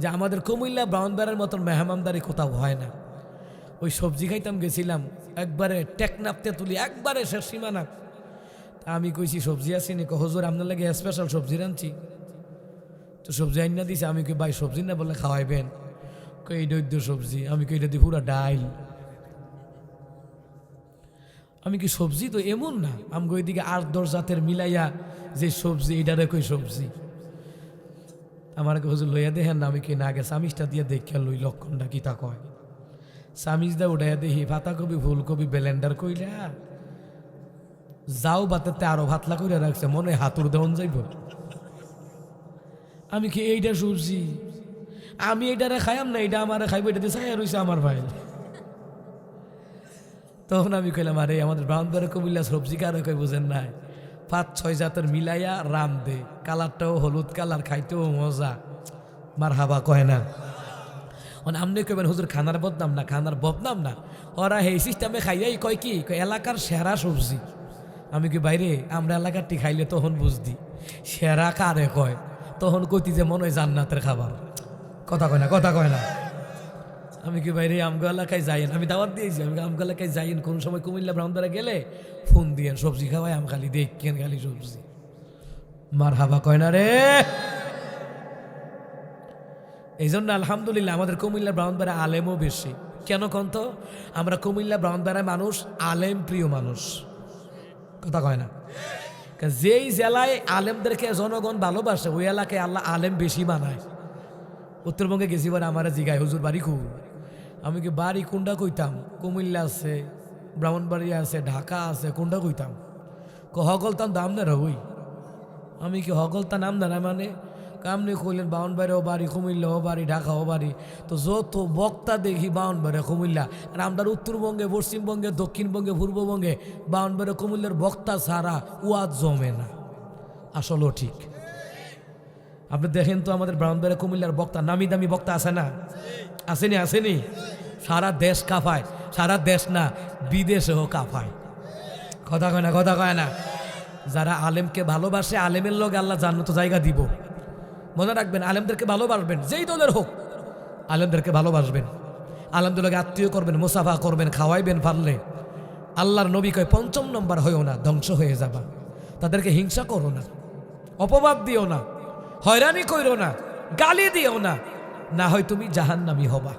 যে আমাদের কুমিল্লা ব্রাহ্মণবাড়িয়ার মতন মেহমানদারি কোথাও হয় না। ওই সবজি খাইতাম, গেছিলাম একবারে টেকনাপতে তুলি, একবারে শেষ সীমানা। আমি কইছি সবজি আসি নি? হুজুর আপনার লাগে স্পেশাল সবজি রাঁধছি। তো সবজি আইনা দিছে। আমি কই ভাই সবজি না বলে খাওয়াইবেন? কই এই দৈদ্য সবজি। আমি কই এটা দি পুরা ডাইল। আমি কি সবজি তো এমন না, আমি ওইদিকে 8-10 জাতের মিলাইয়া যে সবজি, এটারে কই সবজি। আমার হুজুর লইয়া দেখেন না? আমি কি না, আগে সামিজটা দিয়ে দেখে লই লক্ষণটা কি তা কয়। সামিজ দা উঠাইয়া দেখি পাতাকপি, ফুলকপি ব্লেন্ডার কইলা যাও বাতাতে আরো ভাতলা করে রাখছে, মনে হাতুর দেওয়ান যাইব। আমি কি এইটা সবজি? আমি এইটারে খাইম না, এটা আমার খাইব, এটা দিয়ে ছায়া রয়েছে আমার ভাই। তখন আমি কইলাম, আরে আমাদের ব্রাহ্মণবাড়িয়া কুমিল্লা সবজি কারো কই বুঝেন নাই, 5-6 জাতের মিলাইয়া রাম দে, কালারটাও হলুদ কালার, খাইতেও মজা। মার হাবা কয় না। আপনি কইবেন হুজুর খানার বদনাম না, খানার বদনাম না। ওরা এই সিস্টেমে খাইয়াই কয় কি, এলাকার সেরা সবজি। আমি কি বাইরে আমরা এলাকারটি খাইলে তখন বুঝদি সেরা কারে কয়, তখন কইতি যে মনে হয় জান্নাতের খাবার। কথা কয় না, কথা কয় না। আমি কি বাইরে আমগো এলাকায় যাইন, আমি দাওয়াত দিয়েছি, আমি আমগো এলাকায় যাইন, কোন সময় কুমিল্লা ব্রাহ্মণবাড়িয়া গেলে ফোন দিয়েন, সবজি খাওয়াই, আম খালি দেখেন খালি সবজি। মার হাবা কয় না রে। এই জন্য আলহামদুলিল্লাহ আমাদের কুমিল্লা ব্রাহ্মণবাড়িয়া আলেমও বেশি। কেন কন্ত? আমরা কুমিল্লা ব্রাহ্মণবাড়িয়া মানুষ আলেম প্রিয় মানুষ। কথা কয় না? যেই জেলায় আলেমদেরকে জনগণ ভালোবাসে, ওই এলাকায় আল্লাহ আলেম বেশি বানায়। উত্তরবঙ্গে গেছি বলে আমার জিগায় হুজুর বাড়ি খুব। আমি কি বাড়ি কোনটা কইতাম? কুমিল্লা আছে, ব্রাহ্মণবাড়িয়া আছে, ঢাকা আছে, কোনটা কইতাম? হগলতাম দাম না ওই। আমি কি হগলতা নাম না মানে কামনি কইলেন ব্রাহ্মণবাড়িয়াও বাড়ি, কুমিল্লাও বাড়ি, ঢাকাও বাড়ি। তো যত বক্তা দেখি ব্রাহ্মণবাড়িয়া কুমিল্লা। আর আমরা উত্তরবঙ্গে, পশ্চিমবঙ্গে, দক্ষিণবঙ্গে, পূর্ববঙ্গে ব্রাহ্মণবাড়িয়া কুমিল্লার বক্তা ছাড়া ওয়াজ জমে না। আসলেও ঠিক। আপনি দেখেন তো আমাদের ব্রাহ্মণবাড়িয়া কুমিল্লার বক্তা, নামি দামি বক্তা আছে না? আসেনি আসেনি? সারা দেশ কাঁপায়, সারা দেশ না বিদেশেও কাঁপায়। কথা কয় না, কথা কয় না। যারা আলেমকে ভালোবাসে, আলেমের লোক আল্লাহ জান্নাত জায়গা দিব। মনে রাখবেন, আলেমদেরকে ভালোবাসবেন, যেই দলের হোক আলেমদেরকে ভালোবাসবেন, আলেমদের আত্মীয় করবেন, মুসাফা করবেন, খাওয়াইবেন পারলে। আল্লাহর নবী কয় ৫ম নম্বর হয়েও না, ধ্বংস হয়ে যাবা। তাদেরকে হিংসা করো না, অপবাদ দিও না, হয়রানি কইরো না, গালি দিও না, না হয় তুমি জাহান্নামী হবা।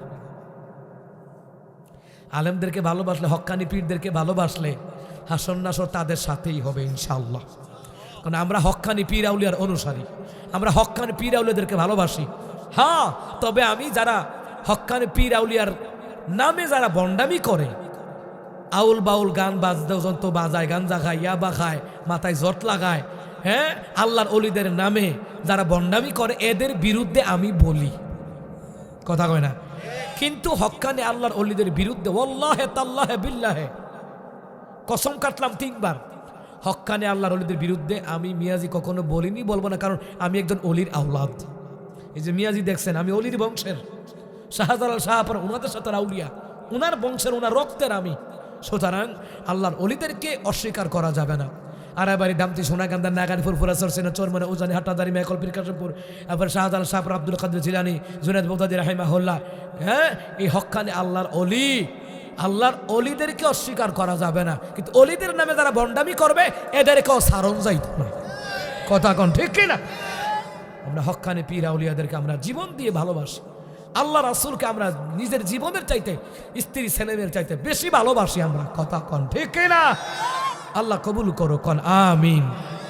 আলেমদেরকে ভালোবাসলে, হক্কানি পীরদেরকে ভালোবাসলে হাসর নাসর তাদের সাথেই হবে ইনশাআল্লাহ। কারণ আমরা হক্কানি পীর আউলিয়ার অনুসারী, আমরা হক্কানি পীর আউলিয়াদেরকে ভালোবাসি। হ্যাঁ, তবে আমি যারা হক্কানি পীর আউলিয়ার নামে যারা বন্ডামি করে, আউল বাউল গান যন্ত্র বাজায়, গাঞ্জা খায়, ইয়াবা খায়, মাথায় জট লাগায়, হ্যাঁ, আল্লাহর অলিদের নামে যারা বন্ডামি করে, এদের বিরুদ্ধে আমি বলি। কথা কয় না? কিন্তু হক্কানি আল্লাহর অলিদের বিরুদ্ধে ওয়াল্লাহে তাল্লাহে বিল্লাহে কসম কাটলাম 3 বার, হক্কানি আল্লাহর অলিদের বিরুদ্ধে আমি মিয়াজি কখনো বলিনি, বলবো না। কারণ আমি একজন অলির আওলাদ। এই যে মিয়াজি দেখছেন, আমি অলির বংশের, শাহজালাল শাহপর ওনাদের সাথে আউলিয়া, ওনার বংশের, ওনার রক্তের আমি। সুতরাং আল্লাহর অলিদেরকে অস্বীকার করা যাবে না। আরাবাড়ি, দামতি, সোনাকান্দা, নাগারিপুর, ফুরাসর, সেনা, চরমানে, উজানি, হাট্টাদারি, মেকল, পীর কাশিমপুর, এরপর শাহজালাল শাহপর, আব্দুল কাদের জিলানী, জুনায়েদ বগদাদি রাহিমাহুল্লাহ। হ্যাঁ, এই হক্কানি আল্লাহর অলি, আল্লাহর অলিদেরকে অস্বীকার করা যাবে না। কিন্তু অলিদের নামে যারা বন্ডামি করবে, এদেরকেও সারণ যাইত না। কথা কোন ঠিক কিনা? আমরা হক্কানি পীর আউলিয়াদেরকে আমরা জীবন দিয়ে ভালোবাসি। আল্লাহ রাসূলকে আমরা নিজের জীবনের চাইতে, স্ত্রী ছেলেমেয়ের চাইতে বেশি ভালোবাসি আমরা। কথা কোন ঠিক কিনা? আল্লাহ কবুল করো, কোন আমিন।